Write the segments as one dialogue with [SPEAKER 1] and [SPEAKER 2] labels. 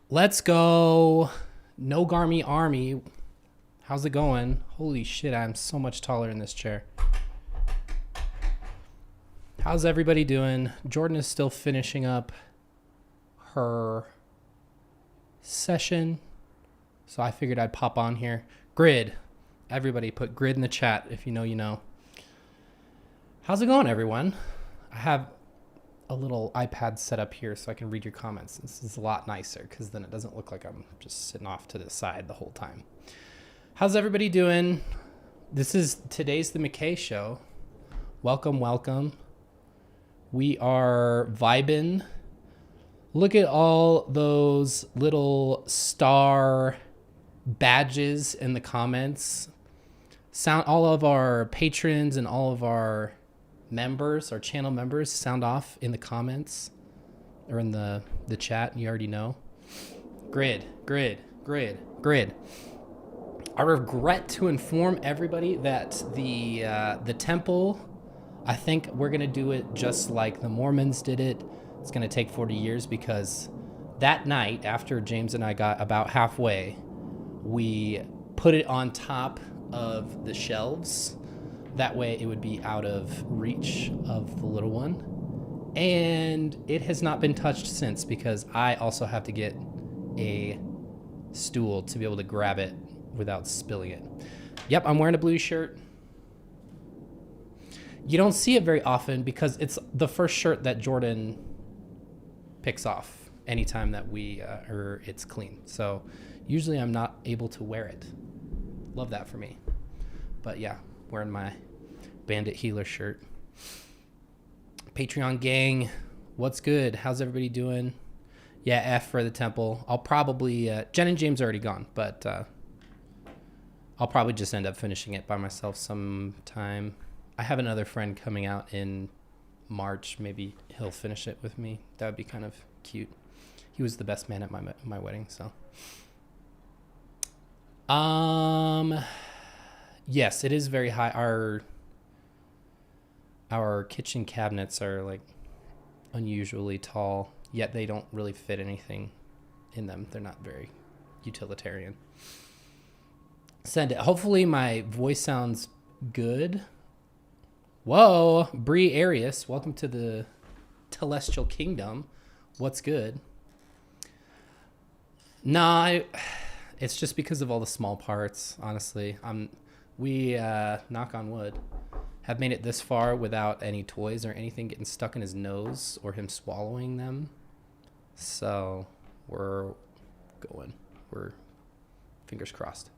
[SPEAKER 1] Let's go. No Garmy Army. How's it going? Holy shit, I'm so much taller in this chair. How's everybody doing? Jordan is still finishing up her session, so I figured I'd pop on here. Grid. Everybody put grid in the chat if you know, you know. How's it going, everyone? I have a little iPad set up here so I can read your comments. This is a lot nicer because then it doesn't look like I'm just sitting off to the side the whole time. How's everybody doing? Today's the McKay show. Welcome, welcome. We are vibing. Look at all those little star badges in the comments. All of our patrons and all of our members, our channel members, sound off in the comments or in the chat. You already know. Grid. I regret to inform everybody that the temple, I think we're going to do it just like the Mormons did it. It's going to take 40 years because that night after James and I got about halfway, we put it on top of the shelves. That way it would be out of reach of the little one. And it has not been touched since because I also have to get a stool to be able to grab it without spilling it. Yep, I'm wearing a blue shirt. You don't see it very often because it's the first shirt that Jordan picks off anytime that it's clean. So usually I'm not able to wear it. Love that for me. But yeah, wearing my Bandit Healer shirt. Patreon gang, what's good? How's everybody doing? Yeah, F for the temple. I'll probably, Jen and James are already gone, but I'll probably just end up finishing it by myself sometime. I have another friend coming out in March. Maybe he'll finish it with me. That would be kind of cute. He was the best man at my wedding, so. Yes, it is very high. Our kitchen cabinets are like unusually tall, yet they don't really fit anything in them. They're not very utilitarian. Send it. Hopefully my voice sounds good. Whoa, Bree Arius, welcome to the Celestial Kingdom. What's good? Nah, it's just because of all the small parts, honestly. We knock on wood, have made it this far without any toys or anything getting stuck in his nose or him swallowing them. So we're fingers crossed.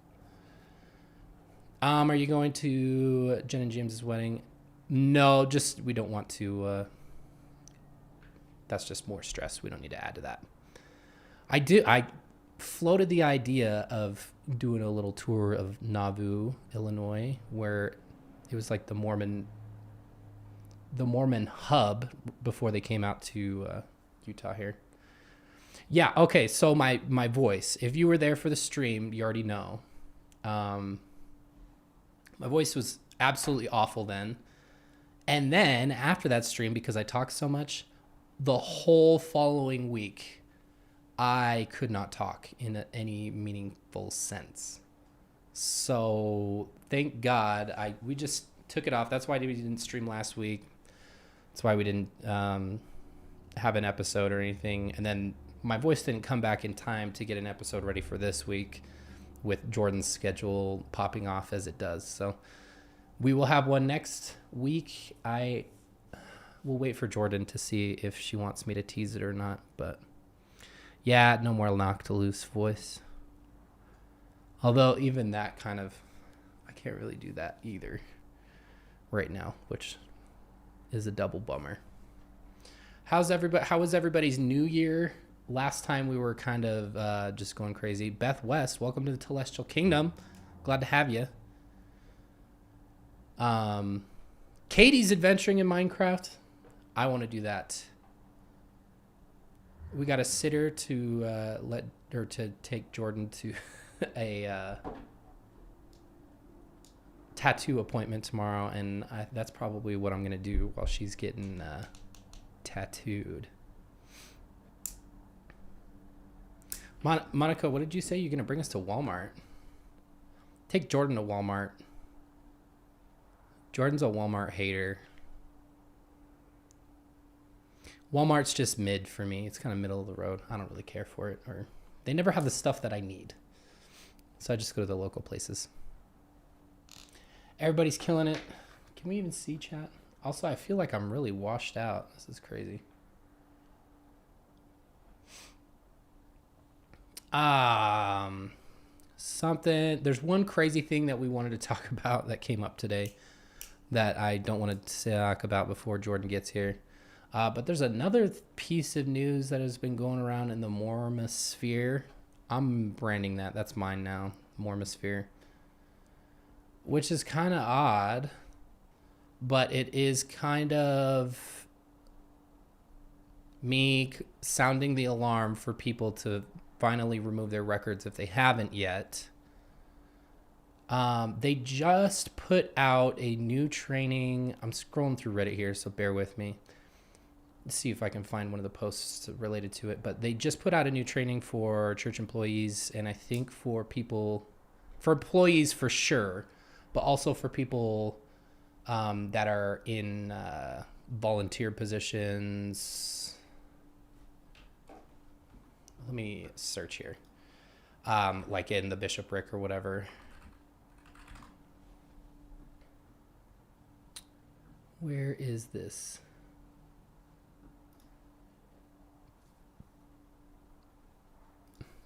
[SPEAKER 1] Are you going to Jen and James's wedding? No, just we don't want to. That's just more stress. We don't need to add to that. I floated the idea of doing a little tour of Nauvoo, Illinois, where it was like the Mormon hub before they came out to Utah here. Yeah, okay, so my voice. If you were there for the stream, you already know. My voice was absolutely awful then. And then after that stream, because I talked so much, the whole following week, I could not talk in any meaningful sense. So thank God we just took it off. That's why we didn't stream last week. That's why we didn't have an episode or anything. And then my voice didn't come back in time to get an episode ready for this week with Jordan's schedule popping off as it does. So we will have one next week. I will wait for Jordan to see if she wants me to tease it or not. But yeah, no more knock to loose voice. Although even that kind of, I can't really do that either right now, which is a double bummer. How was everybody's new year? Last time we were kind of just going crazy. Beth West, welcome to the Celestial Kingdom. Glad to have you. Katie's adventuring in Minecraft. I want to do that. We got a sitter to take Jordan to a tattoo appointment tomorrow, and that's probably what I'm gonna do while she's getting tattooed. Monica, what did you say? You're going to bring us to Walmart. Take Jordan to Walmart. Jordan's a Walmart hater. Walmart's just mid for me. It's kind of middle of the road. I don't really care for it. Or they never have the stuff that I need. So I just go to the local places. Everybody's killing it. Can we even see chat? Also, I feel like I'm really washed out. This is crazy. There's one crazy thing that we wanted to talk about that came up today that I don't want to talk about before Jordan gets here. But there's another piece of news that has been going around in the Mormosphere. I'm branding that. That's mine now. Mormosphere. Which is kind of odd, but it is kind of me sounding the alarm for people to finally remove their records if they haven't yet. They just put out a new training. I'm scrolling through Reddit here, so bear with me. Let's see if I can find one of the posts related to it. But they just put out a new training for church employees, and I think for employees for sure, but also for people that are in volunteer positions. Let me search here. Like in the bishopric or whatever. Where is this?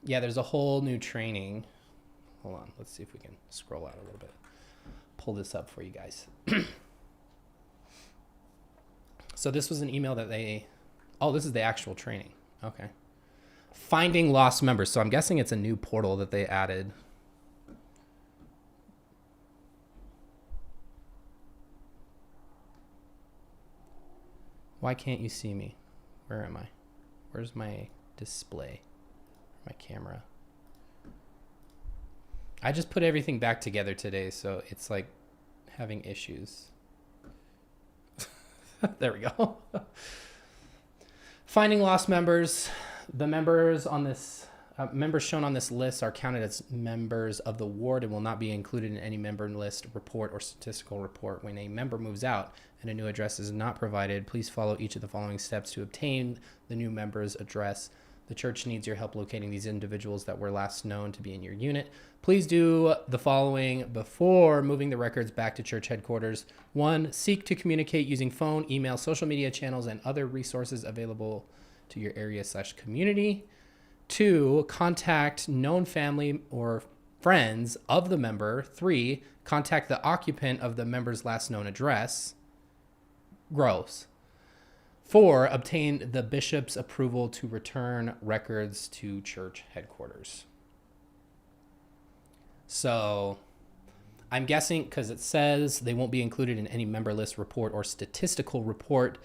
[SPEAKER 1] Yeah, there's a whole new training. Hold on. Let's see if we can scroll out a little bit. Pull this up for you guys. So this was an email that this is the actual training. Okay. Finding lost members. So I'm guessing it's a new portal that they added. Why can't you see me? Where am I? Where's my display? My camera. I just put everything back together today, so it's like having issues. There we go. Finding lost members. The members on this members shown on this list are counted as members of the ward and will not be included in any member list report or statistical report. When a member moves out and a new address is not provided, please follow each of the following steps to obtain the new member's address. The church needs your help locating these individuals that were last known to be in your unit. Please do the following before moving the records back to church headquarters. 1, seek to communicate using phone, email, social media channels, and other resources available to your area/community. 2, contact known family or friends of the member. 3, contact the occupant of the member's last known address. Gross. 4, obtain the bishop's approval to return records to church headquarters. So I'm guessing because it says they won't be included in any member list report or statistical report,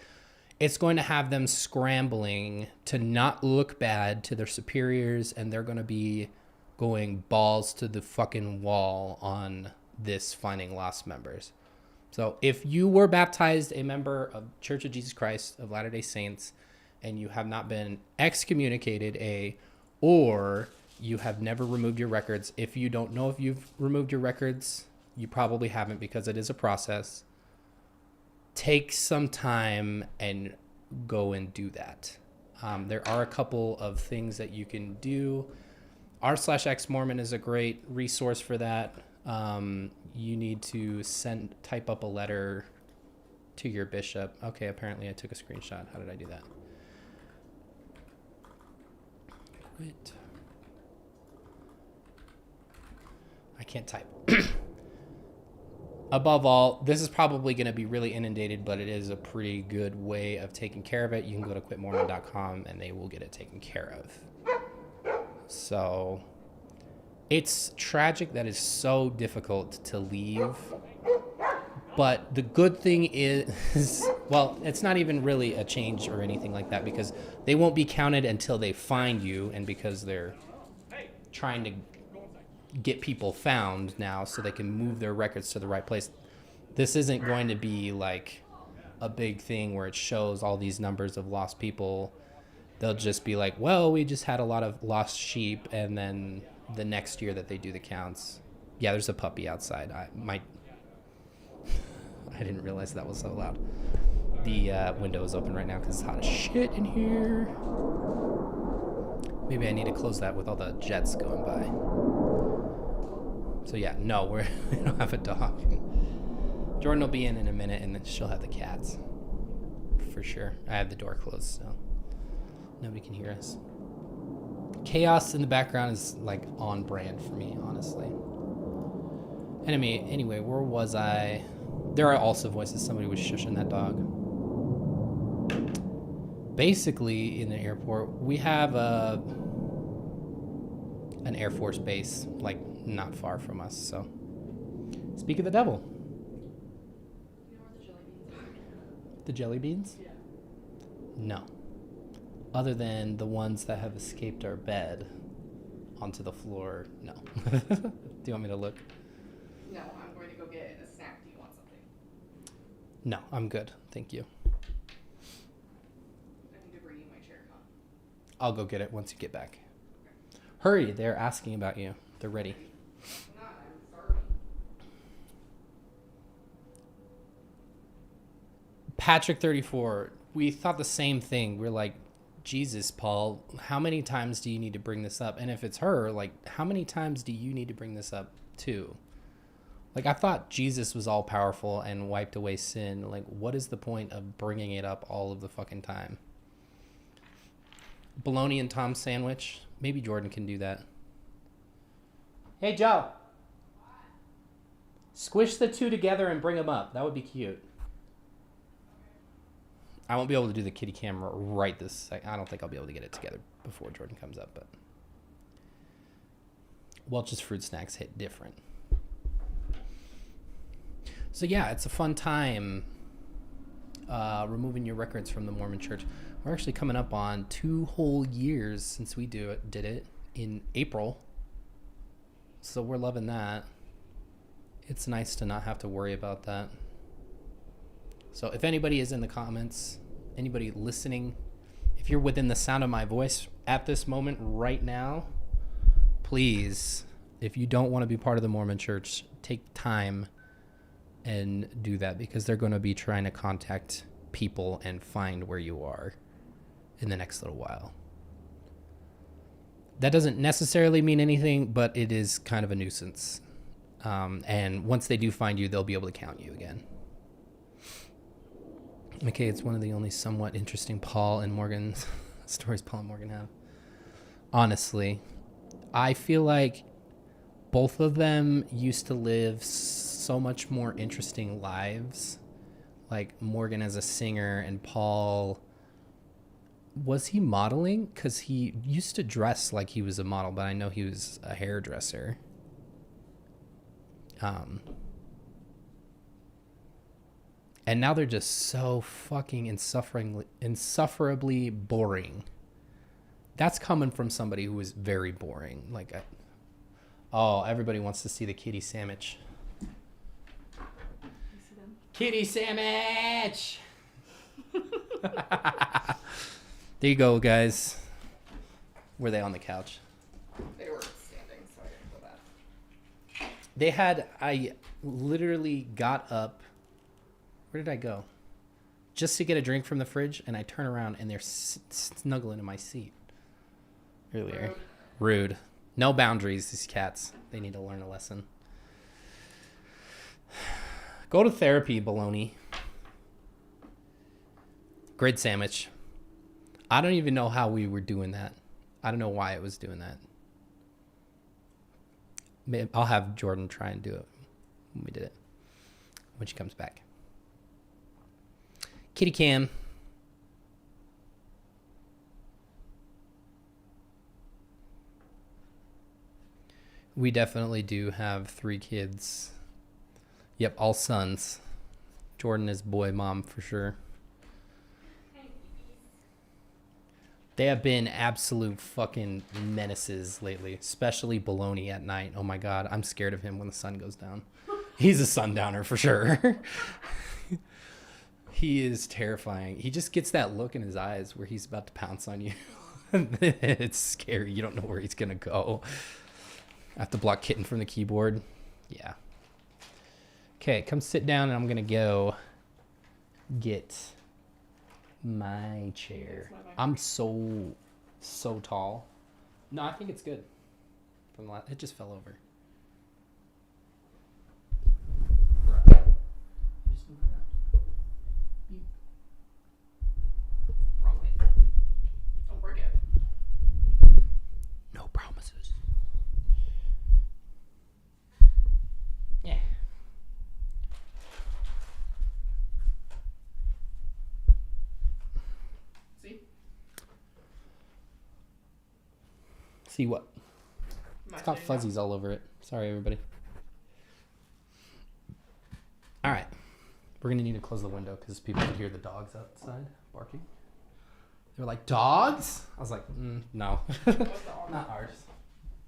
[SPEAKER 1] it's going to have them scrambling to not look bad to their superiors, and they're going to be going balls to the fucking wall on this finding lost members. So if you were baptized a member of Church of Jesus Christ of Latter-day Saints and you have not been excommunicated, or you have never removed your records, if you don't know if you've removed your records, you probably haven't because it is a process. Take some time and go and do that. There are a couple of things that you can do. r/ex-Mormon is a great resource for that. You need to type up a letter to your bishop. Okay, apparently I took a screenshot. How did I do that? Quit. I can't type. Above all, this is probably going to be really inundated, but it is a pretty good way of taking care of it. You can go to quitmormon.com and they will get it taken care of. So it's tragic that it's so difficult to leave. But the good thing is, well, it's not even really a change or anything like that because they won't be counted until they find you, and because they're trying to get people found now so they can move their records to the right place. This isn't going to be like a big thing where it shows all these numbers of lost people they'll just be like, well, we just had a lot of lost sheep, and then the next year that they do the counts, yeah, there's a puppy outside. I didn't realize that was so loud. The window is open right now because it's hot as shit in here. Maybe I need to close that with all the jets going by. So yeah, no, we don't have a dog. Jordan will be in a minute, and then she'll have the cats. For sure. I have the door closed, so nobody can hear us. Chaos in the background is like on brand for me, honestly. Anyway, where was I? There are also voices. Somebody was shushing that dog. Basically, in the airport, we have an Air Force base, like, not far from us, so. Speak of the devil.
[SPEAKER 2] You know where the jelly beans are?
[SPEAKER 1] The jelly beans?
[SPEAKER 2] Yeah.
[SPEAKER 1] No. Other than the ones that have escaped our bed onto the floor, no. Do you want me to look?
[SPEAKER 2] No, I'm going to go get a snack. Do you want something?
[SPEAKER 1] No, I'm good. Thank you.
[SPEAKER 2] I need to bring you my chair, huh?
[SPEAKER 1] I'll go get it once you get back. Okay. Hurry, they're asking about you. They're ready.
[SPEAKER 2] I'm not, I'm starving.
[SPEAKER 1] Patrick 34, we thought the same thing. We're like, Jesus, Paul, how many times do you need to bring this up? And if it's her, like, how many times do you need to bring this up too? Like, I thought Jesus was all powerful and wiped away sin. Like, what is the point of bringing it up all of the fucking time? Bologna and Tom sandwich. Maybe Jordan can do that. Hey, Joe. Squish the two together and bring them up. That would be cute. I won't be able to do the kitty camera right this second. I don't think I'll be able to get it together before Jordan comes up, but Welch's fruit snacks hit different. So yeah, it's a fun time removing your records from the Mormon Church. We're actually coming up on 2 whole years since we did it in April. So we're loving that. It's nice to not have to worry about that. So if anybody is in the comments, anybody listening, if you're within the sound of my voice at this moment right now, please, if you don't want to be part of the Mormon Church, take time and do that, because they're going to be trying to contact people and find where you are in the next little while. That doesn't necessarily mean anything, but it is kind of a nuisance. And once they do find you, they'll be able to count you again. McKay, it's one of the only somewhat interesting Paul and Morgan stories Paul and Morgan have. Honestly, I feel like both of them used to live so much more interesting lives. Like Morgan as a singer, and Paul, was he modeling? Because he used to dress like he was a model, but I know he was a hairdresser. And now they're just so fucking insufferably boring. That's coming from somebody who is very boring. Like, everybody wants to see the kitty sandwich. Kitty sandwich! There you go, guys. Were they on the couch?
[SPEAKER 2] They were standing, so I didn't go back.
[SPEAKER 1] They had, I literally got up. Where did I go? Just to get a drink from the fridge, and I turn around and they're snuggling in my seat. Earlier. Rude. No boundaries, these cats. They need to learn a lesson. Go to therapy, baloney. Grid sandwich. I don't even know how we were doing that. I don't know why it was doing that. Maybe I'll have Jordan try and do it when we did it. When she comes back. Kitty cam. We definitely do have 3 kids. Yep, all sons. Jordan is boy mom for sure. They have been absolute fucking menaces lately, especially Baloney at night. Oh my God, I'm scared of him when the sun goes down. He's a sundowner for sure. He is terrifying. He just gets that look in his eyes where he's about to pounce on you. It's scary. You don't know where he's going to go. I have to block Kitten from the keyboard. Yeah. Okay, come sit down and I'm going to go get my chair. I'm so tall. No, I think it's good. It just fell over. Wrong way.
[SPEAKER 2] Don't break it.
[SPEAKER 1] No promises. Yeah.
[SPEAKER 2] See?
[SPEAKER 1] See what? It's got fuzzies all over it. Sorry, everybody. All right. We're going to need to close the window because people can hear the dogs outside barking. They were like, dogs? I was like, no. Not ours.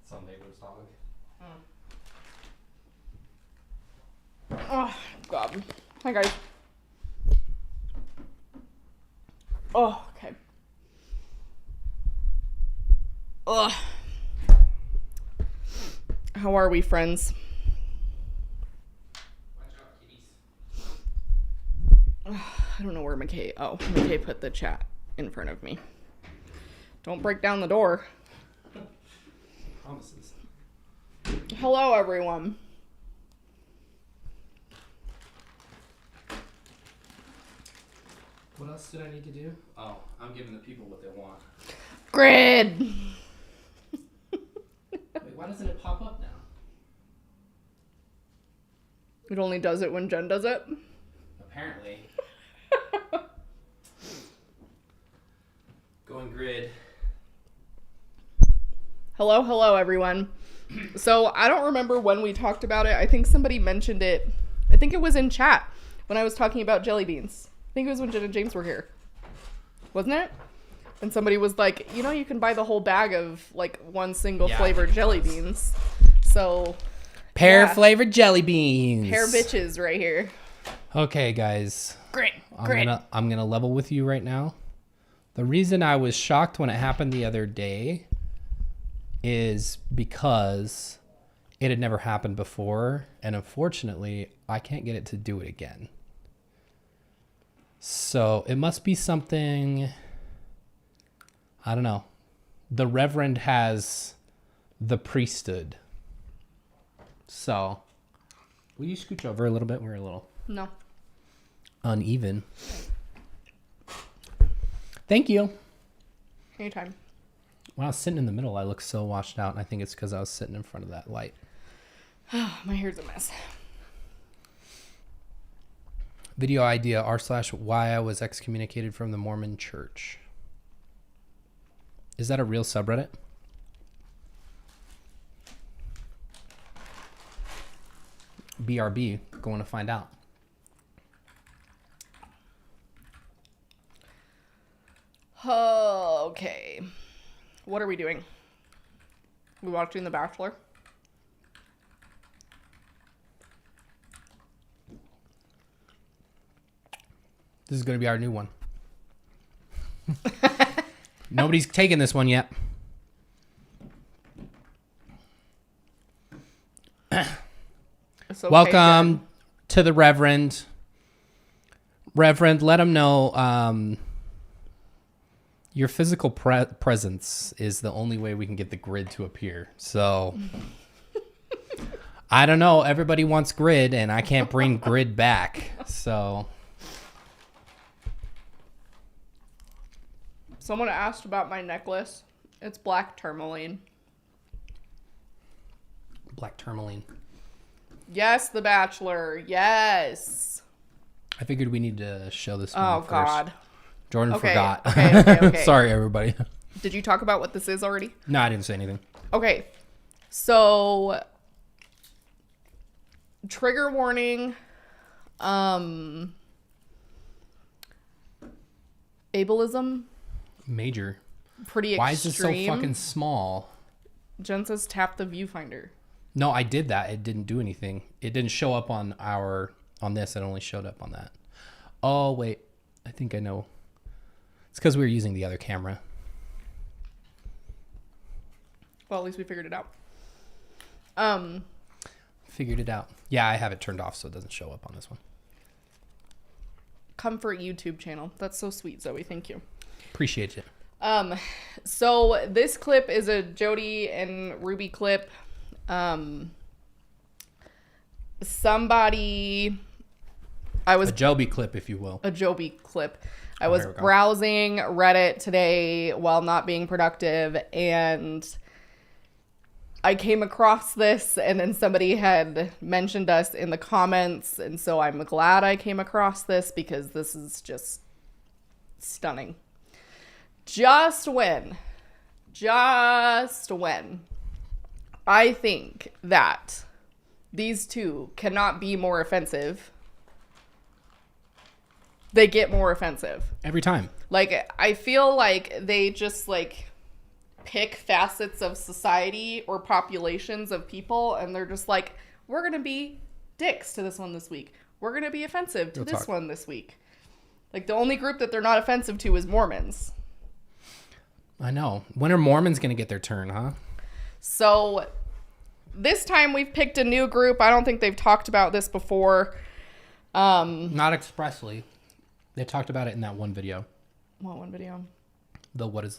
[SPEAKER 1] Some neighbor's dog.
[SPEAKER 2] Oh, God. Hi, guys. Oh, okay. Ugh. How are we, friends? I don't know where McKay... Oh, McKay put the chat in front of me. Don't break down the door.
[SPEAKER 1] Promises.
[SPEAKER 2] Hello, everyone.
[SPEAKER 1] What else did I need to do? Oh, I'm giving the people what they want.
[SPEAKER 2] Grid!
[SPEAKER 1] Wait, why doesn't it pop up now?
[SPEAKER 2] It only does it when Jen does it?
[SPEAKER 1] Apparently. Going grid.
[SPEAKER 2] Hello, everyone. So, I don't remember when we talked about it. I think somebody mentioned it. I think it was in chat when I was talking about jelly beans. I think it was when Jen and James were here. Wasn't it? And somebody was like, you know, you can buy the whole bag of, like, one single flavored jelly beans. So...
[SPEAKER 1] Pear flavored jelly beans.
[SPEAKER 2] Pear bitches right here.
[SPEAKER 1] Okay, guys.
[SPEAKER 2] Great.
[SPEAKER 1] I'm gonna level with you right now. The reason I was shocked when it happened the other day is because it had never happened before, and unfortunately, I can't get it to do it again. So it must be something, I don't know. The Reverend has the priesthood. So, will you scooch over a little bit? We're a little uneven. Thank you.
[SPEAKER 2] Anytime.
[SPEAKER 1] When I was sitting in the middle, I looked so washed out, and I think it's because I was sitting in front of that light.
[SPEAKER 2] My hair's a mess.
[SPEAKER 1] Video idea r/why I was excommunicated from the Mormon Church. Is that a real subreddit? BRB, going to find out.
[SPEAKER 2] Okay. What are we doing? We watching The Bachelor?
[SPEAKER 1] This is going to be our new one. Nobody's taken this one yet.
[SPEAKER 2] Okay,
[SPEAKER 1] Welcome to the Reverend. Reverend, let him know your physical presence is the only way we can get the grid to appear. So, I don't know. Everybody wants grid, and I can't bring grid back. So,
[SPEAKER 2] someone asked about my necklace. It's black tourmaline.
[SPEAKER 1] Black tourmaline.
[SPEAKER 2] Yes, The Bachelor. Yes.
[SPEAKER 1] I figured we need to show this one
[SPEAKER 2] Oh,
[SPEAKER 1] first.
[SPEAKER 2] God.
[SPEAKER 1] Jordan forgot.
[SPEAKER 2] Okay.
[SPEAKER 1] Sorry, everybody.
[SPEAKER 2] Did you talk about what this is already?
[SPEAKER 1] No, I didn't say anything.
[SPEAKER 2] Okay. So, trigger warning. Ableism.
[SPEAKER 1] Major.
[SPEAKER 2] Pretty extreme.
[SPEAKER 1] Why is this so fucking small?
[SPEAKER 2] Jen says tap the viewfinder.
[SPEAKER 1] No, I did that. It didn't do anything. It didn't show up on this. It only showed up on that. Oh, wait. I think I know. It's because we were using the other camera.
[SPEAKER 2] Well, at least we figured it out.
[SPEAKER 1] Figured it out. Yeah, I have it turned off so it doesn't show up on this one.
[SPEAKER 2] Comfort YouTube channel. That's so sweet, Zoe. Thank you.
[SPEAKER 1] Appreciate it.
[SPEAKER 2] So this clip is a Jody and Ruby clip. Somebody...
[SPEAKER 1] A Joby clip, if you will.
[SPEAKER 2] A Joby clip. I was browsing Reddit today while not being productive, and I came across this, and then somebody had mentioned us in the comments, and so I'm glad I came across this because this is just stunning. Just when I think that these two cannot be more offensive, they get more offensive.
[SPEAKER 1] Every time.
[SPEAKER 2] Like, I feel like they just, like, pick facets of society or populations of people, and they're just like, we're going to be dicks to this one this week. We're going to be offensive to this one this week. Like, the only group that they're not offensive to is Mormons.
[SPEAKER 1] I know. When are Mormons going to get their turn, huh?
[SPEAKER 2] So, this time we've picked a new group. I don't think they've talked about this before.
[SPEAKER 1] Not expressly. They talked about it in that one video.
[SPEAKER 2] What one video?
[SPEAKER 1] What are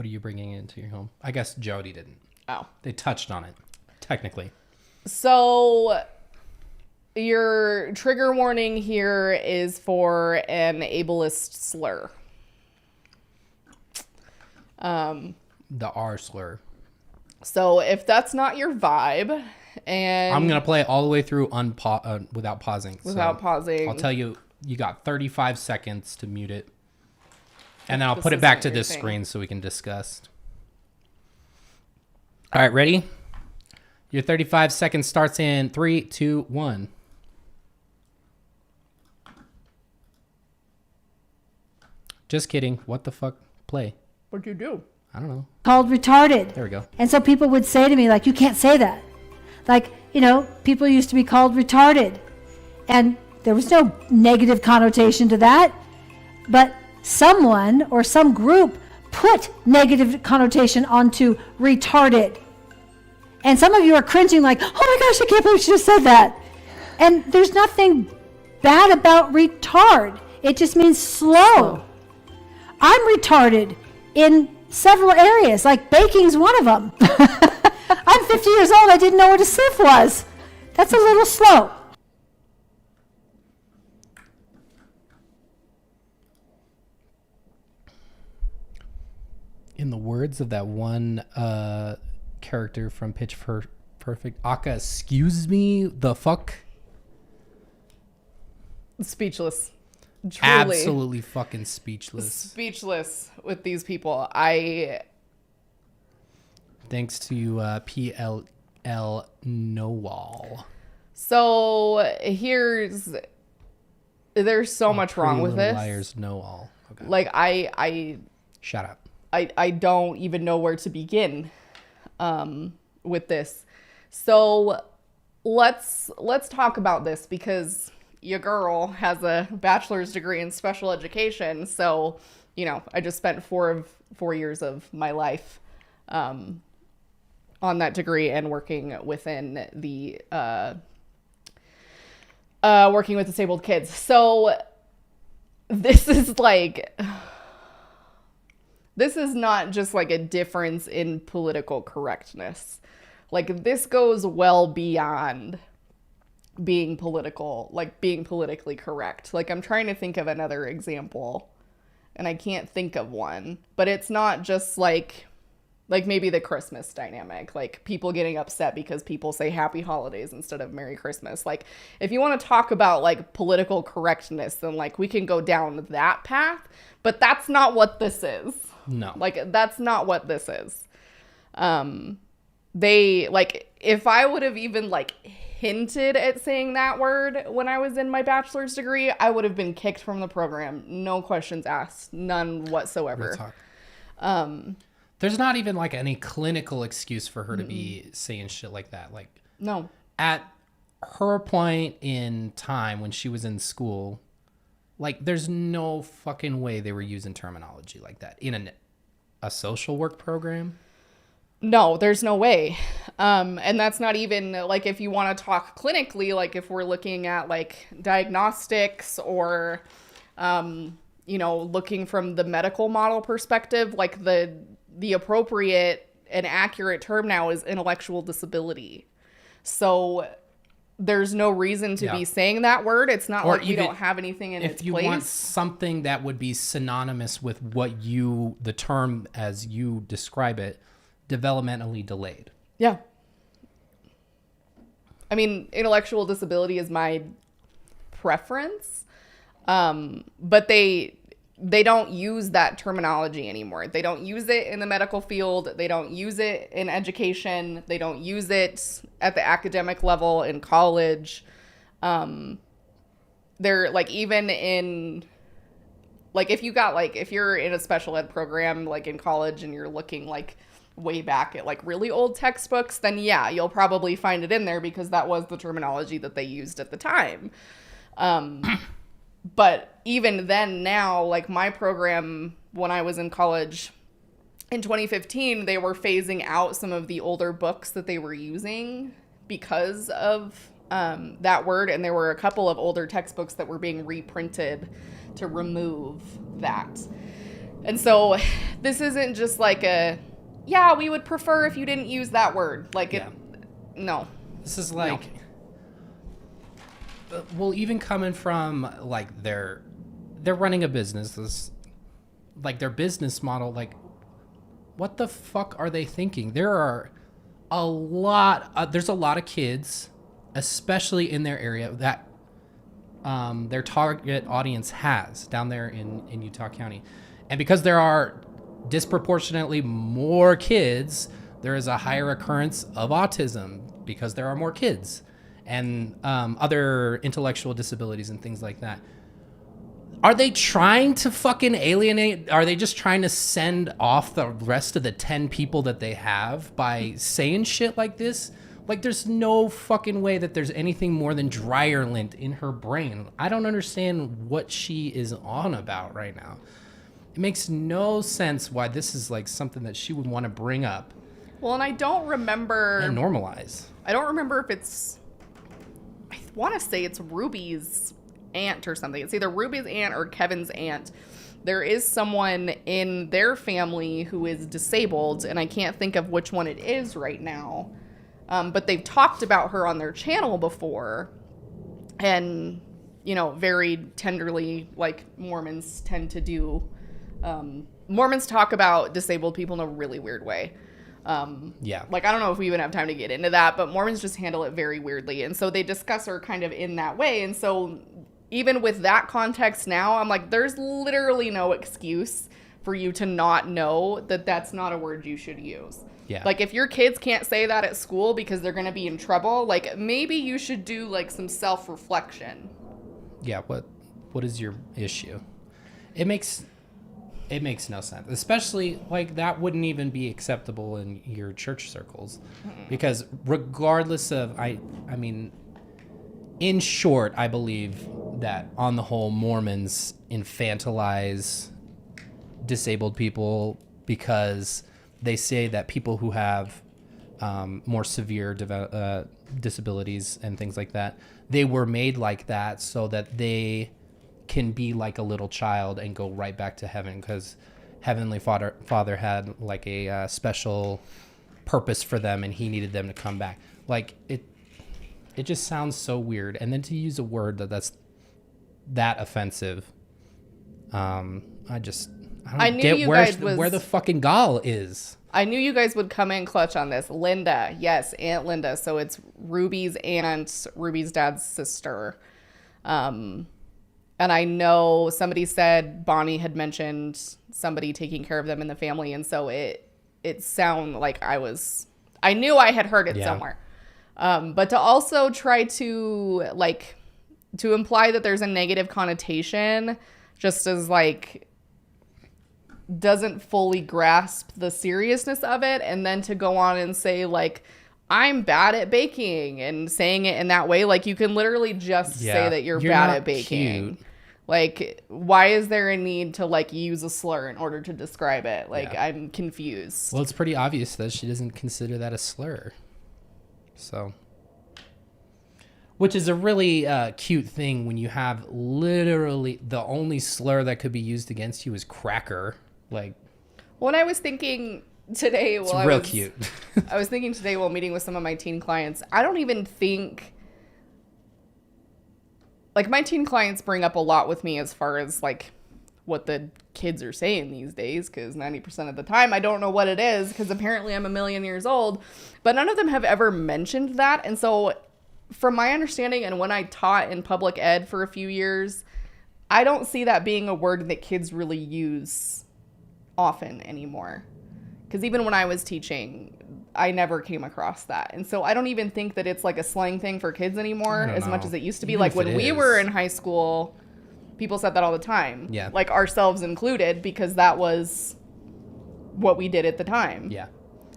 [SPEAKER 1] you bringing into your home? I guess Jody didn't.
[SPEAKER 2] Oh.
[SPEAKER 1] They touched on it, technically.
[SPEAKER 2] So, your trigger warning here is for an ableist slur.
[SPEAKER 1] The R slur.
[SPEAKER 2] So, if that's not your vibe, and
[SPEAKER 1] I'm going to play it all the way through without pausing.
[SPEAKER 2] Without pausing.
[SPEAKER 1] I'll tell you, you got 35 seconds to mute it. And then I'll put it back to this screen so we can discuss. All right, ready? Your 35 seconds starts in 3, 2, 1. Just kidding. What the fuck? Play.
[SPEAKER 2] What'd you do?
[SPEAKER 1] I don't know.
[SPEAKER 3] Called retarded.
[SPEAKER 1] There we go.
[SPEAKER 3] And so people would say to me, like, you can't say that. Like, you know, people used to be called retarded. And there was no negative connotation to that. But someone or some group put negative connotation onto retarded. And some of you are cringing like, oh my gosh, I can't believe she just said that. And there's nothing bad about retard. It just means slow. I'm retarded in several areas, like baking's one of them. I'm 50 years old. I didn't know what a sieve was. That's a little slow.
[SPEAKER 1] In the words of that one character from Pitch Perfect, Aka, excuse me, the fuck?
[SPEAKER 2] Speechless. Truly.
[SPEAKER 1] Absolutely fucking speechless.
[SPEAKER 2] Speechless with these people.
[SPEAKER 1] Thanks to PLL Nowall.
[SPEAKER 2] So there's so much wrong with this.
[SPEAKER 1] Liars know all. Okay.
[SPEAKER 2] Like I
[SPEAKER 1] shut up.
[SPEAKER 2] I don't even know where to begin with this. So let's talk about this because your girl has a bachelor's degree in special education. So, you know, I just spent 4 years of my life on that degree and working within the working with disabled kids. So this is like, this is not just like a difference in political correctness. Like, this goes well beyond being political, like being politically correct. Like, I'm trying to think of another example and I can't think of one, but it's not just like maybe the Christmas dynamic, like people getting upset because people say happy holidays instead of Merry Christmas. Like, if you want to talk about like political correctness, then like we can go down that path, but that's not what this is.
[SPEAKER 1] No.
[SPEAKER 2] Like, that's not what this is. They, like, if I would have even like hinted at saying that word when I was in my bachelor's degree, I would have been kicked from the program. No questions asked. None whatsoever.
[SPEAKER 1] There's not even like any clinical excuse for her to be saying shit like that. Like,
[SPEAKER 2] no.
[SPEAKER 1] At her point in time when she was in school, like, there's no fucking way they were using terminology like that in a social work program.
[SPEAKER 2] No, there's no way. And that's not even like, if you want to talk clinically, like if we're looking at like diagnostics or, looking from the medical model perspective, like the appropriate and accurate term now is intellectual disability. So there's no reason to be saying that word. It's not like we don't have anything in its place. If you want
[SPEAKER 1] something that would be synonymous with what the term as you describe it, developmentally delayed.
[SPEAKER 2] Yeah. I mean, intellectual disability is my preference. But they don't use that terminology anymore. They don't use it in the medical field. They don't use it in education. They don't use it at the academic level in college. They're like, even in like, if you're in a special ed program, like in college, and you're looking like way back at like really old textbooks, then yeah, you'll probably find it in there because that was the terminology that they used at the time. But even then, now, like my program, when I was in college in 2015, they were phasing out some of the older books that they were using because of that word. And there were a couple of older textbooks that were being reprinted to remove that. And so this isn't just like we would prefer if you didn't use that word. Like, no.
[SPEAKER 1] This is like... No. Well, even coming from like they're running a business, like their business model, like what the fuck are they thinking? There's a lot of kids, especially in their area, that their target audience has down there in Utah County. And because there are disproportionately more kids, there is a higher occurrence of autism because there are more kids. And other intellectual disabilities and things like that. Are they trying to fucking alienate? Are they just trying to send off the rest of the 10 people that they have by saying shit like this? Like, there's no fucking way that there's anything more than dryer lint in her brain. I don't understand what she is on about right now. It makes no sense why this is like something that she would want to bring up.
[SPEAKER 2] Well, and I don't remember...
[SPEAKER 1] And normalize.
[SPEAKER 2] I don't remember if it's... I want to say it's Ruby's aunt or something. It's either Ruby's aunt or Kevin's aunt. There is someone in their family who is disabled, and I can't think of which one it is right now. But they've talked about her on their channel before. And, very tenderly, like Mormons tend to do. Mormons talk about disabled people in a really weird way. Like, I don't know if we even have time to get into that, but Mormons just handle it very weirdly. And so they discuss her kind of in that way. And so even with that context now, I'm like, there's literally no excuse for you to not know that that's not a word you should use.
[SPEAKER 1] Yeah.
[SPEAKER 2] Like, if your kids can't say that at school because they're going to be in trouble, like, maybe you should do like some self-reflection.
[SPEAKER 1] Yeah. What is your issue? It makes no sense, especially like that wouldn't even be acceptable in your church circles, because regardless of, I mean, in short, I believe that on the whole, Mormons infantilize disabled people because they say that people who have more severe disabilities and things like that, they were made like that so that they can be like a little child and go right back to heaven, because Heavenly Father had like a special purpose for them and he needed them to come back. Like, it just sounds so weird. And then to use a word that's that offensive, I don't get where the fucking gall is.
[SPEAKER 2] I knew you guys would come in clutch on this. Linda, yes, Aunt Linda. So it's Ruby's aunt, Ruby's dad's sister. And I know somebody said Bonnie had mentioned somebody taking care of them in the family. And so it sounded like I knew I had heard it somewhere. But to also try to imply that there's a negative connotation just as like doesn't fully grasp the seriousness of it. And then to go on and say like, I'm bad at baking and saying it in that way. Like, you can literally just say that you're bad
[SPEAKER 1] not
[SPEAKER 2] at baking.
[SPEAKER 1] cute.
[SPEAKER 2] Like, why is there a need to, like, use a slur in order to describe it? Like, I'm confused.
[SPEAKER 1] Well, it's pretty obvious that she doesn't consider that a slur. So, which is a really cute thing when you have literally the only slur that could be used against you is cracker. Like,
[SPEAKER 2] when I was thinking today,
[SPEAKER 1] it's real cute.
[SPEAKER 2] I was thinking today while meeting with some of my teen clients, I don't even think, like, my teen clients bring up a lot with me as far as, like, what the kids are saying these days, because 90% of the time I don't know what it is, because apparently I'm a million years old, but none of them have ever mentioned that. And so from my understanding, and when I taught in public ed for a few years, I don't see that being a word that kids really use often anymore. Because even when I was teaching, I never came across that. And so I don't even think that it's like a slang thing for kids anymore as much as it used to be.
[SPEAKER 1] Even
[SPEAKER 2] like
[SPEAKER 1] if
[SPEAKER 2] when
[SPEAKER 1] it
[SPEAKER 2] we
[SPEAKER 1] is.
[SPEAKER 2] were in high school, people said that all the time.
[SPEAKER 1] Yeah.
[SPEAKER 2] Like, ourselves included, because that was what we did at the time.
[SPEAKER 1] Yeah.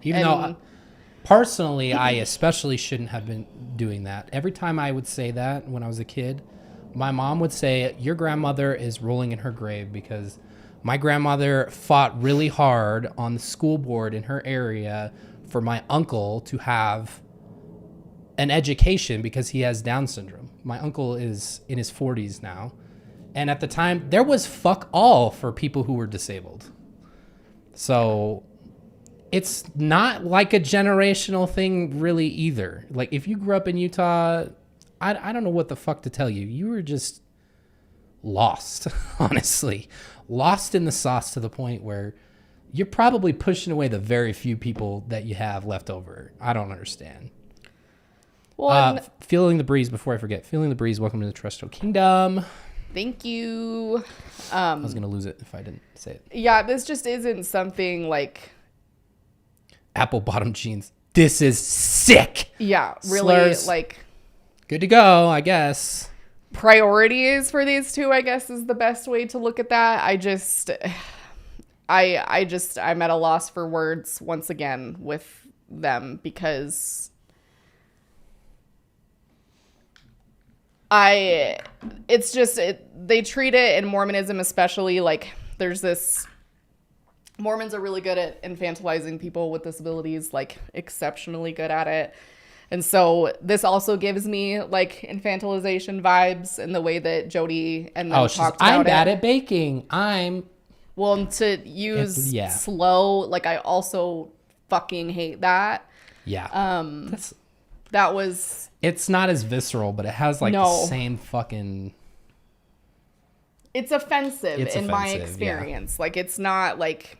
[SPEAKER 1] Even though personally, I especially shouldn't have been doing that. Every time I would say that when I was a kid, my mom would say, your grandmother is rolling in her grave, because my grandmother fought really hard on the school board in her area for my uncle to have an education because he has Down syndrome. My uncle is in his 40s now. And at the time, there was fuck all for people who were disabled. So it's not like a generational thing really either. Like, if you grew up in Utah, I don't know what the fuck to tell you. You were just lost, honestly. Lost in the sauce to the point where you're probably pushing away the very few people that you have left over. I don't understand.
[SPEAKER 2] Well,
[SPEAKER 1] Feeling the breeze, before I forget. Feeling the breeze, welcome to the Terrestrial Kingdom.
[SPEAKER 2] thank you.
[SPEAKER 1] I was going to lose it if I didn't say it.
[SPEAKER 2] Yeah, this just isn't something like...
[SPEAKER 1] Apple bottom jeans. This is sick.
[SPEAKER 2] Yeah, really,
[SPEAKER 1] Slurs.
[SPEAKER 2] like...
[SPEAKER 1] Good to go, I guess.
[SPEAKER 2] Priorities for these two, I guess, is the best way to look at that. I'm at a loss for words once again with them, because they treat it in Mormonism especially, like, there's this, Mormons are really good at infantilizing people with disabilities, like, exceptionally good at it. And so this also gives me, like, infantilization vibes in the way that Jody and them talked about it.
[SPEAKER 1] I'm bad at baking.
[SPEAKER 2] Well, and to use
[SPEAKER 1] Yeah.
[SPEAKER 2] slow, like, I also fucking hate that.
[SPEAKER 1] Yeah.
[SPEAKER 2] That was...
[SPEAKER 1] It's not as visceral, but it has, like,
[SPEAKER 2] No.
[SPEAKER 1] the same fucking...
[SPEAKER 2] It's offensive
[SPEAKER 1] It's
[SPEAKER 2] in my
[SPEAKER 1] offensive,
[SPEAKER 2] experience. Like, it's not, like...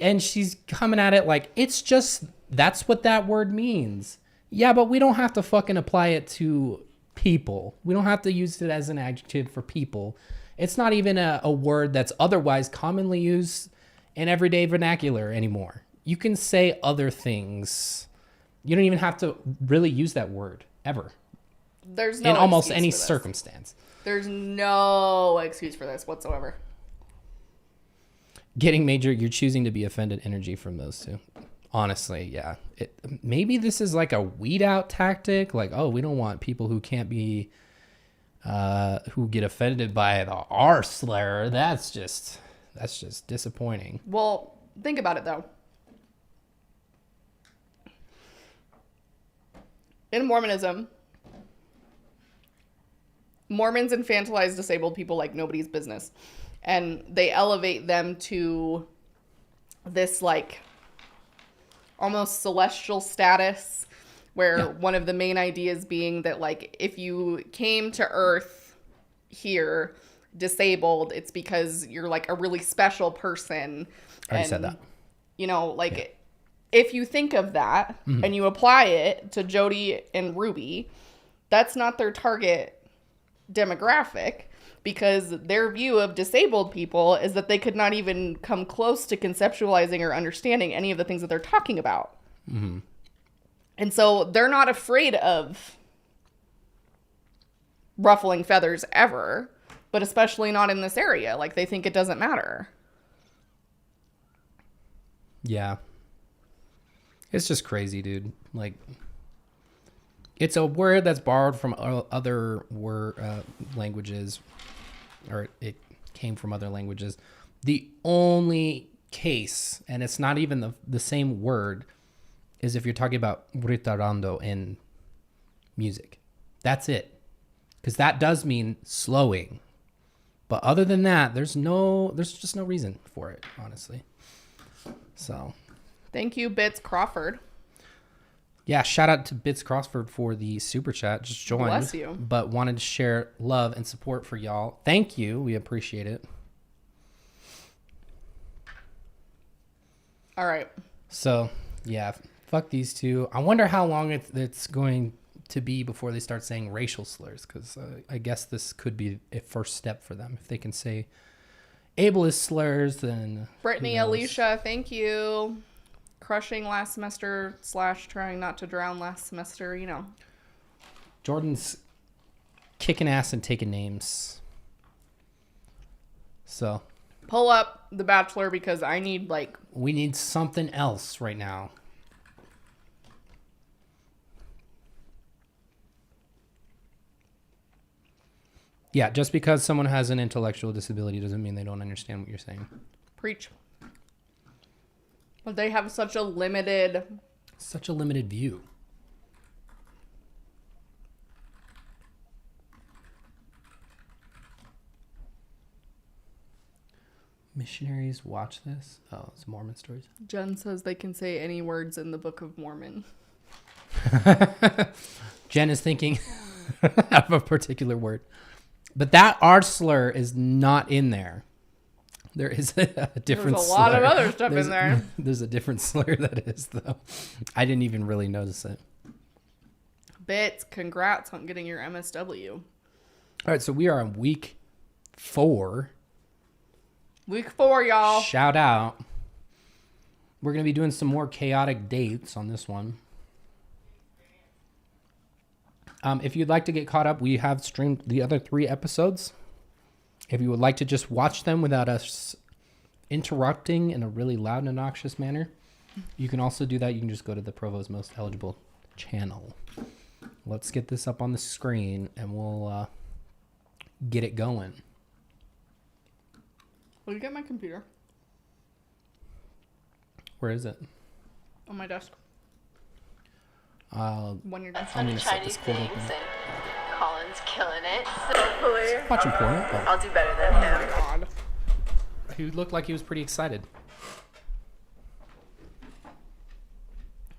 [SPEAKER 1] And she's coming at it like, it's just, that's what that word means. Yeah, but we don't have to fucking apply it to people. We don't have to use it as an adjective for people. It's not even a word that's otherwise commonly used in everyday vernacular anymore. You can say other things. You don't even have to really use that word ever.
[SPEAKER 2] There's no
[SPEAKER 1] in almost
[SPEAKER 2] excuse
[SPEAKER 1] any
[SPEAKER 2] for this.
[SPEAKER 1] circumstance.
[SPEAKER 2] There's no excuse for this whatsoever.
[SPEAKER 1] Getting major, you're choosing to be offended energy from those two. Honestly, yeah. Maybe this is like a weed out tactic. Like, oh, we don't want people who can't be, who get offended by the R slur. That's just disappointing.
[SPEAKER 2] Well, think about it, though. In Mormonism, Mormons infantilize disabled people like nobody's business. And they elevate them to this, like, almost celestial status, where one of the main ideas being that, like, if you came to Earth here disabled, it's because you're, like, a really special person.
[SPEAKER 1] I already said that.
[SPEAKER 2] You know, like, if you think of that and you apply it to Jody and Ruby, that's not their target demographic, because their view of disabled people is that they could not even come close to conceptualizing or understanding any of the things that they're talking about. Mm-hmm. And so they're not afraid of ruffling feathers ever, but especially not in this area. Like, they think it doesn't matter.
[SPEAKER 1] Yeah. It's just crazy, dude. Like, it's a word that's borrowed from other languages, or it came from other languages. The only case, and it's not even the same word, is if you're talking about ritardando in music. That's it. Because that does mean slowing. But other than that, there's just no reason for it, honestly. So,
[SPEAKER 2] thank you, Bits Crawford.
[SPEAKER 1] yeah, shout out to Bits Crawford for the super chat. Just joined.
[SPEAKER 2] Bless you.
[SPEAKER 1] But wanted to share love and support for y'all. Thank you. We appreciate it.
[SPEAKER 2] All right. So,
[SPEAKER 1] yeah, fuck these two. I wonder how long it's going to be before they start saying racial slurs, because I guess this could be a first step for them. If they can say ableist slurs, then
[SPEAKER 2] Brittany Alicia, thank you. Crushing last semester / trying not to drown last semester, you know.
[SPEAKER 1] Jordan's kicking ass and taking names. So
[SPEAKER 2] pull up The Bachelor, because I need
[SPEAKER 1] we need something else right now. Yeah, just because someone has an intellectual disability doesn't mean they don't understand what you're saying.
[SPEAKER 2] Preach. But they have such a limited
[SPEAKER 1] view. Missionaries watch this? Oh, it's Mormon stories.
[SPEAKER 2] Jen says they can say any words in the Book of Mormon.
[SPEAKER 1] Jen is thinking of a particular word. But that R slur is not in there. There is a different
[SPEAKER 2] There's a
[SPEAKER 1] slur.
[SPEAKER 2] lot of other stuff in there.
[SPEAKER 1] There's a different slur that is, though. I didn't even really notice it.
[SPEAKER 2] Bits, congrats on getting your MSW.
[SPEAKER 1] All right, so we are on week 4.
[SPEAKER 2] Week 4, y'all.
[SPEAKER 1] Shout out. We're going to be doing some more chaotic dates on this one. If you'd like to get caught up, we have streamed the other 3 episodes. If you would like to just watch them without us interrupting in a really loud and obnoxious manner, you can also do that. You can just go to the Provo's Most Eligible channel. Let's get this up on the screen, and we'll get it going.
[SPEAKER 2] Will you get my computer?
[SPEAKER 1] Where is it?
[SPEAKER 2] On my desk. When you're done.
[SPEAKER 1] I'm going to set this quote open.
[SPEAKER 4] Colin's killing it. So hopefully,
[SPEAKER 1] Watching porno. Oh.
[SPEAKER 4] I'll do better than him.
[SPEAKER 2] Oh my God.
[SPEAKER 1] He looked like he was pretty excited.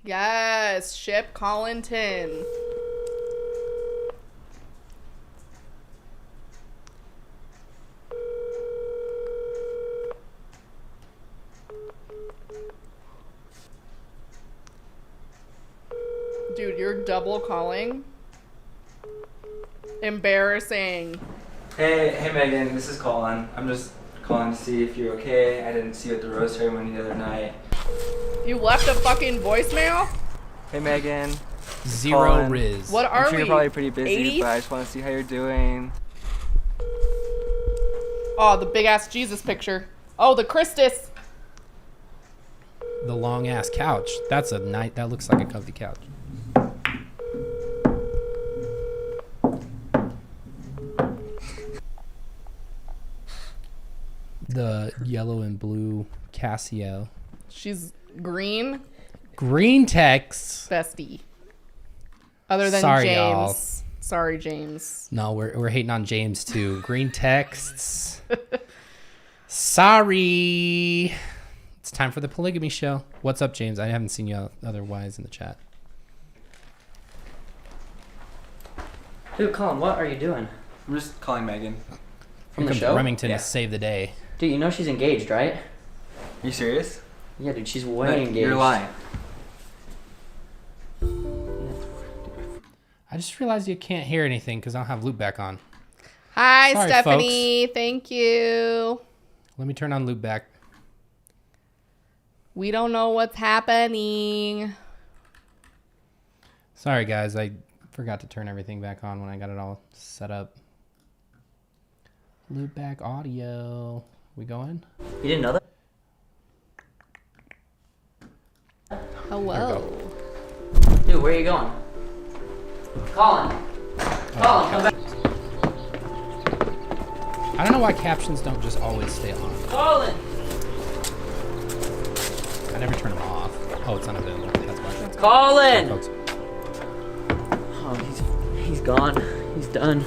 [SPEAKER 2] Yes, ship Collinton. Dude, you're double calling. Embarrassing.
[SPEAKER 5] Hey Megan, this is Colin. I'm just calling to see if you're okay. I didn't see you at the rose ceremony the other night.
[SPEAKER 2] You left a fucking voicemail?
[SPEAKER 5] Hey Megan.
[SPEAKER 1] Zero
[SPEAKER 5] Colin.
[SPEAKER 1] Riz.
[SPEAKER 2] What are
[SPEAKER 5] I'm sure
[SPEAKER 2] we?
[SPEAKER 5] you're probably pretty busy,
[SPEAKER 2] 80?
[SPEAKER 5] but I just want to see how you're doing.
[SPEAKER 2] Oh, the big ass Jesus picture. Oh, the Christus.
[SPEAKER 1] The long ass couch. That's a night. That looks like a comfy couch. The yellow and blue Casio.
[SPEAKER 2] She's green.
[SPEAKER 1] Green text.
[SPEAKER 2] Bestie. Other than
[SPEAKER 1] Sorry,
[SPEAKER 2] James.
[SPEAKER 1] y'all.
[SPEAKER 2] Sorry, James.
[SPEAKER 1] No, we're hating on James too. Green texts. Sorry. It's time for the polygamy show. What's up, James? I haven't seen you otherwise in the chat.
[SPEAKER 6] Dude, Colin, what are you doing?
[SPEAKER 5] I'm just calling Megan.
[SPEAKER 6] From
[SPEAKER 1] Here
[SPEAKER 6] the
[SPEAKER 1] comes
[SPEAKER 6] show?
[SPEAKER 1] Remington
[SPEAKER 5] Yeah.
[SPEAKER 1] to save the day.
[SPEAKER 6] Dude, you know she's engaged, right?
[SPEAKER 5] Are you serious?
[SPEAKER 6] Yeah, dude, she's way
[SPEAKER 5] No,
[SPEAKER 6] engaged.
[SPEAKER 5] You're lying.
[SPEAKER 1] I just realized you can't hear anything because I don't have loop back on.
[SPEAKER 2] Hi,
[SPEAKER 1] Sorry,
[SPEAKER 2] Stephanie. Thank you.
[SPEAKER 1] Let me turn on loop back.
[SPEAKER 2] We don't know what's happening.
[SPEAKER 1] Sorry, guys. I forgot to turn everything back on when I got it all set up. Loop back audio. We going?
[SPEAKER 6] You didn't know that?
[SPEAKER 2] Hello.
[SPEAKER 6] Dude, where are you going? Colin! Colin, come back!
[SPEAKER 1] I don't know why captions don't just always stay on.
[SPEAKER 6] Colin!
[SPEAKER 1] I never turn them off. Oh, it's unavailable. That's why.
[SPEAKER 6] Colin!
[SPEAKER 1] Folks.
[SPEAKER 6] Oh, he's gone. He's done.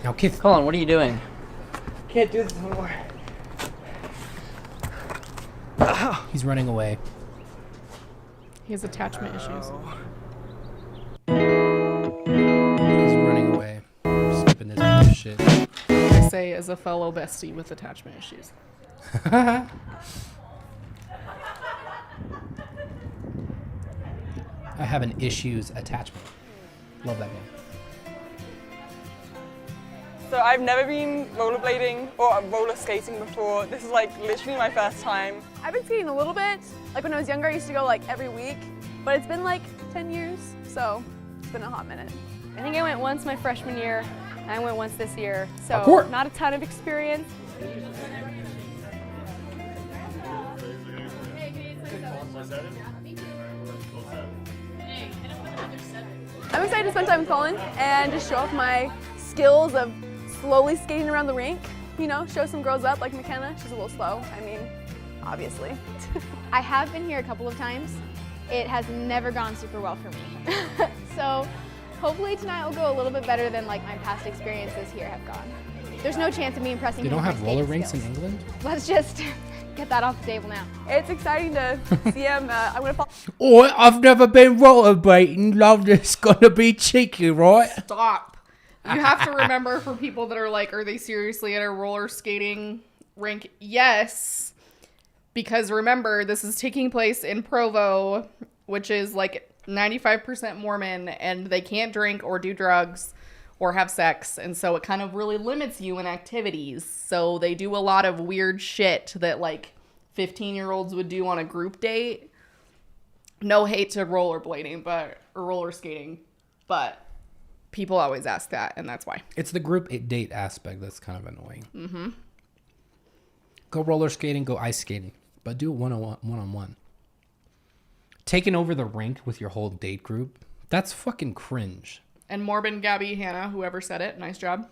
[SPEAKER 1] Now, Kith.
[SPEAKER 6] Colin, what are you doing?
[SPEAKER 5] Can't do this anymore.
[SPEAKER 1] He's running away.
[SPEAKER 2] He has attachment issues.
[SPEAKER 1] He's running away. Skipping this bullshit.
[SPEAKER 2] I say as a fellow bestie with attachment issues.
[SPEAKER 1] I have an issues attachment. Love that game.
[SPEAKER 7] So I've never been rollerblading or roller skating before. This is like literally my first time.
[SPEAKER 8] I've been skating a little bit. Like when I was younger, I used to go like every week, but it's been like 10 years, so it's been a hot minute.
[SPEAKER 9] I think I went once my freshman year, and I went once this year, so
[SPEAKER 1] Parkour.
[SPEAKER 9] not a ton of experience.
[SPEAKER 8] I'm excited to spend time with Colin and just show off my skills of slowly skating around the rink. You know, show some girls up like McKenna. She's a little slow. I mean, obviously.
[SPEAKER 9] I have been here a couple of times. It has never gone super well for me. So hopefully tonight will go a little bit better than like my past experiences here have gone. There's no chance of me impressing
[SPEAKER 1] They
[SPEAKER 9] him
[SPEAKER 1] don't
[SPEAKER 9] with
[SPEAKER 1] have
[SPEAKER 9] my
[SPEAKER 1] roller
[SPEAKER 9] skating
[SPEAKER 1] rinks in
[SPEAKER 9] skills.
[SPEAKER 1] England?
[SPEAKER 9] Let's just get that off the table now.
[SPEAKER 8] It's exciting to see him. I'm gonna follow.
[SPEAKER 1] Oh, I've never been rollerblading. Love this. Gonna be cheeky, right?
[SPEAKER 2] Stop. You have to remember, for people that are like, are they seriously at a roller skating rink? Yes. Because remember, this is taking place in Provo, which is like 95% Mormon, and they can't drink or do drugs or have sex. And so it kind of really limits you in activities. So they do a lot of weird shit that like 15-year-olds would do on a group date. No hate to rollerblading, or roller skating, but people always ask that, and that's why.
[SPEAKER 1] It's the group date aspect that's kind of annoying. Mm-hmm. Go roller skating, go ice skating, but do it one-on-one. Taking over the rink with your whole date group, that's fucking cringe.
[SPEAKER 2] And Morbin, Gabby, Hannah, whoever said it, nice job.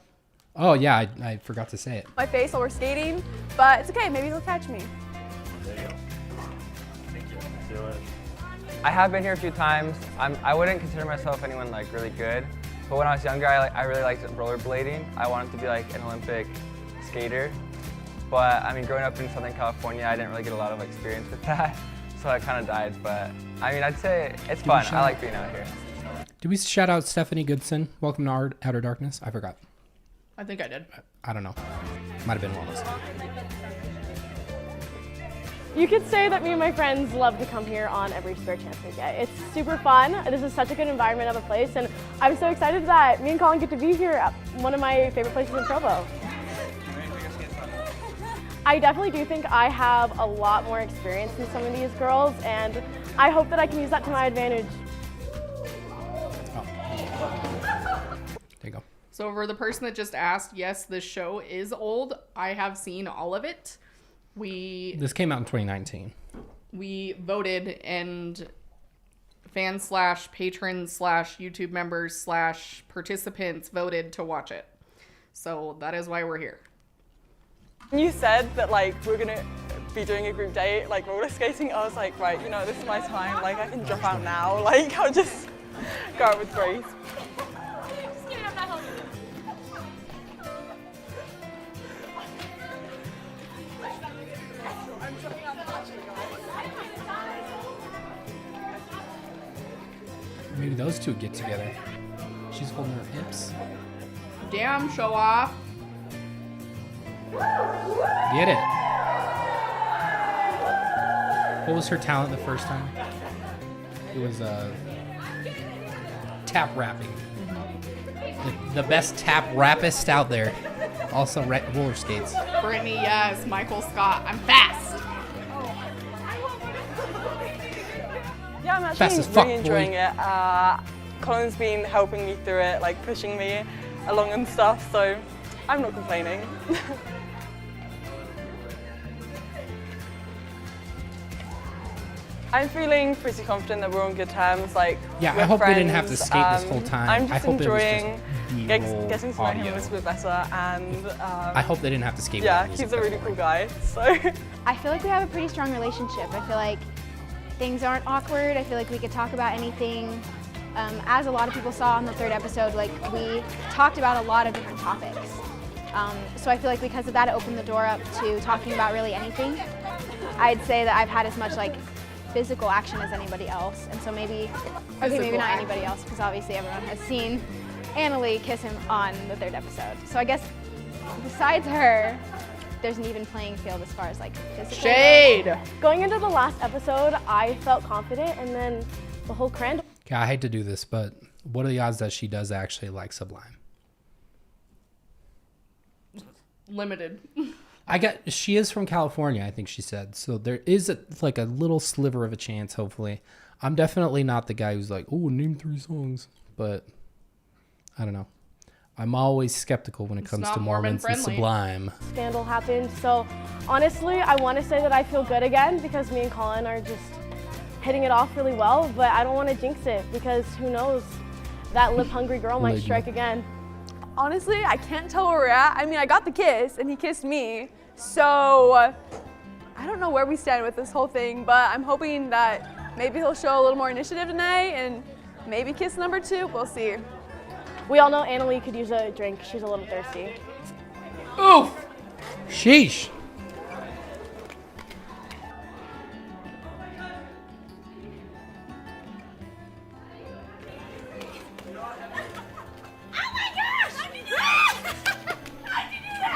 [SPEAKER 1] Oh, yeah, I forgot to say it.
[SPEAKER 8] My face while we're skating, but it's okay. Maybe he'll catch me.
[SPEAKER 5] I have been here a few times. I wouldn't consider myself anyone like really good, but when I was younger, I really liked rollerblading. I wanted to be like an Olympic skater, but I mean, growing up in Southern California, I didn't really get a lot of experience with that, so I kind of died. But I mean, I'd say it's fun. I like being out here.
[SPEAKER 1] Did we shout out Stephanie Goodson? Welcome to our Outer Darkness. I forgot.
[SPEAKER 2] I think I did.
[SPEAKER 1] I don't know. Might have been one of those.
[SPEAKER 10] You could say that me and my friends love to come here on every spare chance we get. It's super fun. This is such a good environment of a place, and I'm so excited that me and Colin get to be here at one of my favorite places in Provo. I definitely do think I have a lot more experience than some of these girls, and I hope that I can use that to my advantage.
[SPEAKER 1] There you go.
[SPEAKER 2] So for the person that just asked, yes, this show is old. I have seen all of it.
[SPEAKER 1] This came out in 2019.
[SPEAKER 2] We voted, and fans / patrons / YouTube members / participants voted to watch it. So that is why we're here.
[SPEAKER 7] You said that like we're gonna be doing a group date, like roller skating. I was like, right, you know, this is my time. Like I can drop out now. Like I'll just go out with Grace.
[SPEAKER 1] Maybe those two get together. She's holding her hips.
[SPEAKER 2] Damn, show off.
[SPEAKER 1] Get it. What was her talent the first time? It was tap rapping. The best tap rappist out there. Also roller skates.
[SPEAKER 2] Brittany, yes. Michael Scott, I'm fast.
[SPEAKER 7] Yeah, I'm
[SPEAKER 1] Fast
[SPEAKER 7] actually
[SPEAKER 1] as fuck,
[SPEAKER 7] really enjoying
[SPEAKER 1] boy.
[SPEAKER 7] it. Colin's been helping me through it, like pushing me along and stuff, so I'm not complaining. I'm feeling pretty confident that we're on good terms. Like,
[SPEAKER 1] Yeah,
[SPEAKER 7] we're
[SPEAKER 1] I hope
[SPEAKER 7] friends.
[SPEAKER 1] they didn't have to skate this whole time.
[SPEAKER 7] I'm
[SPEAKER 1] I
[SPEAKER 7] just
[SPEAKER 1] hope
[SPEAKER 7] enjoying
[SPEAKER 1] it was just B-roll
[SPEAKER 7] getting to know him a
[SPEAKER 1] audio.
[SPEAKER 7] little bit better, and
[SPEAKER 1] I hope they didn't have to skate.
[SPEAKER 7] yeah,
[SPEAKER 1] with music
[SPEAKER 7] he's a
[SPEAKER 1] that
[SPEAKER 7] really
[SPEAKER 1] whole
[SPEAKER 7] cool
[SPEAKER 1] way.
[SPEAKER 7] guy. So
[SPEAKER 9] I feel like we have a pretty strong relationship. I feel like things aren't awkward. I feel like we could talk about anything. As a lot of people saw on the 3rd episode, like we talked about a lot of different topics. So I feel like because of that, it opened the door up to talking about really anything. I'd say that I've had as much like physical action as anybody else, and so maybe not anybody else, because obviously everyone has seen Annalie kiss him on the 3rd episode. So I guess besides her, there's an even playing field as far as like physical.
[SPEAKER 2] Shade!
[SPEAKER 10] Going into the last episode, I felt confident, and then the whole crandall.
[SPEAKER 1] Okay, I hate to do this, but what are the odds that she does actually like Sublime?
[SPEAKER 2] Limited.
[SPEAKER 1] She is from California, I think she said. So there is a little sliver of a chance, hopefully. I'm definitely not the guy who's like, oh, name 3 songs. But I don't know. I'm always skeptical when it comes to Mormons and Sublime.
[SPEAKER 10] Scandal happened. So honestly, I want to say that I feel good again because me and Colin are just hitting it off really well, but I don't want to jinx it because who knows, that lip-hungry girl might strike again.
[SPEAKER 8] Honestly, I can't tell where we're at. I mean, I got the kiss and he kissed me. So I don't know where we stand with this whole thing, but I'm hoping that maybe he'll show a little more initiative tonight and maybe kiss number 2. We'll see.
[SPEAKER 10] We all know Annalie could use a drink. She's a little thirsty.
[SPEAKER 1] Oof! Sheesh!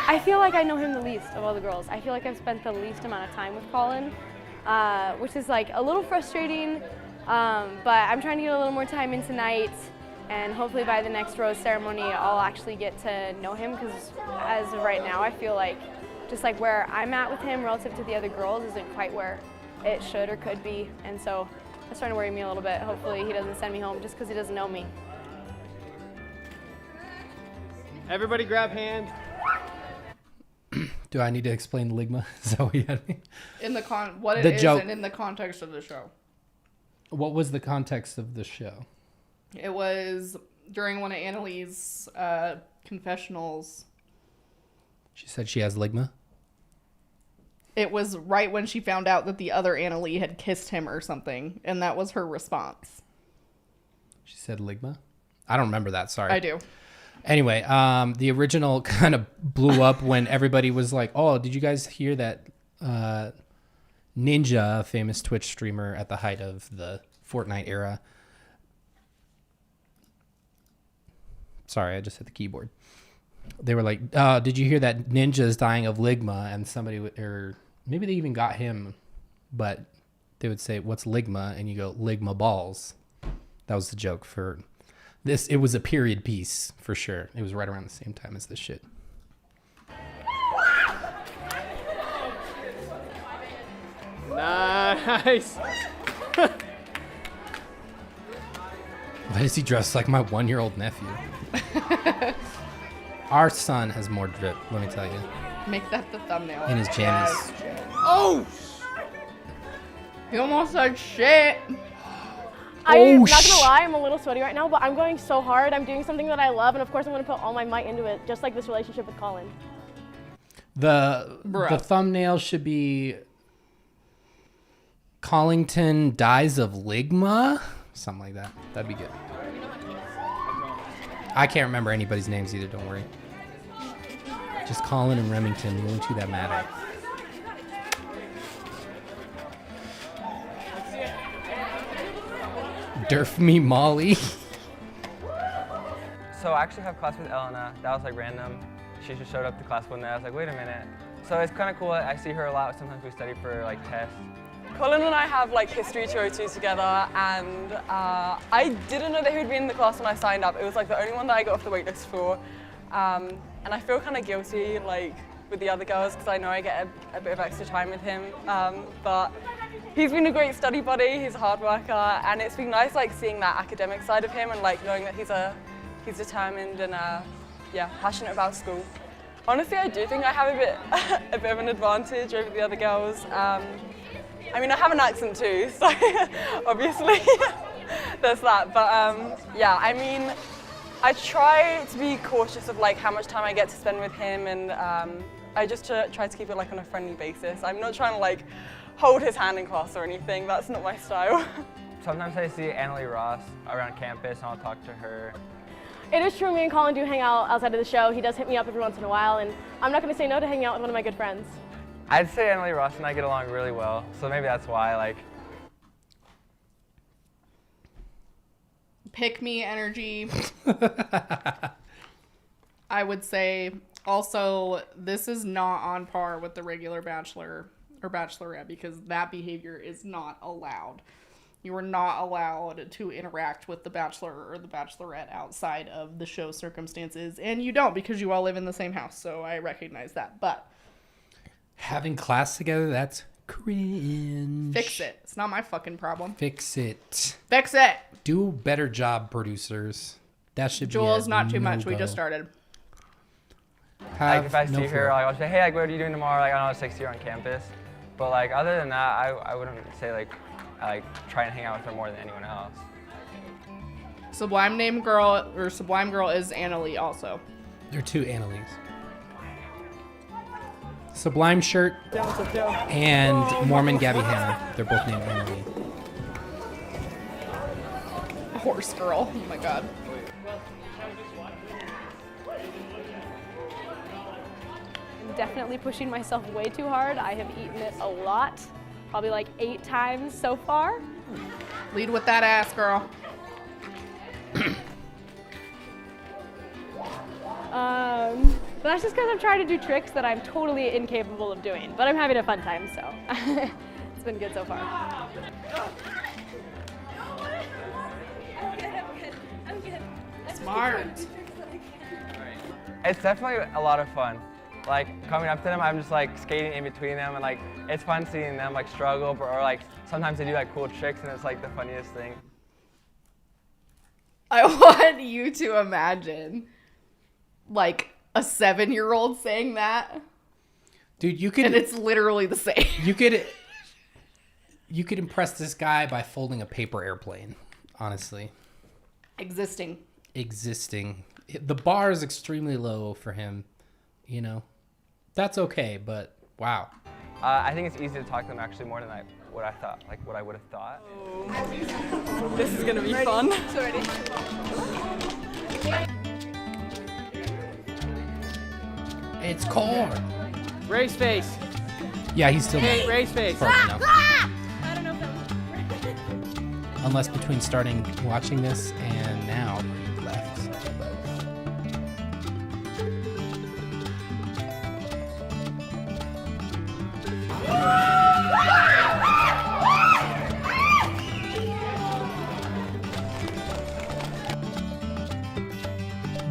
[SPEAKER 10] I feel like I know him the least of all the girls. I feel like I've spent the least amount of time with Colin, which is like a little frustrating, but I'm trying to get a little more time in tonight, and hopefully by the next rose ceremony I'll actually get to know him, because as of right now I feel like just like where I'm at with him relative to the other girls isn't quite where it should or could be, and so that's starting to worry me a little bit. Hopefully he doesn't send me home just because he doesn't know me.
[SPEAKER 11] Everybody grab hands.
[SPEAKER 1] Do I need to explain Ligma? Is that what you had me?
[SPEAKER 2] In the what it is and in the context of the show.
[SPEAKER 1] What was the context of the show?
[SPEAKER 2] It was during one of Annalie's confessionals.
[SPEAKER 1] She said she has Ligma?
[SPEAKER 2] It was right when she found out that the other Annalie had kissed him or something, and that was her response.
[SPEAKER 1] She said Ligma? I don't remember that, sorry.
[SPEAKER 2] I do.
[SPEAKER 1] Anyway, the original kind of blew up when everybody was like, oh, did you guys hear that Ninja, a famous Twitch streamer at the height of the Fortnite era. Sorry, I just hit the keyboard. They were like, did you hear that Ninja is dying of Ligma? And somebody, or maybe they even got him, but they would say, what's Ligma? And you go, Ligma balls. That was the joke for this. It was a period piece for sure. It was right around the same time as this shit.
[SPEAKER 11] Nice.
[SPEAKER 1] Why is he dressed like my 1-year-old nephew? Our son has more drip, let me tell you.
[SPEAKER 2] Make that the thumbnail.
[SPEAKER 1] In his jammies.
[SPEAKER 2] Yes. Oh! He almost said shit.
[SPEAKER 10] I'm not gonna lie, I'm a little sweaty right now, but I'm going so hard. I'm doing something that I love, and of course I'm gonna put all my might into it, just like this relationship with Colin.
[SPEAKER 1] The thumbnail should be Collington dies of Ligma? Something like that. That'd be good. I can't remember anybody's names either, don't worry. Just Colin and Remington, the only two that matter. Derf me Molly.
[SPEAKER 5] So I actually have class with Elena. That was like random. She just showed up to class one day. I was like, wait a minute. So it's kind of cool. I see her a lot. Sometimes we study for like tests.
[SPEAKER 7] Colin and I have like history 202 together, and I didn't know that he'd be in the class when I signed up. It was like the only one that I got off the waitlist for, and I feel kind of guilty like with the other girls because I know I get a bit of extra time with him, but he's been a great study buddy. He's a hard worker, and it's been nice like seeing that academic side of him and like knowing that he's determined and yeah, passionate about school. Honestly, I do think I have a bit of an advantage over the other girls. I mean, I have an accent too, so obviously there's that. But yeah, I mean, I try to be cautious of like how much time I get to spend with him, and I just try to keep it like on a friendly basis. I'm not trying to like hold his hand in class or anything. That's not my style.
[SPEAKER 5] Sometimes I see Annalie Ross around campus and I'll talk to her.
[SPEAKER 10] It is true, me and Colin do hang out outside of the show. He does hit me up every once in a while, and I'm not going to say no to hanging out with one of my good friends.
[SPEAKER 5] I'd say Annalie Ross and I get along really well, so maybe that's why. Like,
[SPEAKER 2] Pick me energy. I would say also this is not on par with the regular bachelor or bachelorette because that behavior is not allowed. You are not allowed to interact with the bachelor or the bachelorette outside of the show circumstances, and you don't because you all live in the same house, so I recognize that. But
[SPEAKER 1] having class together, that's cringe.
[SPEAKER 2] fix it. It's not my fucking problem.
[SPEAKER 1] Fix it.
[SPEAKER 2] Fix it.
[SPEAKER 1] Do a better job, producers. That should
[SPEAKER 2] Joel's
[SPEAKER 1] be
[SPEAKER 2] not too much. We
[SPEAKER 1] no-go.
[SPEAKER 2] just started.
[SPEAKER 5] like if I see
[SPEAKER 1] no
[SPEAKER 5] her,
[SPEAKER 1] fear.
[SPEAKER 5] like, I'll say, hey, like, what are you doing tomorrow? Like, I know it's 6 here on campus. But like, other than that, I wouldn't say like, I like try and hang out with her more than anyone else.
[SPEAKER 2] Sublime Girl is Annalie also.
[SPEAKER 1] There are two Annalies. Sublime Shirt and Mormon Gabby Hanna. They're both named Annalie.
[SPEAKER 2] Horse girl. Oh my god.
[SPEAKER 10] I'm definitely pushing myself way too hard. I have eaten it a lot, probably like 8 times so far.
[SPEAKER 2] Lead with that ass, girl.
[SPEAKER 10] But that's just because I'm trying to do tricks that I'm totally incapable of doing. But I'm having a fun time, so it's been good so far.
[SPEAKER 8] I'm good.
[SPEAKER 2] Smart.
[SPEAKER 5] It's definitely a lot of fun. Like, coming up to them, I'm just like skating in between them, and like, it's fun seeing them like struggle, or like sometimes they do like cool tricks, and it's like the funniest thing.
[SPEAKER 2] I want you to imagine like a 7-year-old saying that.
[SPEAKER 1] Dude, you could.
[SPEAKER 2] And it's literally the same.
[SPEAKER 1] You could impress this guy by folding a paper airplane. Honestly.
[SPEAKER 2] Existing.
[SPEAKER 1] The bar is extremely low for him. You know, that's okay. But wow.
[SPEAKER 5] I think it's easy to talk to them actually more than what I thought, like what I would have thought.
[SPEAKER 7] Oh, this is gonna be fun.
[SPEAKER 8] So ready?
[SPEAKER 1] It's corn.
[SPEAKER 11] Race face.
[SPEAKER 1] Yeah, he's still.
[SPEAKER 11] Hey, race face.
[SPEAKER 1] Probably no.
[SPEAKER 8] I don't know if that was
[SPEAKER 1] Unless between starting watching this and now he left.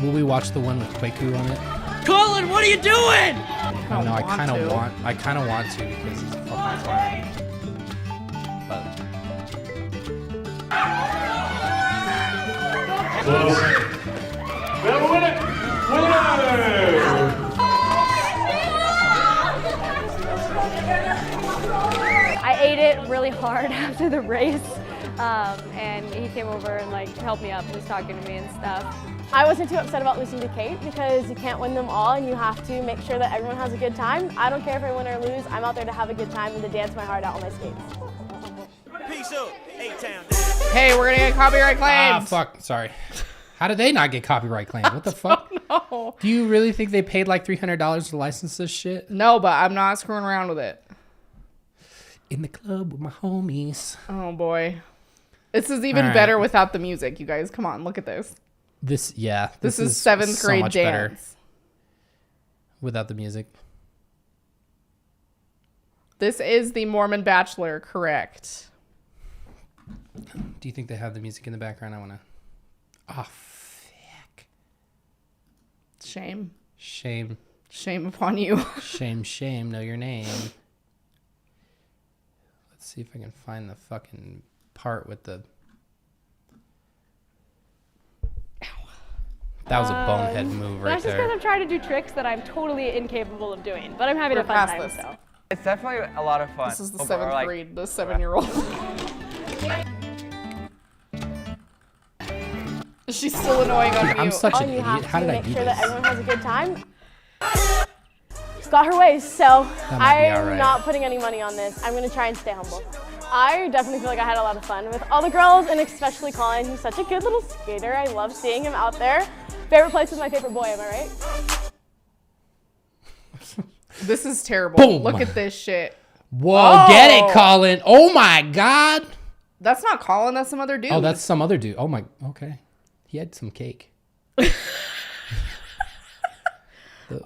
[SPEAKER 1] Will we watch the one with Kwaku on it?
[SPEAKER 6] Colin, what are you doing?
[SPEAKER 1] I don't know. I kind of want to because he's fucking fun. But
[SPEAKER 10] I ate it really hard after the race, and he came over and like helped me up and was talking to me and stuff. I wasn't too upset about losing to Kate because you can't win them all and you have to make sure that everyone has a good time. I don't care if I win or lose. I'm out there to have a good time and to dance my heart out on my skates.
[SPEAKER 12] Peace up, A-Town.
[SPEAKER 2] Hey, we're gonna get copyright claimed.
[SPEAKER 1] ah, fuck. Sorry. How did they not get copyright claimed? What the fuck?
[SPEAKER 2] No.
[SPEAKER 1] Do you really think they paid like $300 to license this shit?
[SPEAKER 2] No, but I'm not screwing around with it.
[SPEAKER 1] In the club with my homies.
[SPEAKER 2] Oh boy. This is even
[SPEAKER 1] All right.
[SPEAKER 2] better without the music, you guys. Come on, look at this.
[SPEAKER 1] This
[SPEAKER 2] This is
[SPEAKER 1] so
[SPEAKER 2] 7th grade
[SPEAKER 1] much
[SPEAKER 2] dance.
[SPEAKER 1] better without the music.
[SPEAKER 2] This is the Mormon Bachelor, correct?
[SPEAKER 1] Do you think they have the music in the background? I want to. Oh, fuck.
[SPEAKER 2] Shame.
[SPEAKER 1] Shame.
[SPEAKER 2] Shame upon you.
[SPEAKER 1] Shame. Know your name. Let's see if I can find the fucking part with the. That was a bonehead move right
[SPEAKER 10] That's just
[SPEAKER 1] there.
[SPEAKER 10] because I'm trying to do tricks that I'm totally incapable of doing. But I'm having
[SPEAKER 2] We're
[SPEAKER 10] a fun
[SPEAKER 2] past
[SPEAKER 10] time,
[SPEAKER 2] this.
[SPEAKER 10] so.
[SPEAKER 5] It's definitely a lot of fun.
[SPEAKER 2] This is the
[SPEAKER 5] Or,
[SPEAKER 2] 7th
[SPEAKER 5] like,
[SPEAKER 2] grade, the 7-year-old. She's still annoying on mute.
[SPEAKER 1] I'm such
[SPEAKER 10] All
[SPEAKER 1] an
[SPEAKER 10] you
[SPEAKER 1] idiot.
[SPEAKER 10] have
[SPEAKER 1] How
[SPEAKER 10] to
[SPEAKER 1] did I
[SPEAKER 10] make
[SPEAKER 1] do
[SPEAKER 10] sure
[SPEAKER 1] this?
[SPEAKER 10] that everyone has a good time. She's got her ways, so
[SPEAKER 1] might be
[SPEAKER 10] I'm
[SPEAKER 1] alright.
[SPEAKER 10] not putting any money on this. I'm gonna try and stay humble. I definitely feel like I had a lot of fun with all the girls, and especially Colin. He's such a good little skater. I love seeing him out there. Favorite place is my favorite boy, am I right?
[SPEAKER 2] This is terrible.
[SPEAKER 1] Boom.
[SPEAKER 2] Look at this shit.
[SPEAKER 1] Whoa, get it, Colin. Oh my God.
[SPEAKER 2] That's not Colin, that's some other dude.
[SPEAKER 1] Oh, that's some other dude. Oh my, okay. He had some cake.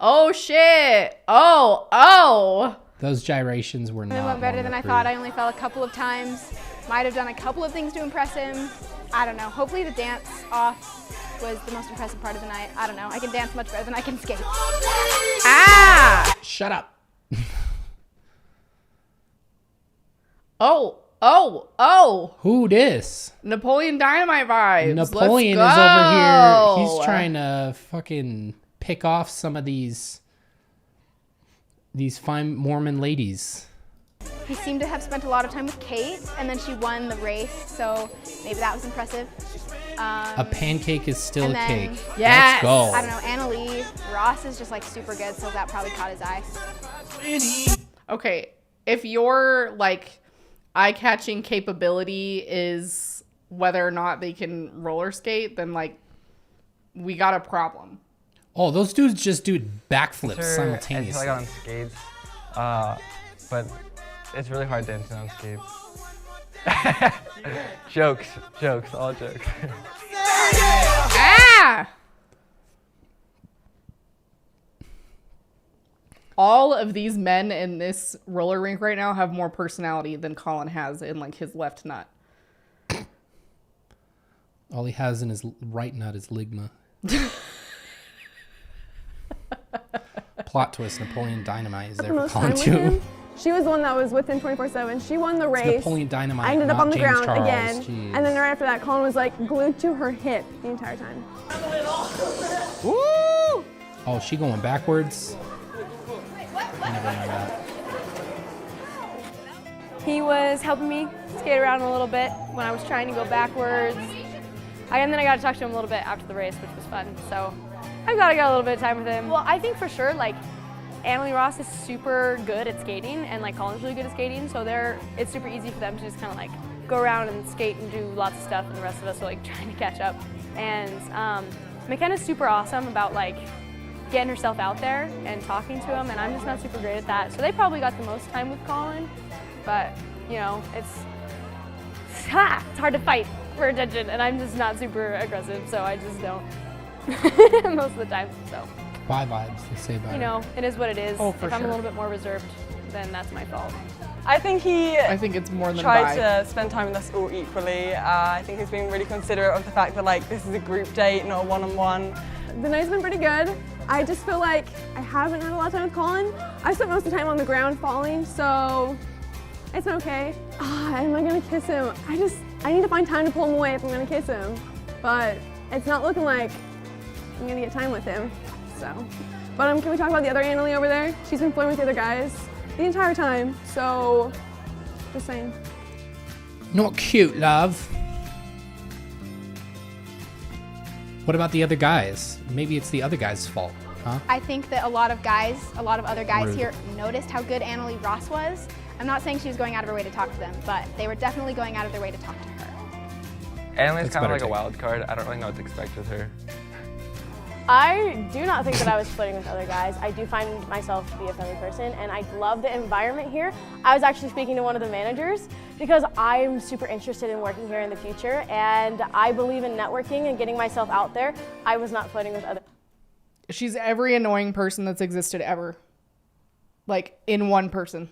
[SPEAKER 2] Oh shit. Oh.
[SPEAKER 1] Those gyrations were
[SPEAKER 9] It
[SPEAKER 1] not
[SPEAKER 9] went better
[SPEAKER 1] long
[SPEAKER 9] than I
[SPEAKER 1] approved.
[SPEAKER 9] thought. I only fell a couple of times. Might have done a couple of things to impress him. I don't know. Hopefully the dance off was the most impressive part of the night. I don't know. I can dance much better than I can skate.
[SPEAKER 2] Ah!
[SPEAKER 1] Shut up.
[SPEAKER 2] Oh.
[SPEAKER 1] Who this?
[SPEAKER 2] Napoleon Dynamite vibes.
[SPEAKER 1] Napoleon is
[SPEAKER 2] Let's
[SPEAKER 1] over
[SPEAKER 2] go.
[SPEAKER 1] here. He's trying to fucking pick off some of these fine Mormon ladies.
[SPEAKER 9] He seemed to have spent a lot of time with Kate, and then she won the race, so maybe that was impressive.
[SPEAKER 1] A pancake is still
[SPEAKER 9] and
[SPEAKER 1] a
[SPEAKER 9] then-
[SPEAKER 1] cake.
[SPEAKER 2] Yes.
[SPEAKER 1] Let's go.
[SPEAKER 9] I don't know, Annalie, Ross is just like super good, so that probably caught his eye.
[SPEAKER 2] Okay, if your like eye-catching capability is whether or not they can roller skate, then like we got a problem.
[SPEAKER 1] Oh, those dudes just do backflips
[SPEAKER 5] Sure,
[SPEAKER 1] simultaneously.
[SPEAKER 5] I like on skates, but it's really hard dancing on skates. Jokes, all jokes.
[SPEAKER 2] Ah! All of these men in this roller rink right now have more personality than Colin has in like his left nut.
[SPEAKER 1] All he has in his right nut is ligma. Plot twist: Napoleon Dynamite is there for
[SPEAKER 8] Most time
[SPEAKER 1] Colin
[SPEAKER 8] with
[SPEAKER 1] too.
[SPEAKER 8] him. She was the one that was with him 24/7. She won the
[SPEAKER 1] It's
[SPEAKER 8] race.
[SPEAKER 1] Napoleon Dynamite.
[SPEAKER 8] I ended up
[SPEAKER 1] not
[SPEAKER 8] on the
[SPEAKER 1] James
[SPEAKER 8] ground
[SPEAKER 1] Charles.
[SPEAKER 8] again.
[SPEAKER 1] Jeez.
[SPEAKER 8] And then right after that, Colin was like glued to her hip the entire time.
[SPEAKER 1] Woo! Oh, she going backwards? I never know that.
[SPEAKER 10] He was helping me skate around a little bit when I was trying to go backwards. And then I got to talk to him a little bit after the race, which was fun. So I got to get a little bit of time with him. Well, I think for sure, like, Annalie Ross is super good at skating, and like Colin's really good at skating, so it's super easy for them to just kind of like go around and skate and do lots of stuff, and the rest of us are like trying to catch up. And McKenna's super awesome about like getting herself out there and talking to him, and I'm just not super great at that. So they probably got the most time with Colin, but you know, it's hard to fight for attention, and I'm just not super aggressive, so I just don't most of the time. So.
[SPEAKER 1] Bye vibes, they say bye.
[SPEAKER 10] You know, it is what it is.
[SPEAKER 2] Oh, for
[SPEAKER 10] if I'm a
[SPEAKER 2] sure.
[SPEAKER 10] little bit more reserved, then that's my fault.
[SPEAKER 7] I think
[SPEAKER 2] I think it's more than
[SPEAKER 7] tried
[SPEAKER 2] bye.
[SPEAKER 7] to spend time with us all equally. I think he's been really considerate of the fact that like this is a group date, not a one-on-one.
[SPEAKER 8] The night's been pretty good. I just feel like I haven't had a lot of time with Colin. I spent most of the time on the ground falling, so it's okay. Am I gonna kiss him? I need to find time to pull him away if I'm gonna kiss him. But it's not looking like I'm gonna get time with him, so. But can we talk about the other Annalie over there? She's been flirting with the other guys the entire time, so just saying.
[SPEAKER 1] Not cute, love. What about the other guys? Maybe it's the other guy's fault, huh?
[SPEAKER 9] I think that a lot of other guys
[SPEAKER 1] Rude.
[SPEAKER 9] here noticed how good Annalie Ross was. I'm not saying she was going out of her way to talk to them, but they were definitely going out of their way to talk to her.
[SPEAKER 5] Annalie's
[SPEAKER 1] That's
[SPEAKER 5] kind of
[SPEAKER 1] better
[SPEAKER 5] like a
[SPEAKER 1] take.
[SPEAKER 5] wild card. I don't really know what to expect with her.
[SPEAKER 10] I do not think that I was flirting with other guys. I do find myself to be a friendly person, and I love the environment here. I was actually speaking to one of the managers because I'm super interested in working here in the future, and I believe in networking and getting myself out there. I was not flirting with other.
[SPEAKER 2] She's every annoying person that's existed ever. Like in one person.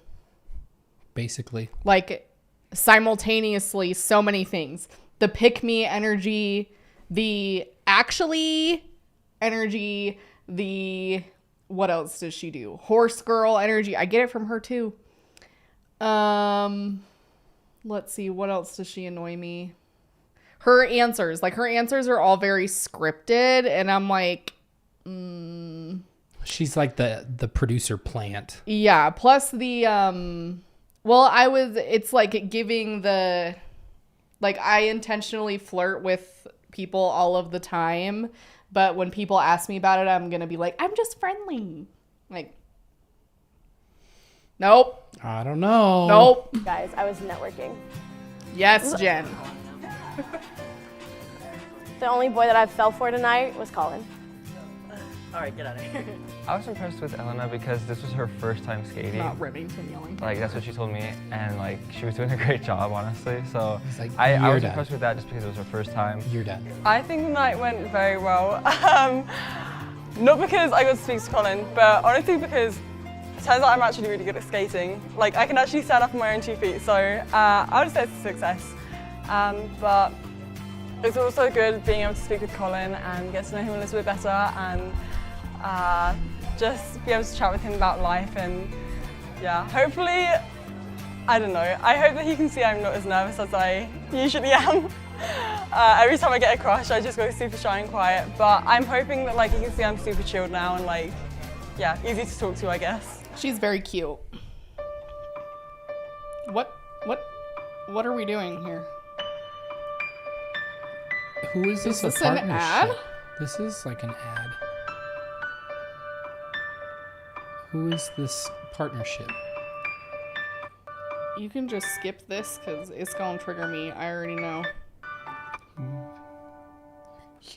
[SPEAKER 1] Basically.
[SPEAKER 2] Like simultaneously so many things. The pick me energy, the actually energy, the what else does she do? Horse girl energy. I get it from her too. Let's see, what else does she annoy me? Her answers. Like her answers are all very scripted and I'm like,
[SPEAKER 1] She's like the producer plant.
[SPEAKER 2] Yeah. Plus the it's like giving the, like, I intentionally flirt with people all of the time, but when people ask me about it, I'm gonna be like, I'm just friendly. Like, nope.
[SPEAKER 1] I don't know.
[SPEAKER 2] Nope.
[SPEAKER 10] Guys, I was networking.
[SPEAKER 2] Yes, Jen.
[SPEAKER 10] The only boy that I fell for tonight was Colin.
[SPEAKER 6] All right, get out of here.
[SPEAKER 5] I was impressed with Elena because this was her first time skating.
[SPEAKER 2] Not Remington yelling.
[SPEAKER 5] Like, that's what she told me, and like she was doing a great job, honestly. So
[SPEAKER 1] like,
[SPEAKER 5] I was
[SPEAKER 1] you're
[SPEAKER 5] impressed with that just because it was her first time.
[SPEAKER 1] You're done.
[SPEAKER 7] I think the night went very well. Not because I got to speak to Colin, but honestly because it turns out I'm actually really good at skating. Like, I can actually stand up on my own 2 feet, so I would say it's a success. But it's also good being able to speak with Colin and get to know him a little bit better, and just be able to chat with him about life. And yeah, hopefully, I don't know, I hope that he can see I'm not as nervous as I usually am. Every time I get a crush, I just go super shy and quiet, but I'm hoping that, like, he can see I'm super chilled now and, like, yeah, easy to talk to, I guess.
[SPEAKER 2] She's very cute. What are we doing here?
[SPEAKER 1] Who is this?
[SPEAKER 2] Is this an ad?
[SPEAKER 1] This is like an ad. Who is this partnership?
[SPEAKER 2] You can just skip this because it's gonna trigger me. I already know.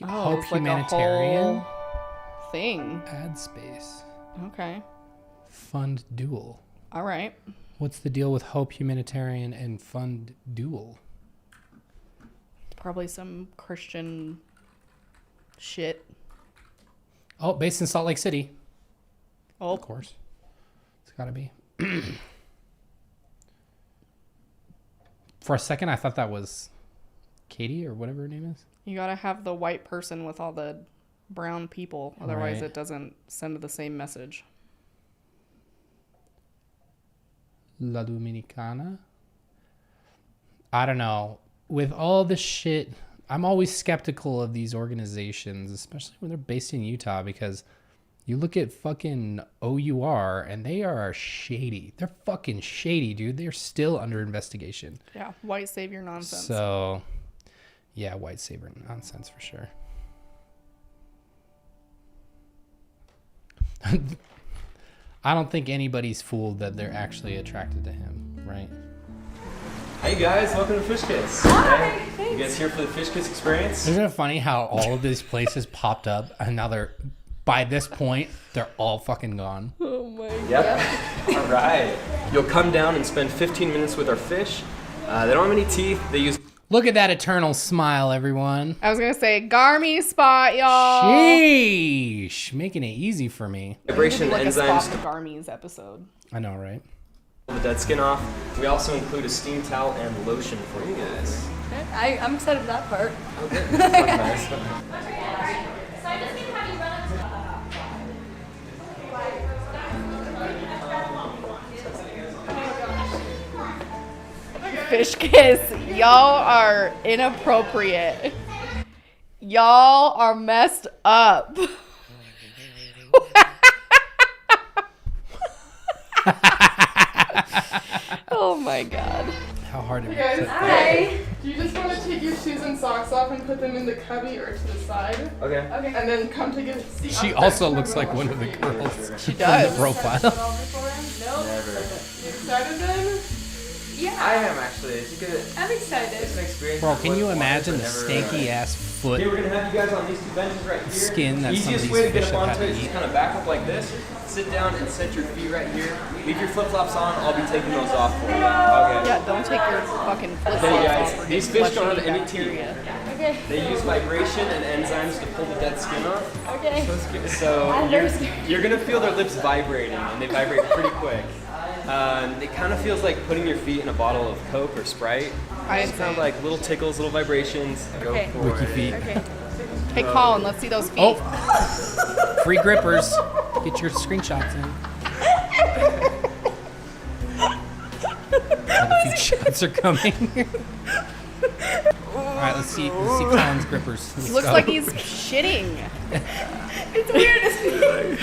[SPEAKER 1] Hope
[SPEAKER 2] it's like
[SPEAKER 1] Humanitarian
[SPEAKER 2] a whole thing.
[SPEAKER 1] ad space.
[SPEAKER 2] Okay.
[SPEAKER 1] Fund Duel.
[SPEAKER 2] All right.
[SPEAKER 1] What's the deal with Hope Humanitarian and Fund Duel?
[SPEAKER 2] Probably some Christian shit.
[SPEAKER 1] Oh, based in Salt Lake City.
[SPEAKER 2] Oh,
[SPEAKER 1] of course. It's gotta be. For a second, I thought that was Katie or whatever her name is.
[SPEAKER 2] You gotta have the white person with all the brown people, otherwise
[SPEAKER 1] Right.
[SPEAKER 2] it doesn't send the same message.
[SPEAKER 1] La Dominicana. I don't know. With all this shit, I'm always skeptical of these organizations, especially when they're based in Utah, because you look at fucking OUR and they are shady. They're fucking shady, dude. They're still under investigation.
[SPEAKER 2] Yeah, white savior nonsense.
[SPEAKER 1] So, yeah, white savior nonsense for sure. I don't think anybody's fooled that they're actually attracted to him, right?
[SPEAKER 13] Hey guys, welcome to Fish Kids. Hi, you guys here for the Fish Kids experience?
[SPEAKER 1] Isn't it funny how all of these places popped up and now they're, by this point, they're all fucking gone?
[SPEAKER 2] Oh my
[SPEAKER 13] Yep. All right. You'll come down and spend 15 minutes with our fish. They don't have any teeth. They use...
[SPEAKER 1] Look at that eternal smile, everyone.
[SPEAKER 2] I was gonna say Garmy spot, y'all.
[SPEAKER 1] Sheesh, making it easy for me.
[SPEAKER 13] Vibration
[SPEAKER 2] like
[SPEAKER 13] enzymes.
[SPEAKER 2] a spot the Garmy's episode.
[SPEAKER 1] I know, right?
[SPEAKER 13] The dead skin off. We also include a steam towel and lotion for you guys.
[SPEAKER 8] I'm excited for that part.
[SPEAKER 13] Okay. Nice.
[SPEAKER 2] Fish kiss, y'all are inappropriate. Y'all are messed up. Oh my god.
[SPEAKER 1] How hard it
[SPEAKER 2] Guys,
[SPEAKER 1] was.
[SPEAKER 2] hi. Do you just want to take your shoes and socks off and put them in the cubby or to the side?
[SPEAKER 13] Okay.
[SPEAKER 2] And then come take a seat.
[SPEAKER 1] She also looks like one of the girls
[SPEAKER 2] She
[SPEAKER 1] from
[SPEAKER 2] does.
[SPEAKER 1] the profile.
[SPEAKER 13] Never.
[SPEAKER 2] You excited then?
[SPEAKER 8] Yeah.
[SPEAKER 13] I am actually. It's a good.
[SPEAKER 8] I'm excited.
[SPEAKER 13] It's an experience.
[SPEAKER 1] Bro, can you imagine the stanky ass foot
[SPEAKER 13] Okay, we're gonna have you guys on these two benches right here.
[SPEAKER 1] skin that some of
[SPEAKER 13] Easiest
[SPEAKER 1] these
[SPEAKER 13] way to get
[SPEAKER 1] fish
[SPEAKER 13] up
[SPEAKER 1] have
[SPEAKER 13] onto
[SPEAKER 1] had
[SPEAKER 13] it
[SPEAKER 1] to
[SPEAKER 13] is
[SPEAKER 1] eat?
[SPEAKER 13] just kind of back up like this. Sit down and set your feet right here. Leave your flip flops on. I'll be taking those off for you. Okay.
[SPEAKER 2] Yeah, don't take your fucking flip flops
[SPEAKER 13] Okay,
[SPEAKER 2] off.
[SPEAKER 13] guys. These fish don't have any teeth.
[SPEAKER 8] Okay.
[SPEAKER 13] They use vibration and enzymes to pull the dead skin off.
[SPEAKER 8] Okay.
[SPEAKER 13] So you're gonna feel their lips vibrating, and they vibrate pretty quick. It kind of feels like putting your feet in a bottle of Coke or Sprite. It's kind of like little tickles, little vibrations.
[SPEAKER 8] Okay.
[SPEAKER 13] Go for
[SPEAKER 1] Wiki
[SPEAKER 13] it.
[SPEAKER 1] feet.
[SPEAKER 8] Okay.
[SPEAKER 2] Hey, Colin, let's see those feet.
[SPEAKER 1] Oh, free grippers. Get your screenshots in. The feet shots are coming. All right, let's see Colin's grippers. Let's
[SPEAKER 2] He looks
[SPEAKER 1] go.
[SPEAKER 2] like he's shitting.
[SPEAKER 8] It's weird.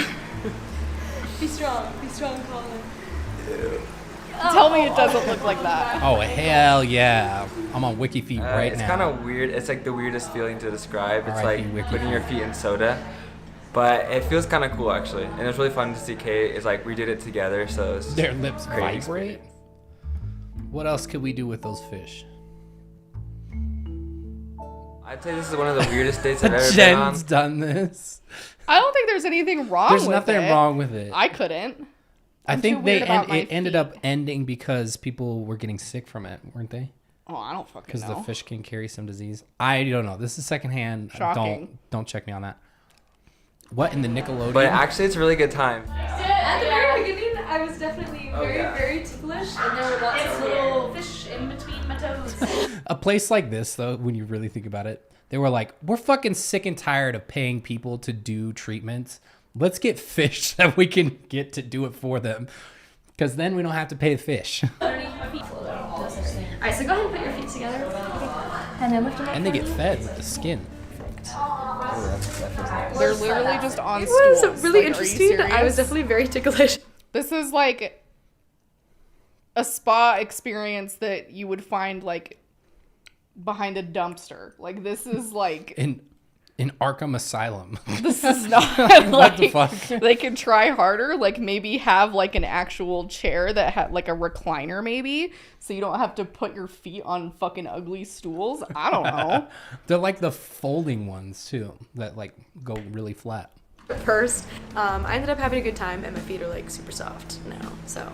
[SPEAKER 7] Be strong, Colin.
[SPEAKER 2] Tell me it doesn't look like that.
[SPEAKER 1] Oh, hell yeah. I'm on Wiki Feet right
[SPEAKER 5] it's
[SPEAKER 1] now.
[SPEAKER 5] It's kind of weird. It's like the weirdest feeling to describe. It's
[SPEAKER 1] R.I.P.
[SPEAKER 5] like
[SPEAKER 1] Wiki
[SPEAKER 5] putting
[SPEAKER 1] Feet.
[SPEAKER 5] your feet in soda. But it feels kind of cool, actually. And it's really fun to see Kate. It's like we did it together, so it's
[SPEAKER 1] Their lips
[SPEAKER 5] crazy
[SPEAKER 1] vibrate.
[SPEAKER 5] experience.
[SPEAKER 1] What else could we do with those fish?
[SPEAKER 5] I'd say this is one of the weirdest dates I've ever been on.
[SPEAKER 1] Jen's done this.
[SPEAKER 2] I don't think there's anything wrong
[SPEAKER 1] There's
[SPEAKER 2] with it.
[SPEAKER 1] nothing wrong with it.
[SPEAKER 2] I couldn't.
[SPEAKER 1] I
[SPEAKER 2] I'm
[SPEAKER 1] think
[SPEAKER 2] too weird about my
[SPEAKER 1] it ended
[SPEAKER 2] feet.
[SPEAKER 1] up ending because people were getting sick from it, weren't they?
[SPEAKER 2] Oh, I don't fucking
[SPEAKER 1] Because
[SPEAKER 2] know.
[SPEAKER 1] the fish can carry some disease. I don't know. This is secondhand.
[SPEAKER 2] Shocking.
[SPEAKER 1] Don't check me on that. What in the Nickelodeon?
[SPEAKER 5] But actually, it's a really good time.
[SPEAKER 7] At the very beginning, I was definitely very ticklish, and there were lots of little fish in between my toes.
[SPEAKER 1] A place like this, though, when you really think about it, they were like, we're fucking sick and tired of paying people to do treatments. Let's get fish that we can get to do it for them. Because then we don't have to pay the fish.
[SPEAKER 7] Alright, so go ahead and put your feet together. And then lift them up.
[SPEAKER 1] And they get fed with the skin.
[SPEAKER 2] They're literally just on
[SPEAKER 8] It
[SPEAKER 2] stools.
[SPEAKER 8] was really
[SPEAKER 2] Like, are you
[SPEAKER 8] interesting. I was
[SPEAKER 2] serious?
[SPEAKER 8] definitely very ticklish.
[SPEAKER 2] This is like a spa experience that you would find like behind a dumpster. Like this is like
[SPEAKER 1] In Arkham Asylum.
[SPEAKER 2] this is not
[SPEAKER 1] What
[SPEAKER 2] like
[SPEAKER 1] the fuck?
[SPEAKER 2] they could try harder. Like maybe have like an actual chair that had like a recliner maybe, so you don't have to put your feet on fucking ugly stools. I don't know.
[SPEAKER 1] They're like the folding ones too, that like go really flat.
[SPEAKER 8] First, I ended up having a good time, and my feet are like super soft now, so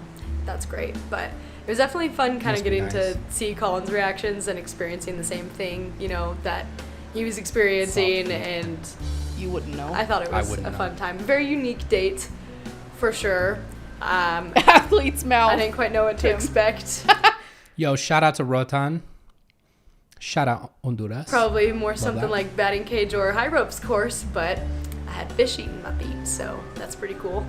[SPEAKER 8] that's great. But it was definitely fun kind
[SPEAKER 1] Must
[SPEAKER 8] of
[SPEAKER 1] be
[SPEAKER 8] getting
[SPEAKER 1] nice.
[SPEAKER 8] to see Colin's reactions and experiencing the same thing, you know, that he was experiencing, and
[SPEAKER 2] you wouldn't know.
[SPEAKER 8] I thought it
[SPEAKER 1] I
[SPEAKER 8] was
[SPEAKER 1] wouldn't
[SPEAKER 8] a
[SPEAKER 1] know.
[SPEAKER 8] fun time. Very unique date, for sure.
[SPEAKER 2] Athlete's mouth.
[SPEAKER 8] I didn't quite know what to expect.
[SPEAKER 1] Yo, shout out to Rotan. Shout out Honduras.
[SPEAKER 8] Probably more something
[SPEAKER 1] that.
[SPEAKER 8] like batting cage or high ropes course, but I had fish eating my feet, so that's pretty cool.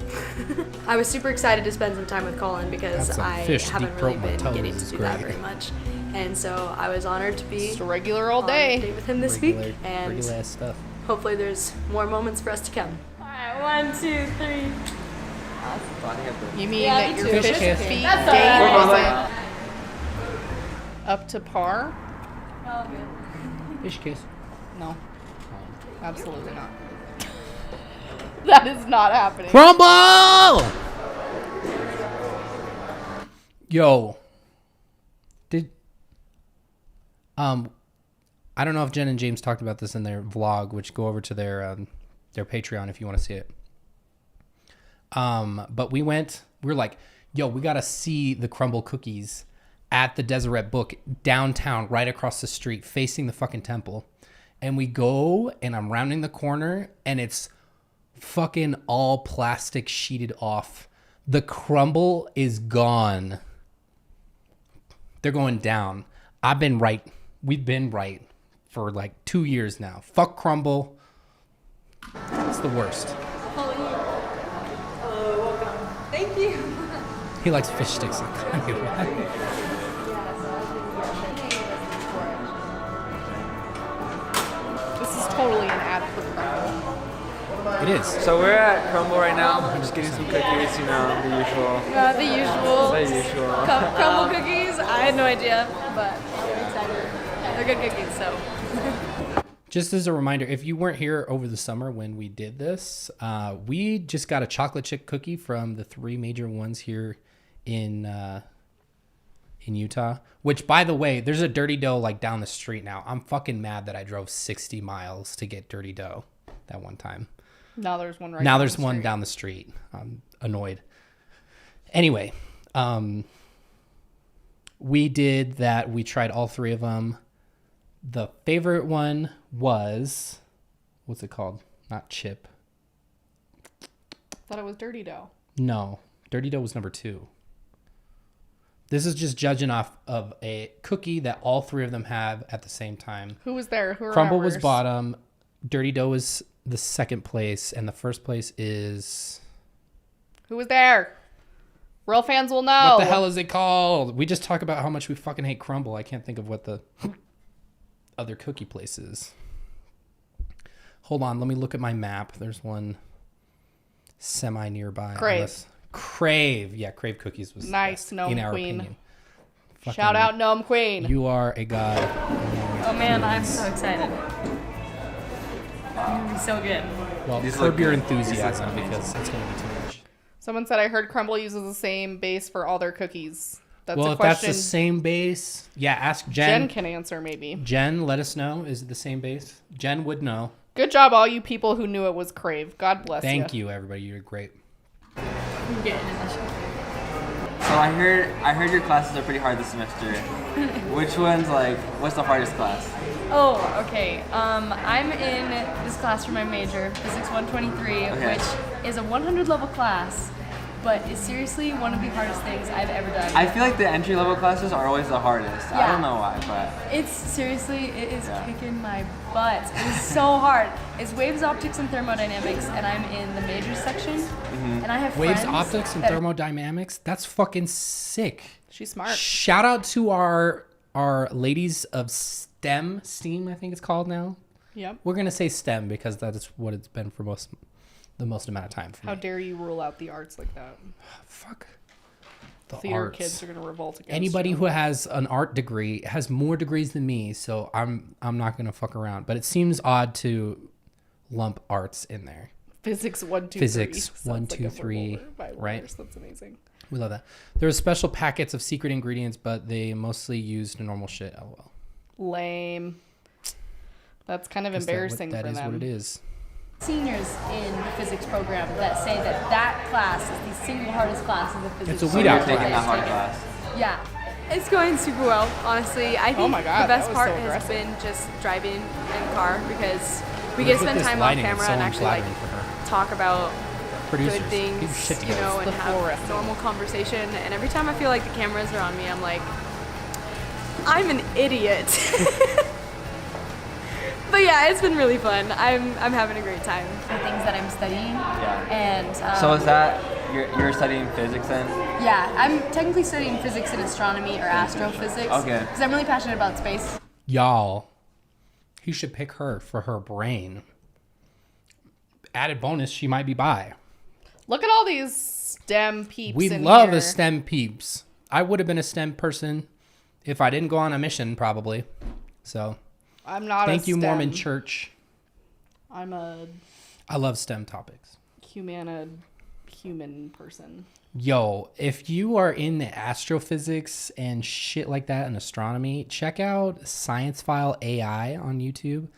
[SPEAKER 8] I was super excited to spend some time with Colin because
[SPEAKER 1] Got some
[SPEAKER 8] I
[SPEAKER 1] fish
[SPEAKER 8] haven't
[SPEAKER 1] deep
[SPEAKER 8] really
[SPEAKER 1] throat my
[SPEAKER 8] been
[SPEAKER 1] toes
[SPEAKER 8] getting to
[SPEAKER 1] is
[SPEAKER 8] do that
[SPEAKER 1] great.
[SPEAKER 8] very much. And so I was honored to be
[SPEAKER 2] Just a regular old
[SPEAKER 8] on a
[SPEAKER 2] day.
[SPEAKER 8] date with him this
[SPEAKER 1] Regular-
[SPEAKER 8] week, and
[SPEAKER 1] regular ass stuff.
[SPEAKER 8] hopefully there's more moments for us to come.
[SPEAKER 7] Alright, 1, 2, 3.
[SPEAKER 2] You mean
[SPEAKER 7] Yeah,
[SPEAKER 2] that
[SPEAKER 7] me
[SPEAKER 2] your
[SPEAKER 7] too.
[SPEAKER 2] fish
[SPEAKER 1] Fish
[SPEAKER 2] feet
[SPEAKER 7] That's
[SPEAKER 2] game
[SPEAKER 7] alright.
[SPEAKER 2] wasn't up to par?
[SPEAKER 7] All good.
[SPEAKER 1] Fish kiss.
[SPEAKER 2] No. Absolutely not. That is not happening.
[SPEAKER 1] Crumble! Yo. I don't know if Jen and James talked about this in their vlog, which go over to their Patreon if you want to see it. But we were like, yo, we got to see the crumble cookies at the Deseret Book downtown, right across the street, facing the fucking temple. And we go, and I'm rounding the corner, and it's fucking all plastic sheeted off. The crumble is gone. They're going down. I've been right. We've been right for like 2 years now. Fuck crumble. It's the worst.
[SPEAKER 7] Hello, welcome. Thank you.
[SPEAKER 1] He likes fish sticks.
[SPEAKER 2] This is totally an ad for Crumble.
[SPEAKER 1] It is.
[SPEAKER 5] So we're at Crumble right now. I'm just getting some cookies, you know, the usual.
[SPEAKER 8] The usual.
[SPEAKER 5] The usual.
[SPEAKER 8] Crumble cookies. I had no idea, but I'm excited. They're good cookies, so.
[SPEAKER 1] Just as a reminder, if you weren't here over the summer when we did this, we just got a chocolate chip cookie from the 3 major ones here in Utah. Which, by the way, there's a Dirty Dough like down the street now. I'm fucking mad that I drove 60 miles to get Dirty Dough that one time.
[SPEAKER 2] Now there's one right
[SPEAKER 1] Now
[SPEAKER 2] down
[SPEAKER 1] there's
[SPEAKER 2] the
[SPEAKER 1] one
[SPEAKER 2] street.
[SPEAKER 1] down the street. I'm annoyed. Anyway, we did that. We tried all 3 of them. The favorite one was, what's it called? Not chip.
[SPEAKER 2] Thought it was Dirty Dough.
[SPEAKER 1] No, Dirty Dough was number 2. This is just judging off of a cookie that all 3 of them have at the same time.
[SPEAKER 2] Who was there? Who
[SPEAKER 1] Crumble was
[SPEAKER 2] remembers?
[SPEAKER 1] bottom. Dirty Dough was the second place, and the first place is...
[SPEAKER 2] Who was there? Real fans will know.
[SPEAKER 1] What the hell is it called? We just talk about how much we fucking hate Crumble. I can't think of what the other cookie place is. Hold on, let me look at my map. There's one. semi nearby.
[SPEAKER 2] Crave.
[SPEAKER 1] Crave. Yeah, Crave cookies was
[SPEAKER 2] Nice,
[SPEAKER 1] best,
[SPEAKER 2] Gnome
[SPEAKER 1] in our
[SPEAKER 2] Queen.
[SPEAKER 1] opinion.
[SPEAKER 2] Shout out Gnome Queen.
[SPEAKER 1] You are a god.
[SPEAKER 14] Oh man, I'm so excited. It's gonna be so good.
[SPEAKER 1] Well,
[SPEAKER 13] These
[SPEAKER 1] curb
[SPEAKER 13] look
[SPEAKER 1] your
[SPEAKER 13] good.
[SPEAKER 1] enthusiasm because it's going to be too much.
[SPEAKER 2] Someone said I heard Crumble uses the same base for all their cookies. That's
[SPEAKER 1] Well,
[SPEAKER 2] a
[SPEAKER 1] if that's
[SPEAKER 2] question
[SPEAKER 1] the same base, yeah, ask
[SPEAKER 2] Jen
[SPEAKER 1] Jen.
[SPEAKER 2] can answer maybe.
[SPEAKER 1] Jen, let us know. Is it the same base? Jen would know.
[SPEAKER 2] Good job, all you people who knew it was Crave. God bless you.
[SPEAKER 1] Thank you, everybody. You're great.
[SPEAKER 14] I'm getting it.
[SPEAKER 5] So I heard your classes are pretty hard this semester. Which one's like, what's the hardest class?
[SPEAKER 14] Oh, okay. I'm in this class for my major, Physics 123,
[SPEAKER 5] Okay.
[SPEAKER 14] which is a 100 level class, but is seriously one of the hardest things I've ever done.
[SPEAKER 5] I feel like the entry level classes are always the hardest. I
[SPEAKER 14] Yeah.
[SPEAKER 5] don't know why, but
[SPEAKER 14] It's seriously, it is
[SPEAKER 5] Yeah.
[SPEAKER 14] kicking my butt. It is so hard. It's waves, optics, and thermodynamics, and I'm in the major section, and I have
[SPEAKER 1] Waves,
[SPEAKER 14] friends
[SPEAKER 1] optics, and
[SPEAKER 14] that-
[SPEAKER 1] thermodynamics. That's fucking sick.
[SPEAKER 2] She's smart.
[SPEAKER 1] Shout out to our ladies of STEM, I think it's called now.
[SPEAKER 2] Yep.
[SPEAKER 1] We're gonna say STEM because that is what it's been for the most amount of time for
[SPEAKER 2] How
[SPEAKER 1] me.
[SPEAKER 2] dare you rule out the arts like that?
[SPEAKER 1] Fuck. The
[SPEAKER 2] Theater
[SPEAKER 1] arts.
[SPEAKER 2] kids are gonna revolt against
[SPEAKER 1] Anybody
[SPEAKER 2] you.
[SPEAKER 1] who has an art degree has more degrees than me, so I'm not gonna fuck around. But it seems odd to lump arts in there.
[SPEAKER 2] Physics 1, 2, 3.
[SPEAKER 1] Physics
[SPEAKER 2] Sounds
[SPEAKER 1] 1,
[SPEAKER 2] like
[SPEAKER 1] 2,
[SPEAKER 2] a
[SPEAKER 1] 3,
[SPEAKER 2] revolver by
[SPEAKER 1] right?
[SPEAKER 2] lawyers. That's amazing.
[SPEAKER 1] We love that. There's special packets of secret ingredients, but they mostly used normal shit. Oh well.
[SPEAKER 2] Lame. That's kind of embarrassing
[SPEAKER 1] That
[SPEAKER 2] for
[SPEAKER 1] is
[SPEAKER 2] them.
[SPEAKER 1] what it is.
[SPEAKER 14] Seniors in the physics program that say that that class is the single hardest class in the physics
[SPEAKER 1] It's a
[SPEAKER 14] program.
[SPEAKER 1] weed out
[SPEAKER 5] taking
[SPEAKER 1] class.
[SPEAKER 5] that hard class.
[SPEAKER 14] Yeah.
[SPEAKER 8] It's going super well, honestly. I think
[SPEAKER 2] Oh my God,
[SPEAKER 8] the best
[SPEAKER 2] that was
[SPEAKER 8] part
[SPEAKER 2] so
[SPEAKER 8] has
[SPEAKER 2] aggressive.
[SPEAKER 8] been just driving in the car because we
[SPEAKER 1] Look
[SPEAKER 8] get to
[SPEAKER 1] at
[SPEAKER 8] spend
[SPEAKER 1] this
[SPEAKER 8] time off
[SPEAKER 1] lighting, it's
[SPEAKER 8] camera
[SPEAKER 1] so
[SPEAKER 8] and actually like
[SPEAKER 1] unflattering for her.
[SPEAKER 8] talk about
[SPEAKER 1] Producers,
[SPEAKER 8] good
[SPEAKER 1] keep your
[SPEAKER 8] things,
[SPEAKER 1] shit
[SPEAKER 8] you
[SPEAKER 1] together.
[SPEAKER 8] know, and
[SPEAKER 2] The
[SPEAKER 8] have
[SPEAKER 2] fluorescent.
[SPEAKER 8] normal conversation. And every time I feel like the cameras are on me, I'm like, I'm an idiot. But yeah, it's been really fun. I'm having a great time.
[SPEAKER 14] The things that I'm studying.
[SPEAKER 5] Yeah.
[SPEAKER 14] And
[SPEAKER 5] So is that you're studying physics then?
[SPEAKER 14] yeah, I'm technically studying physics and astronomy or astrophysics.
[SPEAKER 5] Okay.
[SPEAKER 14] Because I'm really passionate about space.
[SPEAKER 1] Y'all, he should pick her for her brain. Added bonus, she might be bi.
[SPEAKER 2] Look at all these STEM peeps.
[SPEAKER 1] We
[SPEAKER 2] in
[SPEAKER 1] love
[SPEAKER 2] here.
[SPEAKER 1] the STEM peeps. I would have been a STEM person if I didn't go on a mission, probably. So,
[SPEAKER 2] I'm not
[SPEAKER 1] thank
[SPEAKER 2] a
[SPEAKER 1] you,
[SPEAKER 2] STEM.
[SPEAKER 1] Mormon Church.
[SPEAKER 2] I'm a
[SPEAKER 1] I love STEM topics.
[SPEAKER 2] human person.
[SPEAKER 1] Yo, if you are in the astrophysics and shit like that and astronomy, check out Science File AI on YouTube.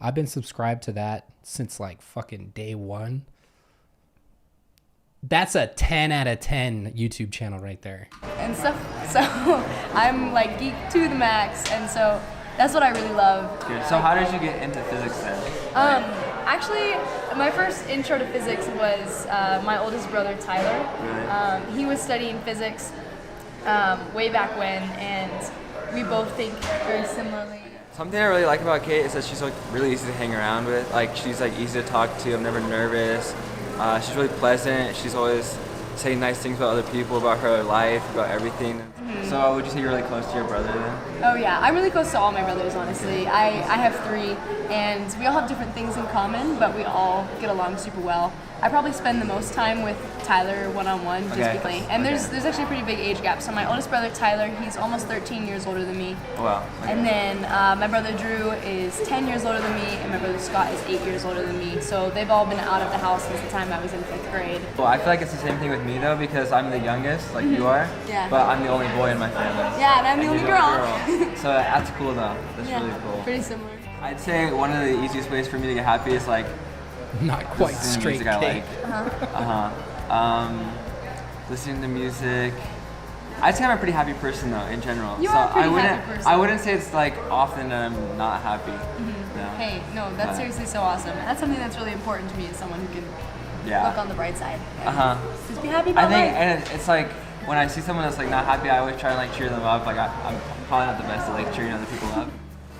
[SPEAKER 1] I've been subscribed to that since like fucking day one. That's a 10 out of 10 YouTube channel right there.
[SPEAKER 14] And stuff. So I'm like geek to the max. And so that's what I really love.
[SPEAKER 5] Good. So how did you get into physics then?
[SPEAKER 14] Actually, my first intro to physics was my oldest brother, Tyler.
[SPEAKER 5] Really?
[SPEAKER 14] He was studying physics way back when, and we both think very similarly.
[SPEAKER 5] Something I really like about Kate is that she's like really easy to hang around with. Like she's like easy to talk to. I'm never nervous. She's really pleasant. She's always saying nice things about other people, about her life, about everything. So would you say you're really close to your brother then?
[SPEAKER 14] Oh yeah, I'm really close to all my brothers, honestly. I have 3, and we all have different things in common, but we all get along super well. I probably spend the most time with Tyler one-on-one, just
[SPEAKER 5] Okay.
[SPEAKER 14] because. And there's actually a pretty big age gap. So my oldest brother, Tyler, he's almost 13 years older than me.
[SPEAKER 5] Oh, wow. Okay.
[SPEAKER 14] And then my brother Drew is 10 years older than me, and my brother Scott is 8 years older than me. So they've all been out of the house since the time I was in 5th grade.
[SPEAKER 5] Well, I feel like it's the same thing with me though because I'm the youngest, like you are.
[SPEAKER 14] Yeah.
[SPEAKER 5] But I'm the only boy in my family.
[SPEAKER 14] Yeah, and I'm the
[SPEAKER 5] you're
[SPEAKER 14] only girl.
[SPEAKER 5] So that's cool though. That's
[SPEAKER 14] Yeah,
[SPEAKER 5] really cool.
[SPEAKER 14] pretty similar.
[SPEAKER 5] I'd say one of the easiest ways for me to get happy is like
[SPEAKER 1] Not quite
[SPEAKER 5] listening to
[SPEAKER 1] straight
[SPEAKER 5] music I
[SPEAKER 1] cake.
[SPEAKER 5] like. Listening to music. I'd say I'm a pretty happy person though, in general.
[SPEAKER 14] You
[SPEAKER 5] so
[SPEAKER 14] are a pretty
[SPEAKER 5] I wouldn't
[SPEAKER 14] happy person.
[SPEAKER 5] I wouldn't say it's like often that I'm not happy. No.
[SPEAKER 14] Hey, no, that's seriously so awesome. That's something that's really important to me as someone who can
[SPEAKER 5] Yeah.
[SPEAKER 14] look on the bright side. and
[SPEAKER 5] Uh-huh.
[SPEAKER 14] Just be happy
[SPEAKER 5] I
[SPEAKER 14] about
[SPEAKER 5] think,
[SPEAKER 14] life.
[SPEAKER 5] and it's like when I see someone that's like not happy, I always try and like cheer them up. Like I'm probably not the best at like cheering other people up.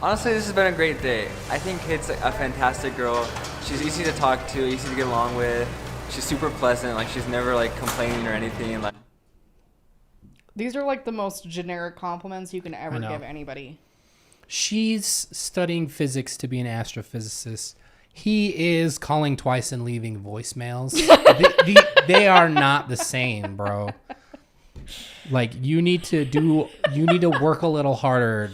[SPEAKER 5] Honestly, this has been a great day. I think Kate's a fantastic girl. She's easy to talk to, easy to get along with. She's super pleasant. Like she's never like complaining or anything. Like
[SPEAKER 2] These are like the most generic compliments you can
[SPEAKER 1] I
[SPEAKER 2] ever
[SPEAKER 1] know.
[SPEAKER 2] give anybody.
[SPEAKER 1] She's studying physics to be an astrophysicist. He is calling twice and leaving voicemails. They are not the same, bro. Like, you need to work a little harder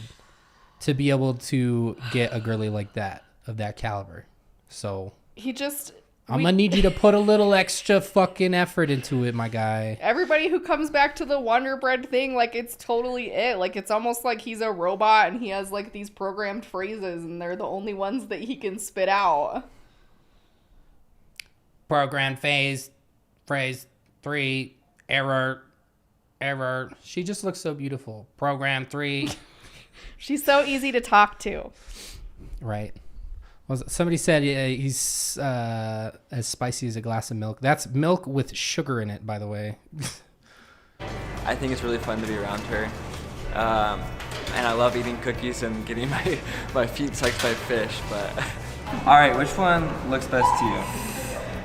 [SPEAKER 1] to be able to get a girly like that, of that caliber. So I'm gonna need you to put a little extra fucking effort into it, my guy.
[SPEAKER 2] Everybody who comes back to the Wonder Bread thing, like, it's totally it. Like, it's almost like he's a robot and he has, like, these programmed phrases and they're the only ones that he can spit out.
[SPEAKER 1] Program phrase 3, error. She just looks so beautiful. Program 3.
[SPEAKER 2] She's so easy to talk to.
[SPEAKER 1] Right. Somebody said he's as spicy as a glass of milk. That's milk with sugar in it, by the way.
[SPEAKER 5] I think it's really fun to be around her. And I love eating cookies and getting my feet sucked by fish, but... All right, which one looks best to you?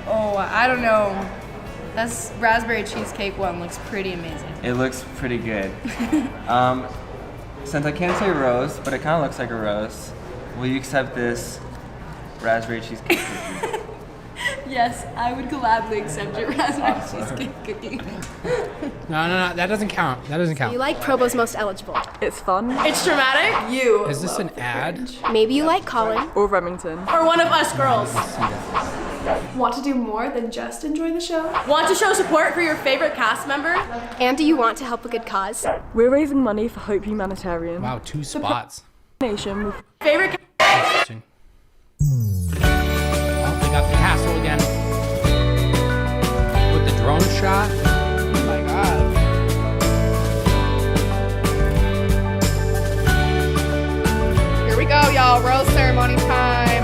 [SPEAKER 14] Oh, I don't know. This raspberry cheesecake one looks pretty amazing.
[SPEAKER 5] It looks pretty good. Since I can't say rose, but it kind of looks like a rose, will you accept this raspberry cheesecake cookie?
[SPEAKER 14] Yes, I would gladly accept your raspberry cheesecake cookie.
[SPEAKER 1] No, that doesn't count.
[SPEAKER 9] You like Provo's most eligible.
[SPEAKER 7] It's fun.
[SPEAKER 10] It's dramatic.
[SPEAKER 7] You.
[SPEAKER 1] Is this an ad?
[SPEAKER 9] Maybe you like Colin.
[SPEAKER 7] Or Remington.
[SPEAKER 10] Or one of us girls.
[SPEAKER 8] Want to do more than just enjoy the show?
[SPEAKER 10] Want to show support for your favorite cast member?
[SPEAKER 9] And do you want to help a good cause?
[SPEAKER 7] We're raising money for Hope Humanitarian.
[SPEAKER 1] Wow, 2 spots.
[SPEAKER 7] Nation with
[SPEAKER 10] Favorite
[SPEAKER 1] Interesting. Oh, they got the castle again. With the drone shot.
[SPEAKER 2] Oh my god. Here we go, y'all. Rose ceremony time.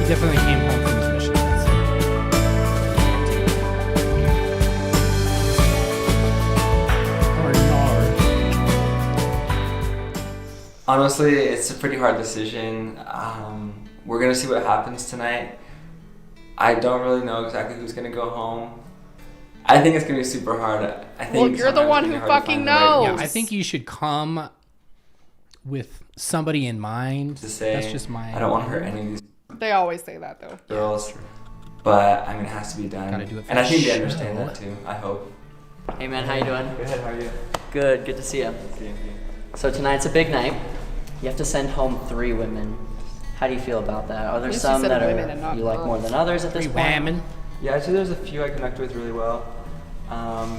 [SPEAKER 1] He definitely came home from his mission.
[SPEAKER 5] Honestly, it's a pretty hard decision. We're gonna see what happens tonight. I don't really know exactly who's gonna go home. I think it's gonna be super hard. I think
[SPEAKER 2] Well, you're the one who fucking knows.
[SPEAKER 1] Yeah, I think you should come with somebody in mind.
[SPEAKER 5] To say,
[SPEAKER 1] that's just my.
[SPEAKER 5] I don't want to hurt any of these
[SPEAKER 2] They always say that, though.
[SPEAKER 5] girls, but I mean, it has to be done.
[SPEAKER 1] Gotta do it for
[SPEAKER 5] and I think they
[SPEAKER 1] sure.
[SPEAKER 5] understand that too. I hope.
[SPEAKER 6] Hey man, how you doing?
[SPEAKER 5] Good. How are you?
[SPEAKER 6] Good to see you. So tonight's a big night. You have to send home 3 women. How do you feel about that? Are there
[SPEAKER 2] least
[SPEAKER 6] some
[SPEAKER 2] you said
[SPEAKER 6] that
[SPEAKER 2] women and not
[SPEAKER 6] you like more than others at this
[SPEAKER 1] 3
[SPEAKER 6] point?
[SPEAKER 1] women.
[SPEAKER 5] Yeah, actually, there's a few I connect with really well.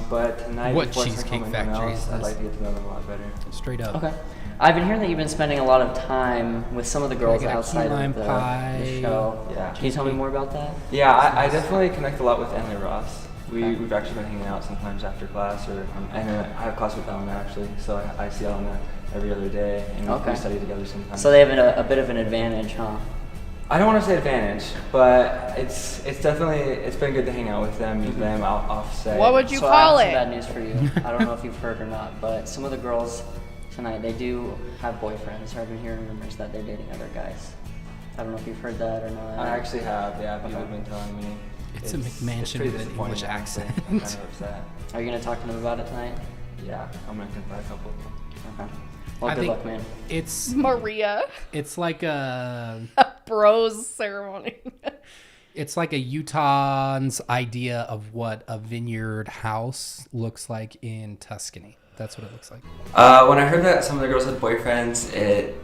[SPEAKER 5] But tonight,
[SPEAKER 1] What
[SPEAKER 5] before I send
[SPEAKER 1] Cheesecake
[SPEAKER 5] home anyone
[SPEAKER 1] Factory
[SPEAKER 5] else,
[SPEAKER 1] is
[SPEAKER 5] I'd
[SPEAKER 1] this?
[SPEAKER 5] like to get to know them a lot better.
[SPEAKER 1] Straight up.
[SPEAKER 6] Okay. I've been hearing that you've been spending a lot of time with some of the girls
[SPEAKER 1] get a key
[SPEAKER 6] outside
[SPEAKER 1] lime
[SPEAKER 6] of the
[SPEAKER 1] pie.
[SPEAKER 6] show.
[SPEAKER 5] Yeah.
[SPEAKER 6] Can you tell me more about that?
[SPEAKER 5] Yeah, I definitely connect a lot with Emily Ross. We've actually been hanging out sometimes after class, and I have class with Elena actually, so I see Elena every other day, and
[SPEAKER 6] Okay.
[SPEAKER 5] we study together sometimes.
[SPEAKER 6] So they have a bit of an advantage, huh?
[SPEAKER 5] I don't want to say advantage, but it's been good to hang out with them, meet them, offset.
[SPEAKER 2] What would you
[SPEAKER 6] So
[SPEAKER 2] call
[SPEAKER 6] I have
[SPEAKER 2] it?
[SPEAKER 6] some bad news for you. I don't know if you've heard or not, but some of the girls tonight, they do have boyfriends. I've been hearing rumors that they're dating other guys. I don't know if you've heard that or not.
[SPEAKER 5] I actually have, yeah. People have been telling me.
[SPEAKER 1] It's a McMansion
[SPEAKER 5] pretty
[SPEAKER 1] with an
[SPEAKER 5] disappointing,
[SPEAKER 1] English
[SPEAKER 5] honestly.
[SPEAKER 1] accent.
[SPEAKER 5] I'm kind of upset.
[SPEAKER 6] Are you gonna talk to them about it tonight?
[SPEAKER 5] Yeah, I'm gonna confide a couple.
[SPEAKER 6] Okay. Well,
[SPEAKER 1] I
[SPEAKER 6] good
[SPEAKER 1] think
[SPEAKER 6] luck, man.
[SPEAKER 1] It's
[SPEAKER 2] Maria.
[SPEAKER 1] It's like a
[SPEAKER 2] Bros ceremony.
[SPEAKER 1] It's like a Utah's idea of what a vineyard house looks like in Tuscany. That's what it looks like.
[SPEAKER 5] When I heard that some of the girls had boyfriends, it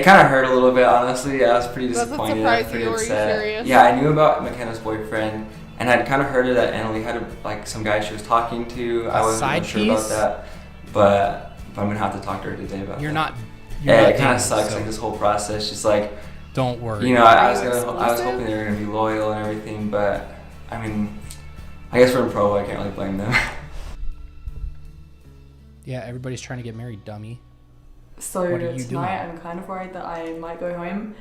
[SPEAKER 5] kind of hurt a little bit, honestly. I was pretty disappointed.
[SPEAKER 2] surprise
[SPEAKER 5] pretty
[SPEAKER 2] you? Were you
[SPEAKER 5] upset.
[SPEAKER 2] serious?
[SPEAKER 5] Yeah, I knew about McKenna's boyfriend, and I'd kind of heard that Annalie had like some guy she was talking to. I wasn't
[SPEAKER 1] side
[SPEAKER 5] really sure
[SPEAKER 1] piece?
[SPEAKER 5] about that, but I'm gonna have to talk to her today about
[SPEAKER 1] You're
[SPEAKER 5] that.
[SPEAKER 1] not.
[SPEAKER 5] Yeah, it kind
[SPEAKER 1] dating,
[SPEAKER 5] of sucks,
[SPEAKER 1] so
[SPEAKER 5] like this whole process. Just like,
[SPEAKER 1] don't worry.
[SPEAKER 5] you know, I was
[SPEAKER 2] exclusive?
[SPEAKER 5] hoping they were gonna be loyal and everything, but I mean, I guess we're in Provo. I can't really blame them.
[SPEAKER 1] Yeah, everybody's trying to get married, dummy.
[SPEAKER 15] So
[SPEAKER 1] What are you
[SPEAKER 15] tonight
[SPEAKER 1] doing?
[SPEAKER 15] I'm kind of worried that I might go home.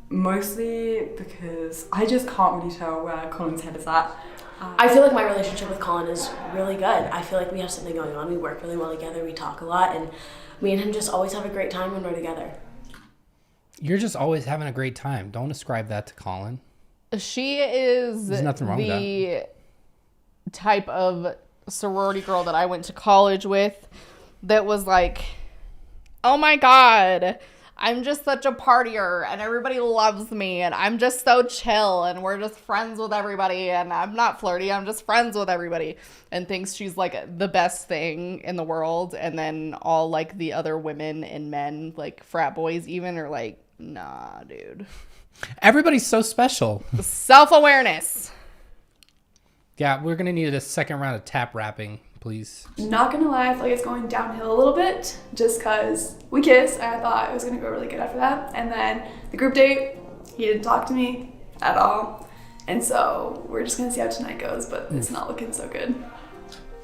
[SPEAKER 15] Mostly because I just can't really tell where Colin's head is at.
[SPEAKER 10] I feel like my relationship with Colin is really good. I feel like we have something going on. We work really well together. We talk a lot, and me and him just always have a great time when we're together.
[SPEAKER 1] You're just always having a great time. Don't ascribe that to Colin.
[SPEAKER 2] She is
[SPEAKER 1] There's nothing wrong with
[SPEAKER 2] the type of sorority girl that I went to college with that was like, oh my God, I'm just such a partier and everybody loves me and I'm just so chill and we're just friends with everybody and I'm not flirty, I'm just friends with everybody, and thinks she's like the best thing in the world. And then all like the other women and men, like frat boys even, are like, nah, dude.
[SPEAKER 1] Everybody's so special.
[SPEAKER 2] Self-awareness.
[SPEAKER 1] Yeah, we're going to need a second round of tap rapping, please.
[SPEAKER 15] Not gonna lie, I feel like it's going downhill a little bit just because we kissed and I thought it was gonna go really good after that. And then the group date, he didn't talk to me at all. And so we're just gonna see how tonight goes, but it's not looking so good.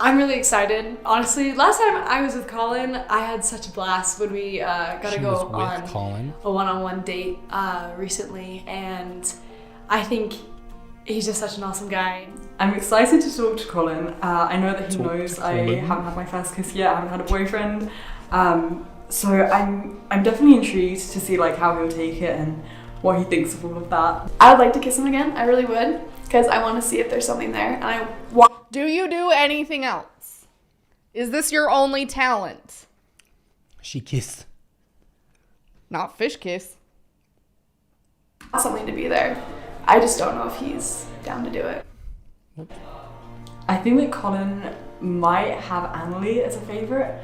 [SPEAKER 16] I'm really excited. Honestly, last time I was with Colin, I had such a blast when we got to go on a one-on-one date recently. And I think he's just such an awesome guy.
[SPEAKER 15] I'm excited to talk to Colin. I know that he knows I haven't had my first kiss yet. I haven't had a boyfriend. So I'm definitely intrigued to see like how he'll take it and what he thinks of all of that. I would like to kiss him again. I really would, because I want to see if there's something there. And I want.
[SPEAKER 2] Do you do anything else? Is this your only talent?
[SPEAKER 1] She kissed.
[SPEAKER 2] Not fish kiss.
[SPEAKER 15] Something to be there. I just don't know if he's down to do it. I think that Colin might have Annalie as a favourite.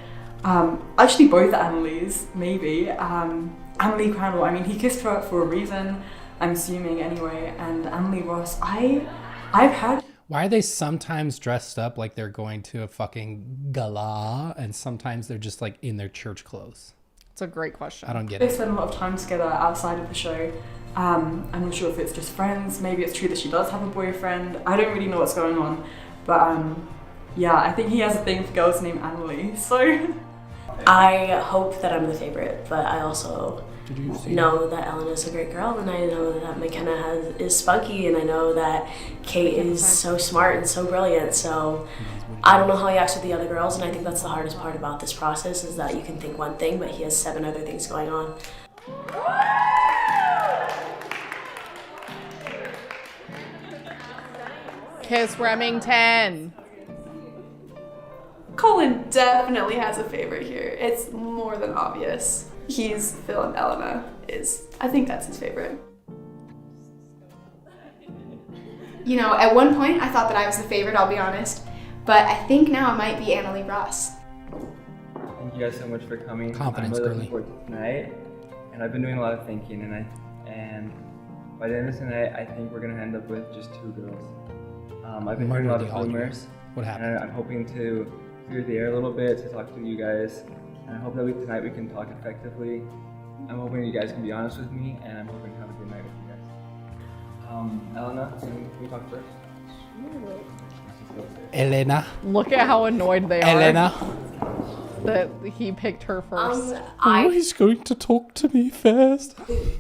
[SPEAKER 15] Actually both Annalies, maybe. Annalie Crandall, I mean, he kissed her for a reason, I'm assuming anyway, and Annalie Ross, I've heard...
[SPEAKER 1] Why are they sometimes dressed up like they're going to a fucking gala, and sometimes they're just like in their church clothes?
[SPEAKER 2] It's a great question.
[SPEAKER 1] I don't get
[SPEAKER 15] They
[SPEAKER 1] it.
[SPEAKER 15] spend a lot of time together outside of the show. I'm not sure if it's just friends. Maybe it's true that she does have a boyfriend. I don't really know what's going on. But yeah, I think he has a thing for girls named Annalie, so...
[SPEAKER 17] I hope that I'm the favorite, but I also know that Elena's a great girl, and I know that McKenna is spunky, and I know that Kate is so smart and so brilliant, so I don't know how he acts with the other girls, and I think that's the hardest part about this process, is that you can think one thing, but he has 7 other things going on.
[SPEAKER 2] Kiss Remington.
[SPEAKER 15] Colin definitely has a favorite here. It's more than obvious. He's Phil and Elena I think that's his favorite.
[SPEAKER 9] You know, at one point I thought that I was the favorite, I'll be honest. But I think now it might be Annalie Ross.
[SPEAKER 5] Thank you guys so much for coming.
[SPEAKER 1] Confidence,
[SPEAKER 5] I'm really
[SPEAKER 1] girly.
[SPEAKER 5] looking forward to tonight. And I've been doing a lot of thinking, and by the end of tonight, I think we're gonna end up with just 2 girls. I've been hearing a lot of rumors.
[SPEAKER 1] What happened?
[SPEAKER 5] And I'm hoping to clear the air a little bit, to talk to you guys. And I hope that tonight we can talk effectively. I'm hoping you guys can be honest with me, and I'm hoping to have a good night with you guys. Elena, can we talk first?
[SPEAKER 1] Elena.
[SPEAKER 2] Look at how annoyed they are.
[SPEAKER 1] Elena.
[SPEAKER 2] That he picked her first.
[SPEAKER 1] He's going to talk to me first.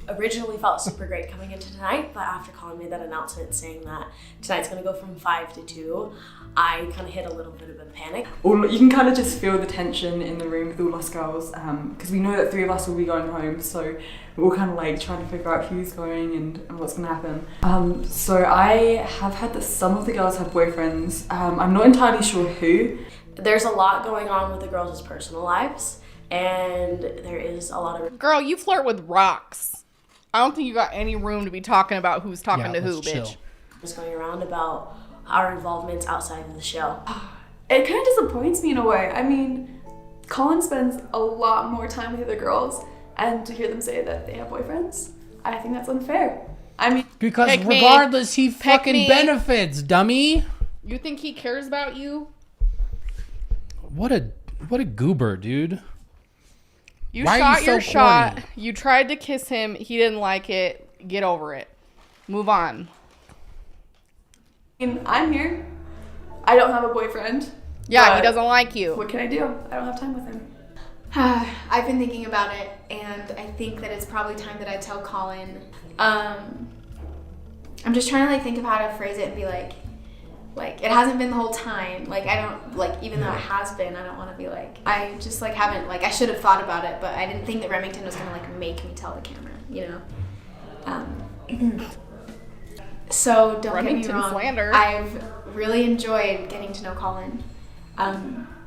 [SPEAKER 17] Originally felt super great coming into tonight, but after Colin made that announcement saying that tonight's gonna go from 5 to 2, I kind of hit a little bit of a panic.
[SPEAKER 15] You can kind of just feel the tension in the room with all us girls, because we know that 3 of us will be going home, so we're all kind of like trying to figure out who's going and what's going to happen. So I have had that some of the girls have boyfriends. I'm not entirely sure who.
[SPEAKER 17] There's a lot going on with the girls' personal lives, and there is a lot of...
[SPEAKER 2] Girl, you flirt with rocks. I don't think you got any room to be talking about who's talking to who, bitch.
[SPEAKER 17] Just going around about our involvements outside of the show.
[SPEAKER 15] It kind of disappoints me in a way. I mean, Colin spends a lot more time with the girls, and to hear them say that they have boyfriends, I think that's unfair. I mean...
[SPEAKER 1] Because
[SPEAKER 2] Pick me.
[SPEAKER 1] regardless, he
[SPEAKER 2] Pick
[SPEAKER 1] fucking
[SPEAKER 2] me.
[SPEAKER 1] benefits, dummy.
[SPEAKER 2] You think he cares about you?
[SPEAKER 1] What a goober, dude.
[SPEAKER 2] You
[SPEAKER 1] Why are
[SPEAKER 2] shot
[SPEAKER 1] you so
[SPEAKER 2] your shot.
[SPEAKER 1] corny?
[SPEAKER 2] You tried to kiss him. He didn't like it. Get over it. Move on.
[SPEAKER 15] I'm here. I don't have a boyfriend.
[SPEAKER 2] Yeah, he doesn't like you.
[SPEAKER 15] What can I do? I don't have time with him.
[SPEAKER 9] I've been thinking about it, and I think that it's probably time that I tell Colin. I'm just trying to like think of how to phrase it and be like it hasn't been the whole time. Like I don't like, even though it has been, I don't want to be like, I just like haven't, like I should have thought about it, but I didn't think that Remington was gonna like make me tell the camera, you know. So don't
[SPEAKER 2] Remington
[SPEAKER 9] get me wrong.
[SPEAKER 2] slander.
[SPEAKER 9] I've really enjoyed getting to know Colin,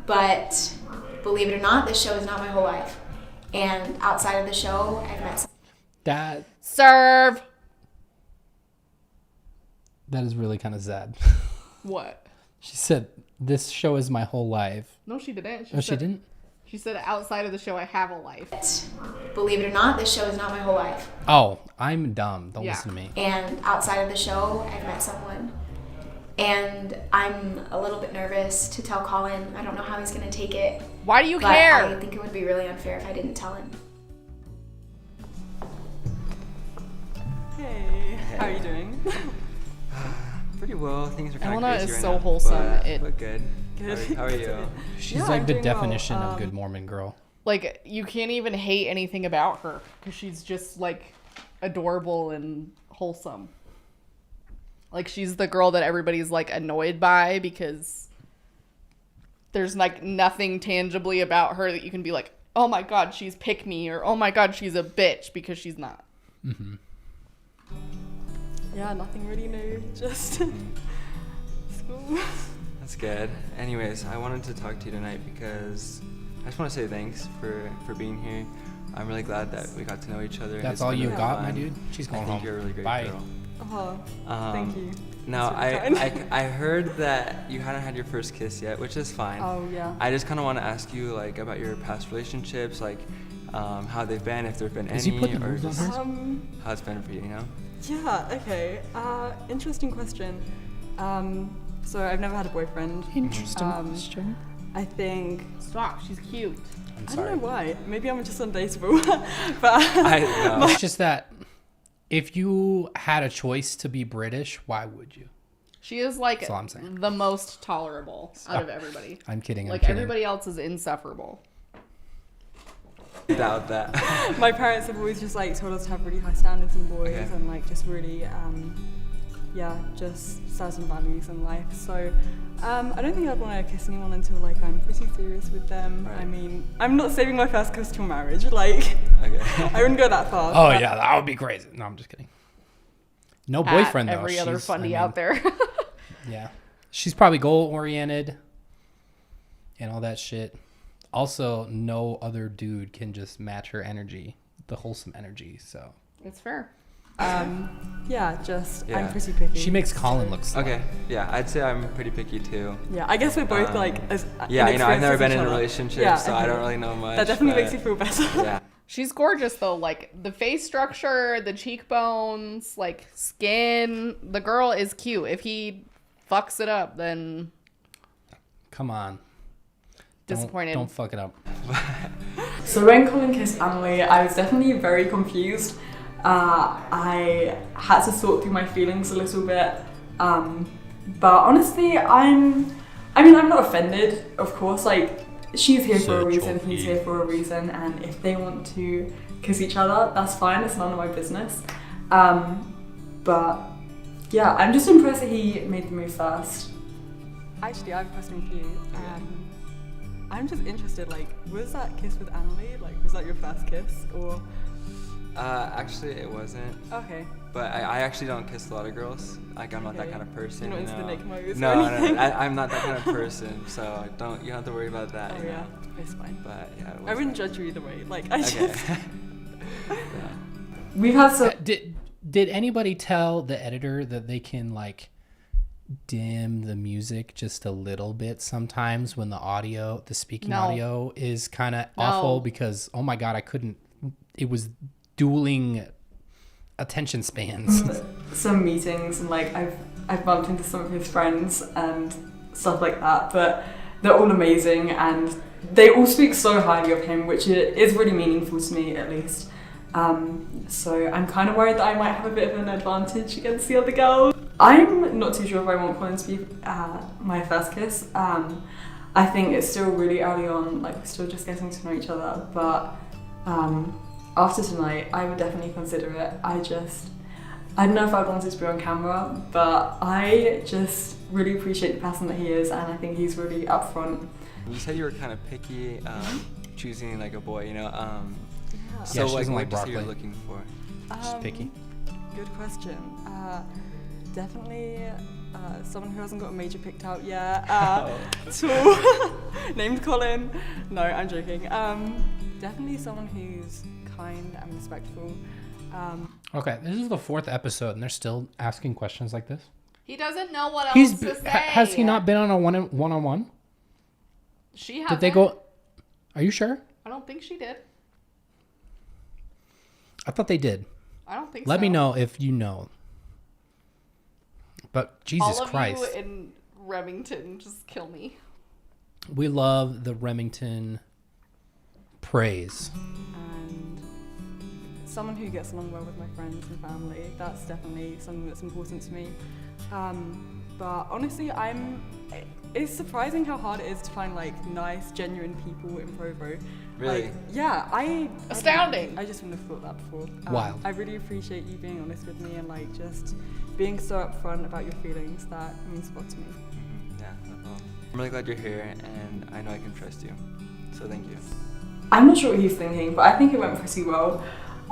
[SPEAKER 9] but believe it or not, this show is not my whole life. And outside of the show, I've met
[SPEAKER 1] That is really kind of sad.
[SPEAKER 2] What?
[SPEAKER 1] She said, "This show is my whole life."
[SPEAKER 2] No, she didn't.
[SPEAKER 1] She didn't?
[SPEAKER 2] She said, outside of the show, I have a life.
[SPEAKER 9] Believe it or not, this show is not my whole life.
[SPEAKER 1] Oh, I'm dumb. Don't listen to me.
[SPEAKER 9] And outside of the show, I've met someone. And I'm a little bit nervous to tell Colin. I don't know how he's going to take it.
[SPEAKER 2] Why do you
[SPEAKER 9] but
[SPEAKER 2] care?
[SPEAKER 9] I think it would be really unfair if I didn't tell him.
[SPEAKER 18] Hey, how are you doing?
[SPEAKER 5] Pretty well. Things are kind of
[SPEAKER 2] Elena
[SPEAKER 5] crazy
[SPEAKER 2] is
[SPEAKER 5] right
[SPEAKER 2] so
[SPEAKER 5] now,
[SPEAKER 2] wholesome.
[SPEAKER 5] But good. How are you?
[SPEAKER 1] She's
[SPEAKER 2] Yeah,
[SPEAKER 1] like
[SPEAKER 2] I'm
[SPEAKER 1] the
[SPEAKER 2] doing well.
[SPEAKER 1] definition of good Mormon girl.
[SPEAKER 2] Like, you can't even hate anything about her because she's just, like, adorable and wholesome. Like, she's the girl that everybody's, like, annoyed by because there's, like, nothing tangibly about her that you can be like, oh my god, she's pick me, or oh my god, she's a bitch, because she's not.
[SPEAKER 1] Mm-hmm.
[SPEAKER 18] Yeah, nothing really new. Just school.
[SPEAKER 5] That's good. Anyways, I wanted to talk to you tonight because I just want to say thanks for being here. I'm really glad that we got to know each other.
[SPEAKER 1] That's
[SPEAKER 5] It's
[SPEAKER 1] all
[SPEAKER 5] been
[SPEAKER 1] you
[SPEAKER 5] really
[SPEAKER 1] got,
[SPEAKER 5] fun.
[SPEAKER 1] my dude? She's going
[SPEAKER 5] I think
[SPEAKER 1] home.
[SPEAKER 5] you're a really great
[SPEAKER 1] Bye.
[SPEAKER 5] girl.
[SPEAKER 18] Oh, thank you.
[SPEAKER 5] Now,
[SPEAKER 18] That's really kind.
[SPEAKER 5] I heard that you hadn't had your first kiss yet, which is fine.
[SPEAKER 18] Oh, yeah.
[SPEAKER 5] I just kind of want to ask you, like, about your past relationships, like, how they've been, if there've been
[SPEAKER 1] Is he
[SPEAKER 5] any,
[SPEAKER 1] putting
[SPEAKER 5] or
[SPEAKER 1] moves on
[SPEAKER 5] just
[SPEAKER 1] her?
[SPEAKER 5] how it's been for you, you know?
[SPEAKER 18] Yeah, okay. Interesting question. So I've never had a boyfriend.
[SPEAKER 1] Interesting question.
[SPEAKER 18] I think...
[SPEAKER 2] Stop, she's cute.
[SPEAKER 18] I don't know why. Maybe I'm just undateable. But
[SPEAKER 1] It's just that if you had a choice to be British, why would you?
[SPEAKER 2] She is, like,
[SPEAKER 1] That's all I'm saying.
[SPEAKER 2] the most tolerable out of everybody.
[SPEAKER 1] I'm kidding.
[SPEAKER 2] Like, everybody else is insufferable.
[SPEAKER 5] Doubt that.
[SPEAKER 18] My parents have always just like told us to have really high standards in boys
[SPEAKER 5] Okay.
[SPEAKER 18] and like just really just certain values in life. So I don't think I'd want to kiss anyone until like I'm pretty serious with them.
[SPEAKER 5] Right.
[SPEAKER 18] I mean, I'm not saving my first kiss till marriage. Like I wouldn't go that far.
[SPEAKER 1] Oh yeah, that would be crazy. No, I'm just kidding. No boyfriend though.
[SPEAKER 2] Every other
[SPEAKER 1] She's-
[SPEAKER 2] funny out there.
[SPEAKER 1] Yeah, she's probably goal oriented and all that shit. Also, no other dude can just match her energy, the wholesome energy. So
[SPEAKER 2] It's fair.
[SPEAKER 18] Yeah, just
[SPEAKER 5] Yeah.
[SPEAKER 18] I'm pretty picky.
[SPEAKER 1] she makes Colin look slow.
[SPEAKER 5] Okay, yeah, I'd say I'm pretty picky too.
[SPEAKER 18] Yeah, I guess we're both like as
[SPEAKER 5] yeah, you know, I've
[SPEAKER 18] inexperienced
[SPEAKER 5] never
[SPEAKER 18] as
[SPEAKER 5] been
[SPEAKER 18] each
[SPEAKER 5] in a
[SPEAKER 18] other.
[SPEAKER 5] relationship,
[SPEAKER 18] Yeah,
[SPEAKER 5] so I
[SPEAKER 18] okay.
[SPEAKER 5] don't really know much.
[SPEAKER 18] That definitely
[SPEAKER 5] but
[SPEAKER 18] makes you feel better.
[SPEAKER 5] Yeah.
[SPEAKER 2] She's gorgeous though, like the face structure, the cheekbones, like skin. The girl is cute. If he fucks it up, then
[SPEAKER 1] Come on.
[SPEAKER 2] Disappointed.
[SPEAKER 1] Don't fuck it up.
[SPEAKER 15] So when Colin kissed Annalie, I was definitely very confused. I had to sort through my feelings a little bit. But honestly, I'm not offended, of course. Like, she's here for a reason, he's here for a reason, and if they want to kiss each other, that's fine, it's none of my business. But yeah, I'm just impressed that he made the move first.
[SPEAKER 18] Actually, I have a question for you. I'm just interested, like, was that kiss with Annalie? Like, was that your first kiss, or?
[SPEAKER 5] Actually, it wasn't.
[SPEAKER 18] Okay.
[SPEAKER 5] But I actually don't kiss a lot of girls. Like, I'm not that
[SPEAKER 18] Okay.
[SPEAKER 5] kind of person.
[SPEAKER 18] You're not
[SPEAKER 5] you
[SPEAKER 18] into
[SPEAKER 5] know?
[SPEAKER 18] the Nick Mose or
[SPEAKER 5] No,
[SPEAKER 18] anything?
[SPEAKER 5] I'm not that kind of person. So you don't have to worry about that.
[SPEAKER 18] Oh
[SPEAKER 5] you
[SPEAKER 18] yeah,
[SPEAKER 5] know?
[SPEAKER 18] it's fine.
[SPEAKER 5] But yeah, it
[SPEAKER 18] I wouldn't
[SPEAKER 5] wasn't.
[SPEAKER 18] judge you either way. Like, I
[SPEAKER 5] Okay.
[SPEAKER 18] just.
[SPEAKER 15] We've had some.
[SPEAKER 1] Did anybody tell the editor that they can like dim the music just a little bit sometimes when the speaking
[SPEAKER 2] No.
[SPEAKER 1] audio is kind of
[SPEAKER 2] No.
[SPEAKER 1] awful? Because oh my god, it was dueling attention spans.
[SPEAKER 15] Some meetings, and like I've bumped into some of his friends and stuff like that, but they're all amazing and they all speak so highly of him, which is really meaningful to me at least. So I'm kind of worried that I might have a bit of an advantage against the other girls. I'm not too sure if I want Colin to be my first kiss. I think it's still really early on, like we're still just getting to know each other, but after tonight I would definitely consider it. I don't know if I'd want it to be on camera, but I just really appreciate the person that he is, and I think he's really upfront.
[SPEAKER 5] You said you were kind of picky, choosing like a boy, you know.
[SPEAKER 1] Yeah,
[SPEAKER 5] So
[SPEAKER 1] she
[SPEAKER 5] like,
[SPEAKER 1] doesn't
[SPEAKER 5] what
[SPEAKER 1] like
[SPEAKER 5] do you say you're
[SPEAKER 1] broccoli.
[SPEAKER 5] looking for?
[SPEAKER 1] She's picky.
[SPEAKER 18] Good question. Definitely someone who hasn't got a major picked out yet. Tall, named Colin. No, I'm joking. definitely someone who's kind and respectful.
[SPEAKER 1] Okay, this is the 4th episode, and they're still asking questions like this.
[SPEAKER 2] He doesn't know what else to say.
[SPEAKER 1] Has he not been on a one-on-one?
[SPEAKER 2] She hasn't.
[SPEAKER 1] Did they go? Are you sure?
[SPEAKER 2] I don't think she did.
[SPEAKER 1] I thought they did.
[SPEAKER 2] I don't think
[SPEAKER 1] Let
[SPEAKER 2] so.
[SPEAKER 1] me know if you know. But Jesus
[SPEAKER 2] All of
[SPEAKER 1] Christ.
[SPEAKER 2] you in Remington just kill me.
[SPEAKER 1] We love the Remington praise.
[SPEAKER 18] And someone who gets along well with my friends and family, that's definitely something that's important to me. But honestly, it's surprising how hard it is to find like nice, genuine people in Provo.
[SPEAKER 5] Really?
[SPEAKER 18] Like, yeah,
[SPEAKER 2] Astounding.
[SPEAKER 18] I just wouldn't have thought that before.
[SPEAKER 1] Wild.
[SPEAKER 18] I really appreciate you being honest with me and like just being so upfront about your feelings. That means a lot to me.
[SPEAKER 5] Yeah, no problem. I'm really glad you're here, and I know I can trust you. So thank you.
[SPEAKER 15] I'm not sure what he's thinking, but I think it went pretty well.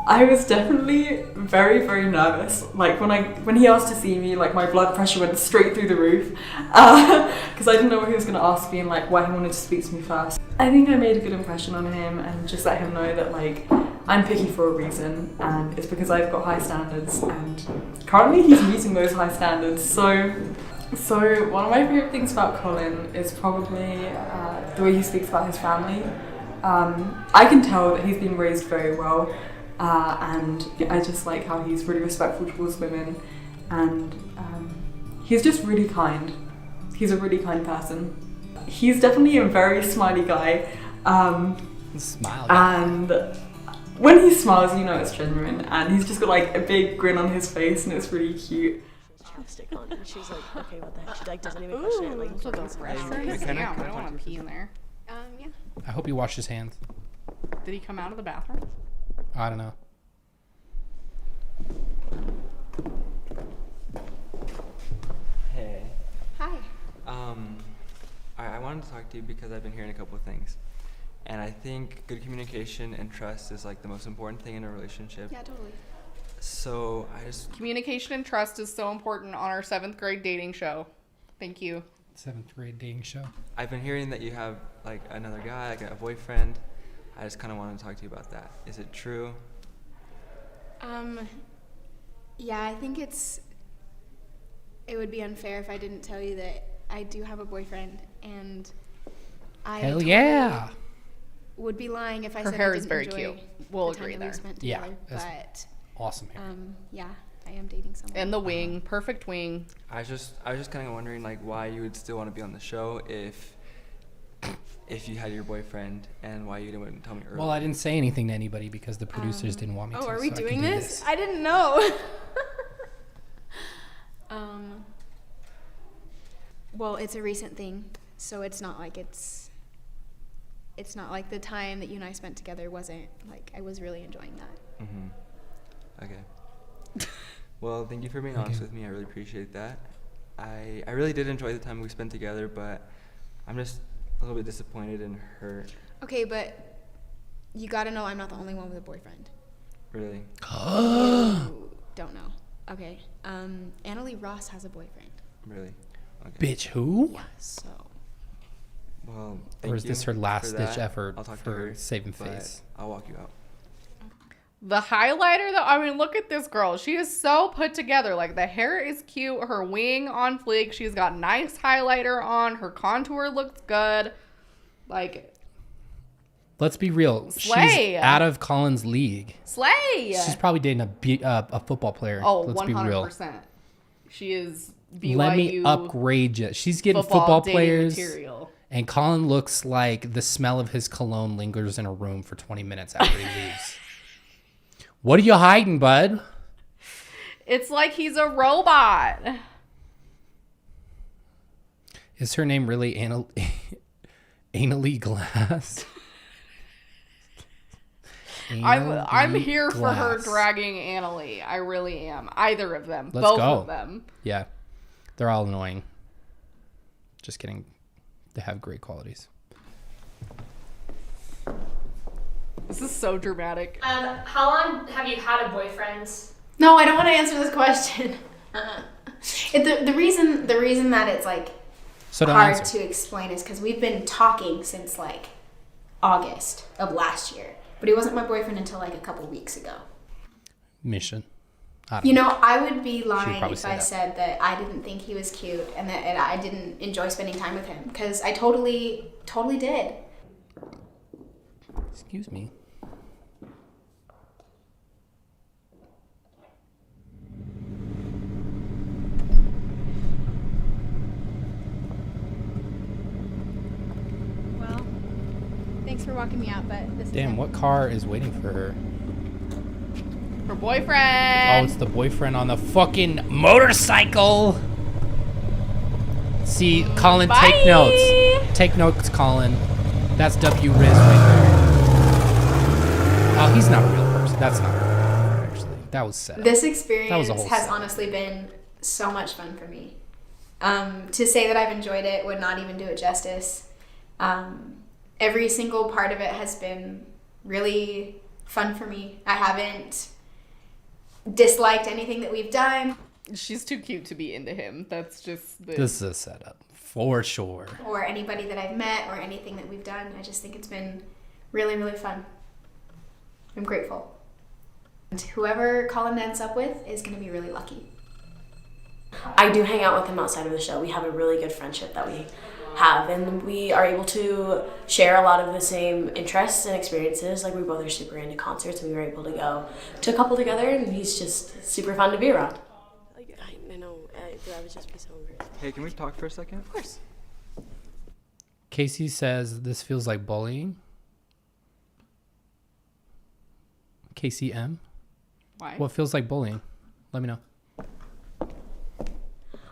[SPEAKER 15] I was definitely very, very nervous. Like when he asked to see me, like my blood pressure went straight through the roof because I didn't know what he was going to ask me and like why he wanted to speak to me first. I think I made a good impression on him and just let him know that like I'm picky for a reason and it's because I've got high standards and currently he's meeting those high standards. So one of my favorite things about Colin is probably the way he speaks about his family. I can tell that he's been raised very well. And I just like how he's really respectful towards women and he's just really kind. He's a really kind person. He's definitely a very smiley guy.
[SPEAKER 1] Smiley.
[SPEAKER 15] And when he smiles, you know it's genuine. And he's just got like a big grin on his face and it's really cute.
[SPEAKER 17] Chapstick on and she's like, okay, what the heck? She like doesn't even question it. Like,
[SPEAKER 2] so the restroom is down. I don't want to pee in there.
[SPEAKER 9] Yeah.
[SPEAKER 1] I hope he washed his hands.
[SPEAKER 2] Did he come out of the bathroom?
[SPEAKER 1] I don't know.
[SPEAKER 5] Hey.
[SPEAKER 9] Hi.
[SPEAKER 5] I wanted to talk to you because I've been hearing a couple of things. And I think good communication and trust is like the most important thing in a relationship.
[SPEAKER 9] Yeah, totally.
[SPEAKER 5] So
[SPEAKER 2] Communication and trust is so important on our 7th grade dating show. Thank you.
[SPEAKER 1] 7th grade dating show.
[SPEAKER 5] I've been hearing that you have like another guy, like a boyfriend. I just kind of wanted to talk to you about that. Is it true?
[SPEAKER 9] Yeah, I think it would be unfair if I didn't tell you that I do have a boyfriend, and I
[SPEAKER 1] Hell yeah.
[SPEAKER 9] would be lying if I
[SPEAKER 2] Her
[SPEAKER 9] said
[SPEAKER 2] hair
[SPEAKER 9] I
[SPEAKER 2] is
[SPEAKER 9] didn't
[SPEAKER 2] very
[SPEAKER 9] enjoy
[SPEAKER 2] cute. We'll
[SPEAKER 9] the time
[SPEAKER 2] agree
[SPEAKER 9] that
[SPEAKER 2] there.
[SPEAKER 9] we spent
[SPEAKER 1] Yeah,
[SPEAKER 9] together,
[SPEAKER 1] that's
[SPEAKER 9] but
[SPEAKER 1] awesome hair.
[SPEAKER 9] yeah, I am dating someone.
[SPEAKER 2] And the wing, perfect wing.
[SPEAKER 5] I was just kind of wondering like why you would still want to be on the show if you had your boyfriend and why you didn't tell me earlier.
[SPEAKER 1] Well, I didn't say anything to anybody because the producers didn't want me to.
[SPEAKER 9] Oh, are we
[SPEAKER 1] so I can
[SPEAKER 9] doing
[SPEAKER 1] do
[SPEAKER 9] this? I didn't know. Well, it's a recent thing, so it's not like the time that you and I spent together wasn't like I was really enjoying that.
[SPEAKER 5] Mm-hmm. Okay. Well, thank you for being honest with me. I really appreciate that. I really did enjoy the time we spent together, but I'm just a little bit disappointed and hurt.
[SPEAKER 9] Okay, but you gotta know I'm not the only one with a boyfriend.
[SPEAKER 5] Really?
[SPEAKER 9] You don't know. Okay. Annalie Ross has a boyfriend.
[SPEAKER 5] Really? Okay.
[SPEAKER 1] Bitch, who?
[SPEAKER 9] Yeah, so.
[SPEAKER 5] Well,
[SPEAKER 1] or is this her last ditch effort
[SPEAKER 5] I'll talk
[SPEAKER 1] for
[SPEAKER 5] to her,
[SPEAKER 1] saving
[SPEAKER 5] but
[SPEAKER 1] face?
[SPEAKER 5] I'll walk you out.
[SPEAKER 2] The highlighter, though, I mean, look at this girl. She is so put together. Like, the hair is cute. Her wing on fleek. She's got nice highlighter on. Her contour looks good. Like,
[SPEAKER 1] let's be real.
[SPEAKER 2] slay.
[SPEAKER 1] She's out of Colin's league.
[SPEAKER 2] Slay.
[SPEAKER 1] She's probably dating a football player.
[SPEAKER 2] Oh,
[SPEAKER 1] let's
[SPEAKER 2] 100%.
[SPEAKER 1] be real.
[SPEAKER 2] She is BYU.
[SPEAKER 1] Let me upgrade you. She's getting football
[SPEAKER 2] dating
[SPEAKER 1] players.
[SPEAKER 2] Material.
[SPEAKER 1] And Colin looks like the smell of his cologne lingers in a room for 20 minutes after he leaves. What are you hiding, bud?
[SPEAKER 2] It's like he's a robot.
[SPEAKER 1] Is her name really Annalie Glass?
[SPEAKER 2] I'm here for her
[SPEAKER 1] Glass.
[SPEAKER 2] dragging Annalie. I really am. Either of them.
[SPEAKER 1] Let's
[SPEAKER 2] Both
[SPEAKER 1] go.
[SPEAKER 2] of them.
[SPEAKER 1] Yeah. They're all annoying. Just kidding. They have great qualities.
[SPEAKER 2] This is so dramatic.
[SPEAKER 10] How long have you had a boyfriend?
[SPEAKER 9] No, I don't want to answer this question. The reason that it's like
[SPEAKER 1] So don't
[SPEAKER 9] hard
[SPEAKER 1] answer.
[SPEAKER 9] to explain is because we've been talking since like August of last year. but he wasn't my boyfriend until like a couple weeks ago.
[SPEAKER 1] Mission.
[SPEAKER 9] You know, I would be lying
[SPEAKER 1] probably
[SPEAKER 9] if
[SPEAKER 1] say
[SPEAKER 9] I
[SPEAKER 1] that.
[SPEAKER 9] said that I didn't think he was cute and that I didn't enjoy spending time with him, because I totally did.
[SPEAKER 1] Excuse me.
[SPEAKER 9] Well, thanks for walking me out, but this
[SPEAKER 1] Damn, what car is waiting for her?
[SPEAKER 2] Her
[SPEAKER 1] Oh,
[SPEAKER 2] boyfriend.
[SPEAKER 1] it's the boyfriend on the fucking motorcycle. See, Colin, take notes. Take notes, Colin. That's W. Riz right there. Oh, he's not a real person. That's not a real person, actually. That was set up.
[SPEAKER 9] This
[SPEAKER 1] That
[SPEAKER 9] experience
[SPEAKER 1] was a whole
[SPEAKER 9] has
[SPEAKER 1] setup.
[SPEAKER 9] honestly been so much fun for me. To say that I've enjoyed it would not even do it justice. Every single part of it has been really fun for me. I haven't disliked anything that we've done.
[SPEAKER 2] She's too cute to be into him. That's just the...
[SPEAKER 1] This is a setup, for sure.
[SPEAKER 9] Or anybody that I've met or anything that we've done. I just think it's been really, really fun. I'm grateful. And whoever Colin ends up with is going to be really lucky.
[SPEAKER 17] I do hang out with him outside of the show. We have a really good friendship that we have, and we are able to share a lot of the same interests and experiences. Like, we both are super into concerts, and we were able to go to a couple together, and he's just super fun to be around.
[SPEAKER 19] I know, I would just be so embarrassed.
[SPEAKER 5] Hey, can we talk for a second?
[SPEAKER 19] Of course.
[SPEAKER 1] Casey says this feels like bullying. Casey M.
[SPEAKER 2] Why?
[SPEAKER 1] What feels like bullying? Let me know.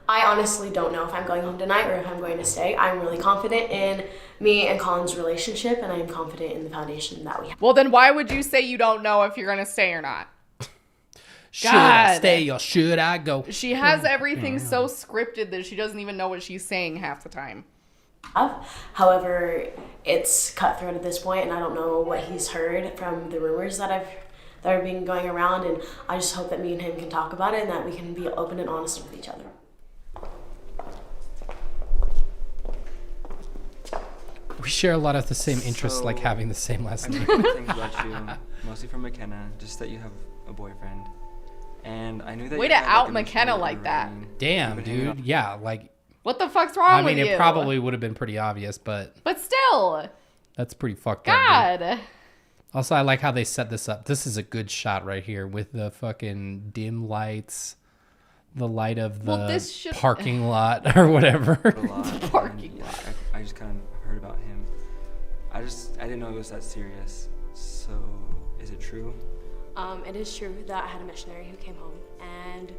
[SPEAKER 17] I honestly don't know if I'm going home tonight or if I'm going to stay. I'm really confident in me and Colin's relationship, and I am confident in the foundation that we have.
[SPEAKER 2] Well, then why would you say you don't know if you're going to stay or not?
[SPEAKER 1] Should I stay or should I go?
[SPEAKER 2] She has everything so scripted that she doesn't even know what she's saying half the time.
[SPEAKER 17] However, it's cutthroat at this point, and I don't know what he's heard from the rumors that are being going around, and I just hope that me and him can talk about it and that we can be open and honest with each other.
[SPEAKER 1] We share a lot of the same interests, like having the same last name.
[SPEAKER 5] I know things about you, mostly from McKenna, just that you have a boyfriend. And I knew that
[SPEAKER 2] Way
[SPEAKER 5] you
[SPEAKER 2] to
[SPEAKER 5] had,
[SPEAKER 2] out
[SPEAKER 5] like, a
[SPEAKER 2] McKenna
[SPEAKER 5] mature
[SPEAKER 2] like that.
[SPEAKER 5] ring.
[SPEAKER 1] Damn, dude. Yeah, like...
[SPEAKER 2] What the fuck's wrong with you?
[SPEAKER 1] I mean, it probably would have been pretty obvious, but...
[SPEAKER 2] But still.
[SPEAKER 1] That's pretty fucked up, dude.
[SPEAKER 2] God.
[SPEAKER 1] Also, I like how they set this up. This is a good shot right here with the fucking dim lights. The light of the parking lot or whatever.
[SPEAKER 2] Parking lot.
[SPEAKER 5] I just kind of heard about him. I didn't know it was that serious. So, is it true?
[SPEAKER 19] It is true that I had a missionary who came home, and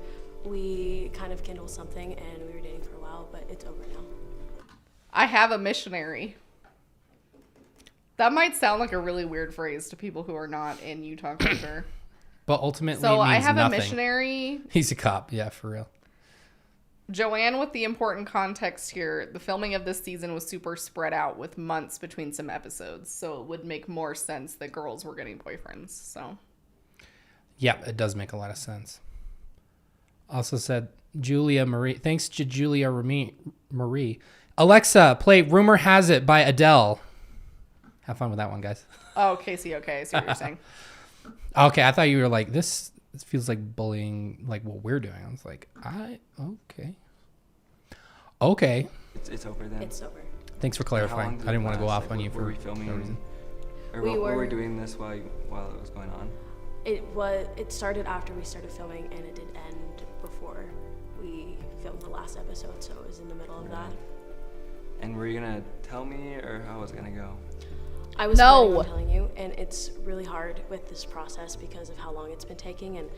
[SPEAKER 19] we kind of kindled something, and we were dating for a while, but it's over now.
[SPEAKER 2] I have a missionary. That might sound like a really weird phrase to people who are not in Utah culture.
[SPEAKER 1] But ultimately,
[SPEAKER 2] so
[SPEAKER 1] it means
[SPEAKER 2] I have
[SPEAKER 1] nothing.
[SPEAKER 2] a missionary.
[SPEAKER 1] He's a cop, yeah, for real.
[SPEAKER 2] Joanne, with the important context here, the filming of this season was super spread out with months between some episodes, so it would make more sense that girls were getting boyfriends. So,
[SPEAKER 1] yeah, it does make a lot of sense. Also said Julia Marie. Thanks to Julia Marie. Alexa, play "Rumor Has It" by Adele. Have fun with that one, guys.
[SPEAKER 2] oh, Casey, okay, I see what you're saying.
[SPEAKER 1] Okay, I thought you were like, this feels like bullying, like what we're doing. I was like, okay.
[SPEAKER 5] It's over then.
[SPEAKER 19] It's over.
[SPEAKER 1] Thanks for
[SPEAKER 5] How long
[SPEAKER 1] clarifying.
[SPEAKER 5] did
[SPEAKER 1] I didn't
[SPEAKER 5] it
[SPEAKER 1] want to go
[SPEAKER 5] last?
[SPEAKER 1] off on you for
[SPEAKER 5] were we filming
[SPEAKER 1] no reason.
[SPEAKER 5] Or
[SPEAKER 19] We
[SPEAKER 5] were
[SPEAKER 19] were
[SPEAKER 5] we doing this while it was going on?
[SPEAKER 19] It started after we started filming, and it did end before we filmed the last episode, so it was in the middle of that.
[SPEAKER 5] And were you gonna tell me, or how was it gonna go?
[SPEAKER 19] I was planning on telling you, and it's really hard with this process because of how long it's been taking, and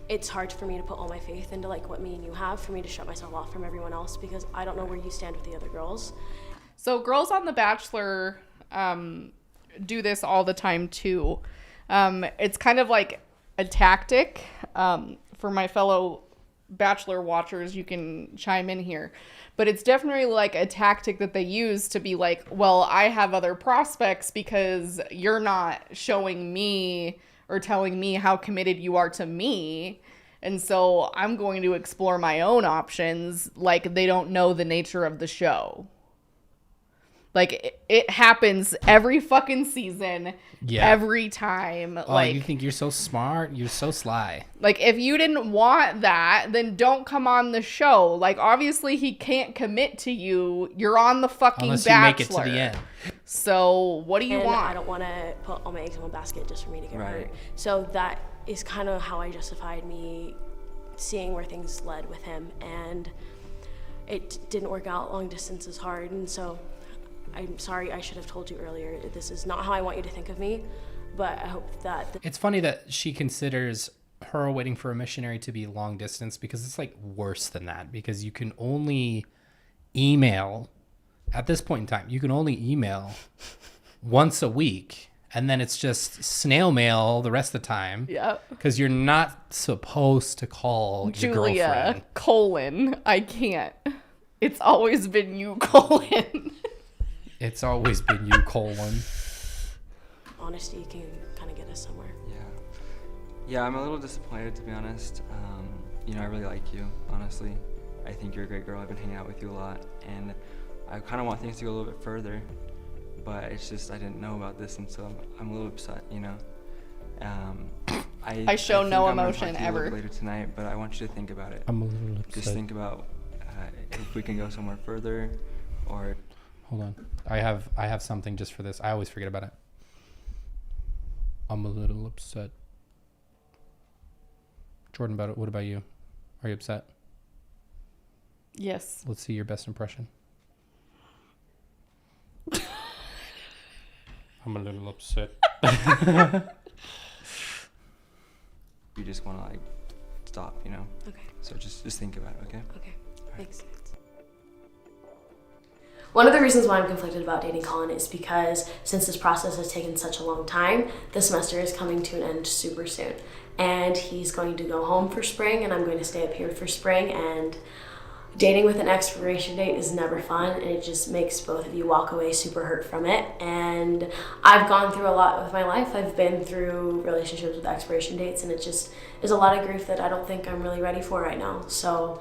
[SPEAKER 19] it's hard for me to put all my faith into like what me and you have, for me to shut myself off from everyone else because I don't know where you stand with the other girls.
[SPEAKER 2] So girls on The Bachelor do this all the time too. It's kind of like a tactic. For my fellow Bachelor watchers, you can chime in here. But it's definitely like a tactic that they use to be like, well, I have other prospects because you're not showing me or telling me how committed you are to me. And so I'm going to explore my own options like they don't know the nature of the show. Like, it happens every fucking season, every time.
[SPEAKER 1] Oh,
[SPEAKER 2] like,
[SPEAKER 1] you think you're so smart? You're so sly.
[SPEAKER 2] Like, if you didn't want that, then don't come on the show. Like, obviously, he can't commit to you. You're on the fucking
[SPEAKER 1] Unless
[SPEAKER 2] Bachelor.
[SPEAKER 1] you make it to the end.
[SPEAKER 2] So, what do you want?
[SPEAKER 19] I don't want to put all my eggs in one basket just for me to get hurt. So that is kind of how I justified me seeing where things led with him. And it didn't work out. Long distance is hard. And so I'm sorry, I should have told you earlier. This is not how I want you to think of me. But I hope that...
[SPEAKER 1] It's funny that she considers her waiting for a missionary to be long distance, because it's like worse than that, because you can only email at this point in time. You can only email once a week, and then it's just snail mail the rest of the time.
[SPEAKER 2] Yep.
[SPEAKER 1] Because you're not supposed to call your girlfriend.
[SPEAKER 2] Julia, I can't. It's always been you,
[SPEAKER 1] It's always been you,
[SPEAKER 19] Honesty can kind of get us somewhere.
[SPEAKER 5] Yeah, I'm a little disappointed, to be honest. You know, I really like you, honestly. I think you're a great girl. I've been hanging out with you a lot, and I kind of want things to go a little bit further, but it's just I didn't know about this, and so I'm a little upset, you know.
[SPEAKER 2] I show no emotion
[SPEAKER 5] I'm gonna talk to you a little
[SPEAKER 2] ever.
[SPEAKER 5] bit later tonight, but I want you to think about it.
[SPEAKER 1] I'm a little upset.
[SPEAKER 5] Just think about if we can go somewhere further, or...
[SPEAKER 1] Hold on. I have something just for this. I always forget about it. I'm a little upset. Jordan, what about you? Are you upset?
[SPEAKER 2] Yes.
[SPEAKER 1] Let's see your best impression. I'm a little upset.
[SPEAKER 5] You just want to like stop, you know?
[SPEAKER 19] Okay.
[SPEAKER 5] So just think about it, okay?
[SPEAKER 19] Okay. Thanks.
[SPEAKER 17] One of the reasons why I'm conflicted about dating Colin is because since this process has taken such a long time, the semester is coming to an end super soon. And he's going to go home for spring, and I'm going to stay up here for spring. And dating with an expiration date is never fun, and it just makes both of you walk away super hurt from it. And I've gone through a lot with my life. I've been through relationships with expiration dates, and it just is a lot of grief that I don't think I'm really ready for right now. So...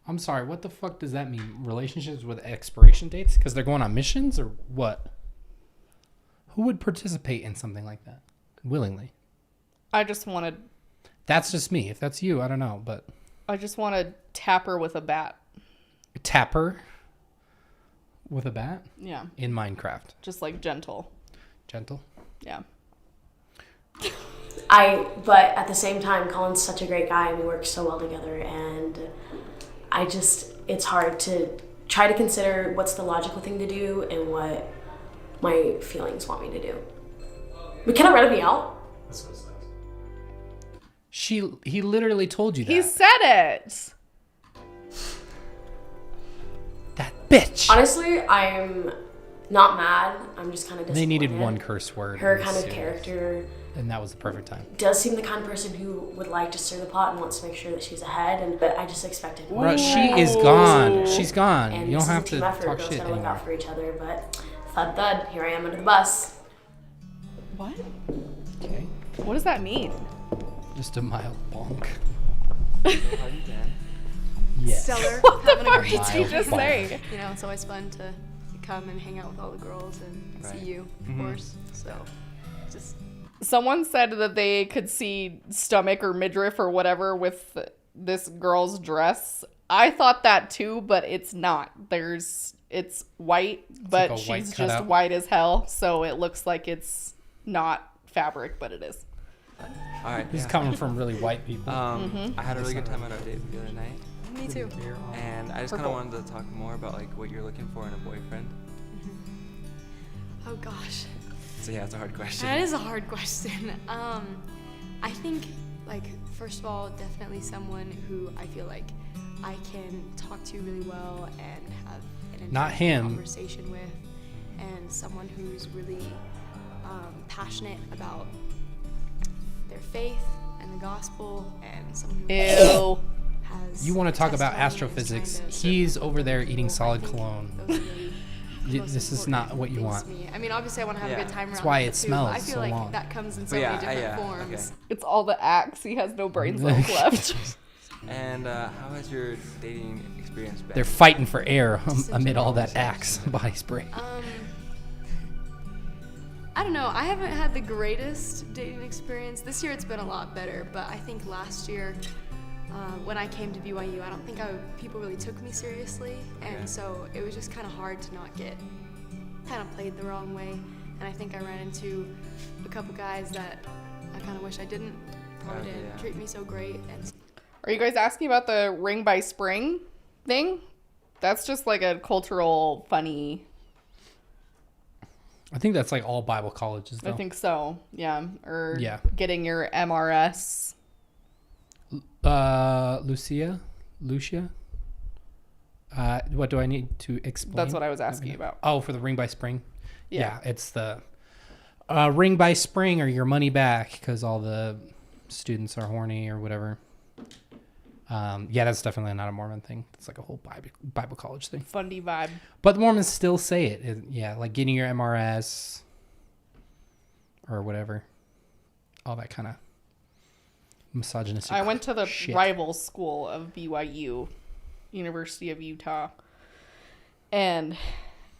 [SPEAKER 1] I'm sorry, what the fuck does that mean? Relationships with expiration dates? Because they're going on missions or what? Who would participate in something like that willingly?
[SPEAKER 2] I just wanted...
[SPEAKER 1] That's just me. If that's you, I don't know, but...
[SPEAKER 2] I just want to tap her with a bat.
[SPEAKER 1] Tap her with a bat?
[SPEAKER 2] Yeah.
[SPEAKER 1] In Minecraft.
[SPEAKER 2] Just like gentle.
[SPEAKER 1] Gentle?
[SPEAKER 2] Yeah.
[SPEAKER 17] But at the same time, Colin's such a great guy, and we work so well together, and it's hard to try to consider what's the logical thing to do and what my feelings want me to do. McKenna read me out.
[SPEAKER 1] He literally told you that.
[SPEAKER 2] He said it.
[SPEAKER 1] That bitch.
[SPEAKER 17] Honestly, I'm not mad. I'm just kind of disappointed.
[SPEAKER 1] They needed one curse word.
[SPEAKER 17] Her kind of character.
[SPEAKER 1] And that was the perfect time.
[SPEAKER 17] Does seem the kind of person who would like to stir the pot and wants to make sure that she's ahead. But I just expected more.
[SPEAKER 1] Bro, she is gone. She's gone.
[SPEAKER 17] And
[SPEAKER 1] you don't have
[SPEAKER 17] this
[SPEAKER 1] to
[SPEAKER 17] is a team effort.
[SPEAKER 1] talk
[SPEAKER 17] Girls
[SPEAKER 1] shit
[SPEAKER 17] gotta look
[SPEAKER 1] anymore.
[SPEAKER 17] out for each other. But thud, here I am under the bus.
[SPEAKER 2] What?
[SPEAKER 1] Okay.
[SPEAKER 2] What does that mean?
[SPEAKER 1] Just a mild bonk.
[SPEAKER 20] Yes.
[SPEAKER 2] Stellar. What the fuck did you
[SPEAKER 1] Mild
[SPEAKER 2] just
[SPEAKER 1] bonk.
[SPEAKER 2] say?
[SPEAKER 20] You know, it's always fun to come and hang out with all the girls and
[SPEAKER 5] Right.
[SPEAKER 20] see you, of
[SPEAKER 5] Mhm.
[SPEAKER 20] course. So, just
[SPEAKER 2] Someone said that they could see stomach or midriff or whatever with this girl's dress. I thought that too, but it's not. It's white, but
[SPEAKER 1] like a white
[SPEAKER 2] she's just
[SPEAKER 1] cutout.
[SPEAKER 2] white as hell, so it looks like it's not fabric, but it is.
[SPEAKER 5] All right.
[SPEAKER 1] He's coming from really white people.
[SPEAKER 5] I had a really good time at our date the other night.
[SPEAKER 20] Me too.
[SPEAKER 5] And I just kind of wanted to talk more about like what you're looking for in a boyfriend.
[SPEAKER 20] oh gosh,
[SPEAKER 5] So yeah, it's a hard question.
[SPEAKER 20] that is a hard question. I think like first of all, definitely someone who I feel like I can talk to really well and have an
[SPEAKER 1] Not
[SPEAKER 20] intentional
[SPEAKER 1] him.
[SPEAKER 20] conversation with, and someone who's really passionate about their faith and the gospel, and someone who
[SPEAKER 2] Ew.
[SPEAKER 20] has
[SPEAKER 1] You want to talk about
[SPEAKER 20] testimony and is
[SPEAKER 1] astrophysics?
[SPEAKER 20] trying to
[SPEAKER 1] He's
[SPEAKER 20] serve
[SPEAKER 1] over there
[SPEAKER 20] people.
[SPEAKER 1] eating
[SPEAKER 20] I
[SPEAKER 1] solid
[SPEAKER 20] think
[SPEAKER 1] cologne.
[SPEAKER 20] those are really
[SPEAKER 1] This is not what you
[SPEAKER 20] things
[SPEAKER 1] want.
[SPEAKER 20] to me. I mean, obviously, I want to have a good time around.
[SPEAKER 1] That's why
[SPEAKER 20] with
[SPEAKER 1] it
[SPEAKER 20] too, but I
[SPEAKER 1] smells
[SPEAKER 20] feel
[SPEAKER 1] so
[SPEAKER 20] like
[SPEAKER 1] long.
[SPEAKER 20] that comes in so
[SPEAKER 5] But
[SPEAKER 20] many
[SPEAKER 5] yeah,
[SPEAKER 20] different
[SPEAKER 5] yeah,
[SPEAKER 20] forms.
[SPEAKER 5] okay.
[SPEAKER 2] It's all the axe. He has no brain cells left.
[SPEAKER 5] And how has your dating experience been?
[SPEAKER 1] They're fighting for air amid all that axe body spray.
[SPEAKER 20] I don't know. I haven't had the greatest dating experience. This year it's been a lot better, but I think last year when I came to BYU, I don't think people really took me seriously, and so it was just kind of hard to not get kind of played the wrong way. And I think I ran into a couple guys that I kind of wish I didn't. Probably didn't treat me so great. And
[SPEAKER 2] Are you guys asking about the ring by spring thing? That's just like a cultural funny.
[SPEAKER 1] I think that's like all Bible colleges, though.
[SPEAKER 2] I think so. Yeah. Or
[SPEAKER 1] Yeah.
[SPEAKER 2] getting your MRS.
[SPEAKER 1] Lucia. What do I need to explain?
[SPEAKER 2] That's what I was asking about.
[SPEAKER 1] Oh, for the ring by spring.
[SPEAKER 2] Yeah.
[SPEAKER 1] It's the ring by spring or your money back because all the students are horny or whatever. That's definitely not a Mormon thing. It's like a whole Bible college thing.
[SPEAKER 2] Fundy vibe.
[SPEAKER 1] But the Mormons still say it. Like getting your MRS or whatever. All that kind of misogynistic
[SPEAKER 2] I went to the
[SPEAKER 1] shit.
[SPEAKER 2] rival school of BYU, University of Utah. And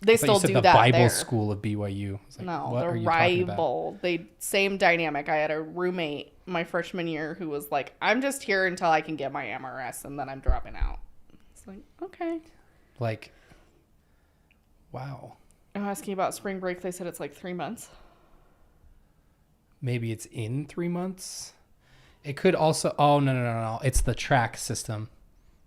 [SPEAKER 2] they still do
[SPEAKER 1] the
[SPEAKER 2] that
[SPEAKER 1] Bible
[SPEAKER 2] there.
[SPEAKER 1] school of BYU. Like,
[SPEAKER 2] No,
[SPEAKER 1] what
[SPEAKER 2] the
[SPEAKER 1] are you talking about?
[SPEAKER 2] rival. Same dynamic. I had a roommate my freshman year who was like, I'm just here until I can get my MRS and then I'm dropping out. It's like, okay.
[SPEAKER 1] Like, wow.
[SPEAKER 2] I'm asking about spring break. They said it's like 3 months.
[SPEAKER 1] Maybe it's in 3 months. It could also. Oh, no. It's the track system.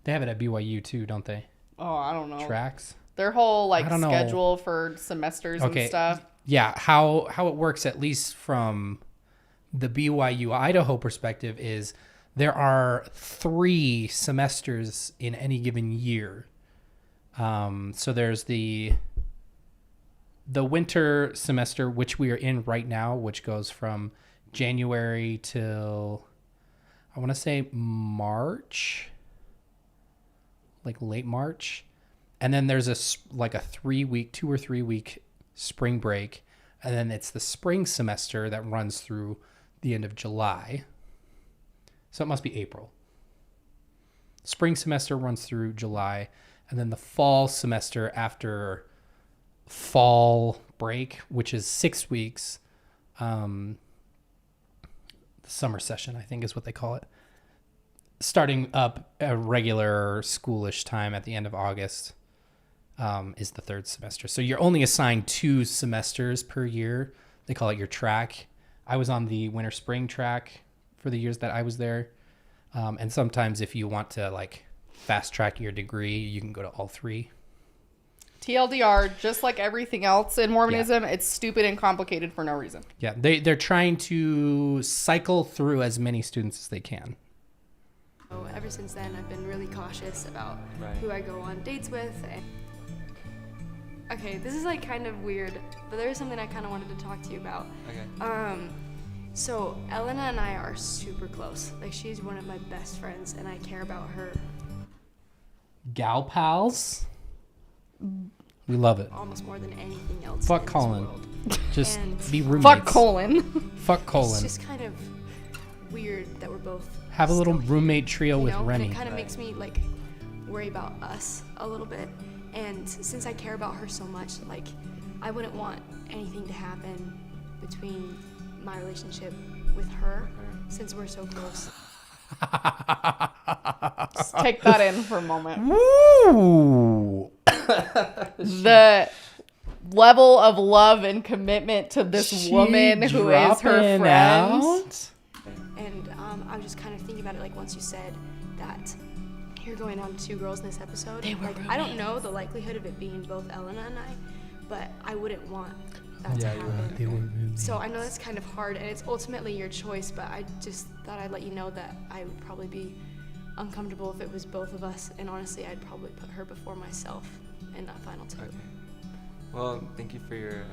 [SPEAKER 1] They have it at BYU too, don't they?
[SPEAKER 2] Oh, I don't know.
[SPEAKER 1] Tracks?
[SPEAKER 2] Their whole
[SPEAKER 1] I don't know.
[SPEAKER 2] schedule for semesters and stuff.
[SPEAKER 1] Yeah, how it works, at least from the BYU Idaho perspective, is there are 3 semesters in any given year. So there's the winter semester, which we are in right now, which goes from January till, I want to say March, like late March. And then there's a 2 or 3 week spring break. And then it's the spring semester that runs through the end of July. So it must be April. Spring semester runs through July. And then the fall semester after fall break, which is 6 weeks, the summer session, I think is what they call it, starting up a regular schoolish time at the end of August, is the 3rd semester. So you're only assigned 2 semesters per year. They call it your track. I was on the winter spring track for the years that I was there. And sometimes if you want to like fast track your degree, you can go to all 3.
[SPEAKER 2] TLDR, just like everything else in Mormonism, it's stupid and complicated for no reason.
[SPEAKER 1] Yeah, they're trying to cycle through as many students as they can.
[SPEAKER 20] So ever since then, I've been really cautious about who I go on dates with. Okay, this is like kind of weird, but there is something I kind of wanted to talk to you about.
[SPEAKER 5] Okay.
[SPEAKER 20] So Elena and I are super close. Like, she's one of my best friends, and I care about her.
[SPEAKER 1] Gal pals? We love it.
[SPEAKER 20] Almost more than anything else.
[SPEAKER 1] Fuck
[SPEAKER 20] in this
[SPEAKER 1] Colin.
[SPEAKER 20] world.
[SPEAKER 1] Just
[SPEAKER 20] And
[SPEAKER 1] be roommates.
[SPEAKER 2] Fuck Colin.
[SPEAKER 1] Fuck Colin.
[SPEAKER 20] It's just kind of weird that we're both
[SPEAKER 1] Have a little roommate trio with Remy.
[SPEAKER 20] And it kind of makes me like worry about us a little bit. And since I care about her so much, like, I wouldn't want anything to happen between my relationship with her since we're so close.
[SPEAKER 2] Just take that in for a moment.
[SPEAKER 1] Woo!
[SPEAKER 2] The level of love and commitment to this woman who is her friend.
[SPEAKER 20] And I was just kind of thinking about it, like, once you said that you're going on 2 girls in this episode. Like, I don't know the likelihood of it being both Elena and I, but I wouldn't want that to happen. So I know that's kind of hard, and it's ultimately your choice, but I just thought I'd let you know that I would probably be uncomfortable if it was both of us, and honestly, I'd probably put her before myself in that final 2.
[SPEAKER 5] Okay. Well, thank you for your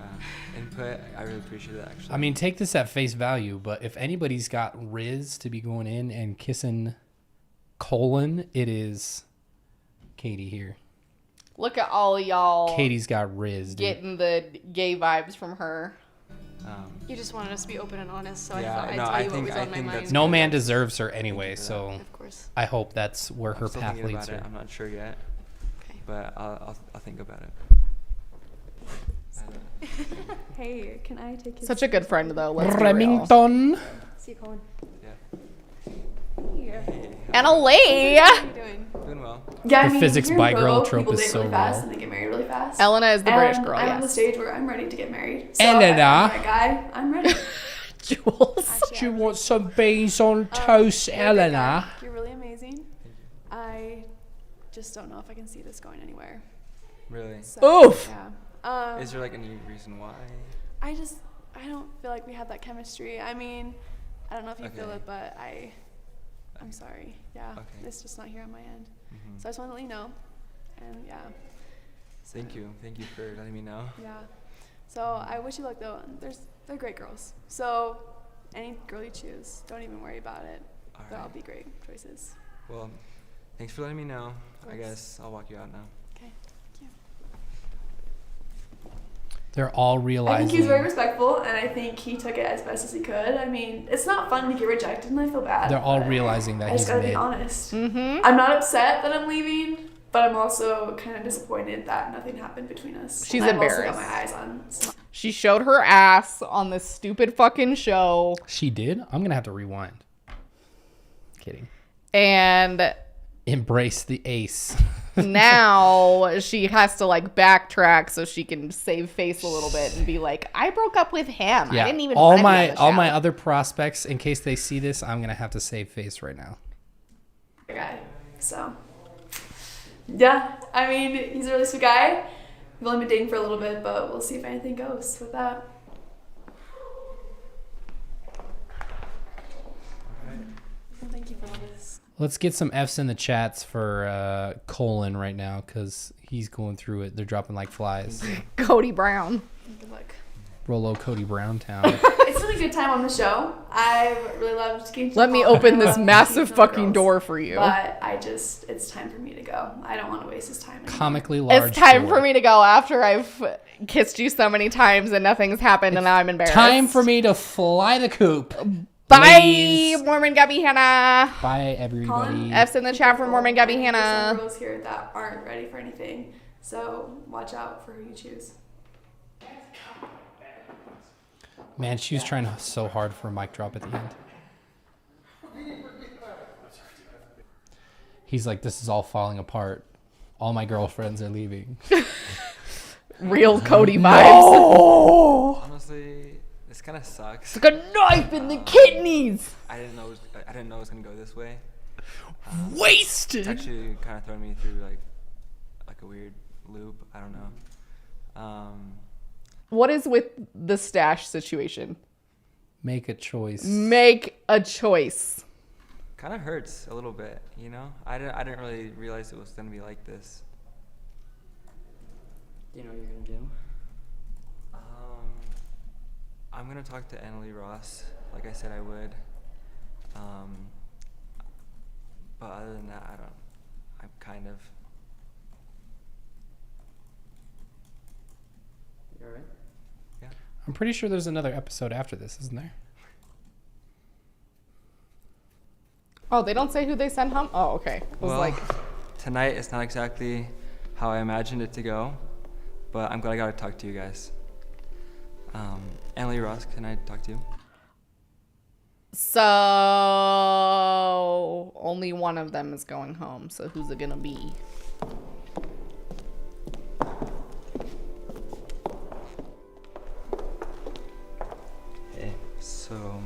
[SPEAKER 5] input. I really appreciate it, actually.
[SPEAKER 1] I mean, take this at face value, but if anybody's got Riz to be going in and kissing Colin, it is Katie here.
[SPEAKER 2] Look at all of y'all.
[SPEAKER 1] Katie's got Riz, dude.
[SPEAKER 2] Getting the gay vibes from her.
[SPEAKER 20] You just wanted us to be open and honest, so
[SPEAKER 5] Yeah,
[SPEAKER 20] I
[SPEAKER 5] no,
[SPEAKER 20] thought I'd tell you
[SPEAKER 5] I
[SPEAKER 20] what was
[SPEAKER 5] think
[SPEAKER 20] on my mind.
[SPEAKER 1] No man deserves her anyway,
[SPEAKER 5] for
[SPEAKER 1] so
[SPEAKER 20] Of course.
[SPEAKER 1] I hope that's where her
[SPEAKER 5] I'm still
[SPEAKER 1] path
[SPEAKER 5] thinking
[SPEAKER 1] leads
[SPEAKER 5] about
[SPEAKER 1] her.
[SPEAKER 5] it. I'm not sure yet, but I'll think about it.
[SPEAKER 16] Hey, can I take his...
[SPEAKER 2] Such a good friend, though. Let's be real.
[SPEAKER 1] Remington.
[SPEAKER 16] See you, Colin.
[SPEAKER 2] Anna Lee.
[SPEAKER 16] How are you doing?
[SPEAKER 5] Doing well.
[SPEAKER 16] Yeah,
[SPEAKER 1] The physics
[SPEAKER 16] here in
[SPEAKER 1] by
[SPEAKER 16] Provo,
[SPEAKER 1] girl trope
[SPEAKER 16] people
[SPEAKER 1] is
[SPEAKER 16] date
[SPEAKER 1] so
[SPEAKER 16] really fast
[SPEAKER 1] real.
[SPEAKER 16] and they get married really fast.
[SPEAKER 2] Elena is the British
[SPEAKER 16] And
[SPEAKER 2] girl,
[SPEAKER 16] I'm on the
[SPEAKER 2] yes.
[SPEAKER 16] stage where I'm ready to get married. So
[SPEAKER 1] Elena.
[SPEAKER 16] if I find a guy, I'm ready.
[SPEAKER 2] Jules.
[SPEAKER 1] Do you want some beans on toast,
[SPEAKER 16] You're a good
[SPEAKER 1] Elena?
[SPEAKER 16] guy. You're really amazing. I just don't know if I can see this going anywhere.
[SPEAKER 5] Really?
[SPEAKER 16] So,
[SPEAKER 2] Oof.
[SPEAKER 16] Yeah.
[SPEAKER 5] Is there like any reason why?
[SPEAKER 16] I don't feel like we have that chemistry. I mean, I don't know if you feel it, but I'm sorry. Yeah.
[SPEAKER 5] Okay.
[SPEAKER 16] It's just not here on my end. So I just want to let you know. And yeah.
[SPEAKER 5] Thank you. Thank you for letting me know.
[SPEAKER 16] Yeah. So I wish you luck though. They're great girls. So any girl you choose, don't even worry about it. They'll all be great choices.
[SPEAKER 5] Well, thanks for letting me know. I guess I'll walk you out now.
[SPEAKER 16] Okay. Thank you.
[SPEAKER 1] They're all
[SPEAKER 16] I
[SPEAKER 1] realizing.
[SPEAKER 16] think he's very respectful, and I think he took it as best as he could. I mean, it's not fun to get rejected, and I feel bad.
[SPEAKER 1] They're all realizing that
[SPEAKER 16] I just
[SPEAKER 1] he's
[SPEAKER 16] gotta be
[SPEAKER 1] mid.
[SPEAKER 16] honest.
[SPEAKER 2] Mm-hmm.
[SPEAKER 16] I'm not upset that I'm leaving, but I'm also kind of disappointed that nothing happened between us.
[SPEAKER 2] She's
[SPEAKER 16] And I've also
[SPEAKER 2] embarrassed.
[SPEAKER 16] got my eyes on.
[SPEAKER 2] She showed her ass on this stupid fucking show.
[SPEAKER 1] She did? I'm going to have to rewind. Kidding.
[SPEAKER 2] And
[SPEAKER 1] Embrace the ace.
[SPEAKER 2] now she has to like backtrack so she can save face a little bit and be like, I broke up with him.
[SPEAKER 1] Yeah.
[SPEAKER 2] I didn't even
[SPEAKER 1] all
[SPEAKER 2] want to be
[SPEAKER 1] my
[SPEAKER 2] on the
[SPEAKER 1] all
[SPEAKER 2] show."
[SPEAKER 1] my other prospects, in case they see this, I'm going to have to save face right now.
[SPEAKER 16] Guy. So, yeah, I mean, he's a really sweet guy. We've only been dating for a little bit, but we'll see if anything goes with that. Thank you for all this.
[SPEAKER 1] Let's get some F's in the chats for Colin right now because he's going through it. They're dropping like flies.
[SPEAKER 2] Cody Brown.
[SPEAKER 16] Good luck.
[SPEAKER 1] Rollo Cody Brown town.
[SPEAKER 16] It's been a good time on the show. I've really loved getting to
[SPEAKER 2] Let me
[SPEAKER 16] know
[SPEAKER 2] open this
[SPEAKER 16] everyone,
[SPEAKER 2] massive
[SPEAKER 16] getting to know the
[SPEAKER 2] fucking
[SPEAKER 16] girls.
[SPEAKER 2] door for you.
[SPEAKER 16] But it's time for me to go. I don't want to waste his time anymore.
[SPEAKER 1] Comically large.
[SPEAKER 2] It's time
[SPEAKER 1] door.
[SPEAKER 2] for me to go after I've kissed you so many times and nothing's happened and now I'm embarrassed.
[SPEAKER 1] Time for me to fly the coop.
[SPEAKER 2] Bye,
[SPEAKER 1] Ladies.
[SPEAKER 2] Mormon Gabby Hannah.
[SPEAKER 1] Bye, everybody.
[SPEAKER 2] F's in the chat for Mormon Gabby
[SPEAKER 16] There's
[SPEAKER 2] Hannah.
[SPEAKER 16] some girls here that aren't ready for anything, so watch out for who you choose.
[SPEAKER 1] Man, she was trying so hard for a mic drop at the end. He's like, this is all falling apart. All my girlfriends are leaving.
[SPEAKER 2] Real Cody vibes.
[SPEAKER 1] No!
[SPEAKER 5] Honestly, this kind of sucks.
[SPEAKER 2] It's like a knife in the kidneys.
[SPEAKER 5] I didn't know it was gonna go this way.
[SPEAKER 1] Wasted.
[SPEAKER 5] It's actually kind of thrown me through like a weird loop. I don't know.
[SPEAKER 2] What is with the stash situation?
[SPEAKER 1] Make a choice.
[SPEAKER 2] Make a choice.
[SPEAKER 5] Kind of hurts a little bit, you know. I didn't really realize it was gonna be like this.
[SPEAKER 6] Do you know what you're gonna do?
[SPEAKER 5] I'm gonna talk to Annalie Ross, like I said I would. But other than that, I'm kind of.
[SPEAKER 6] You alright?
[SPEAKER 5] Yeah.
[SPEAKER 1] I'm pretty sure there's another episode after this, isn't there?
[SPEAKER 2] Oh, they don't say who they send home? Oh, okay. It was
[SPEAKER 5] Well,
[SPEAKER 2] like,
[SPEAKER 5] tonight it's not exactly how I imagined it to go, but I'm glad I got to talk to you guys. Annalie Ross, can I talk to you?
[SPEAKER 2] so only one of them is going home. So who's it gonna be?
[SPEAKER 5] Hey, so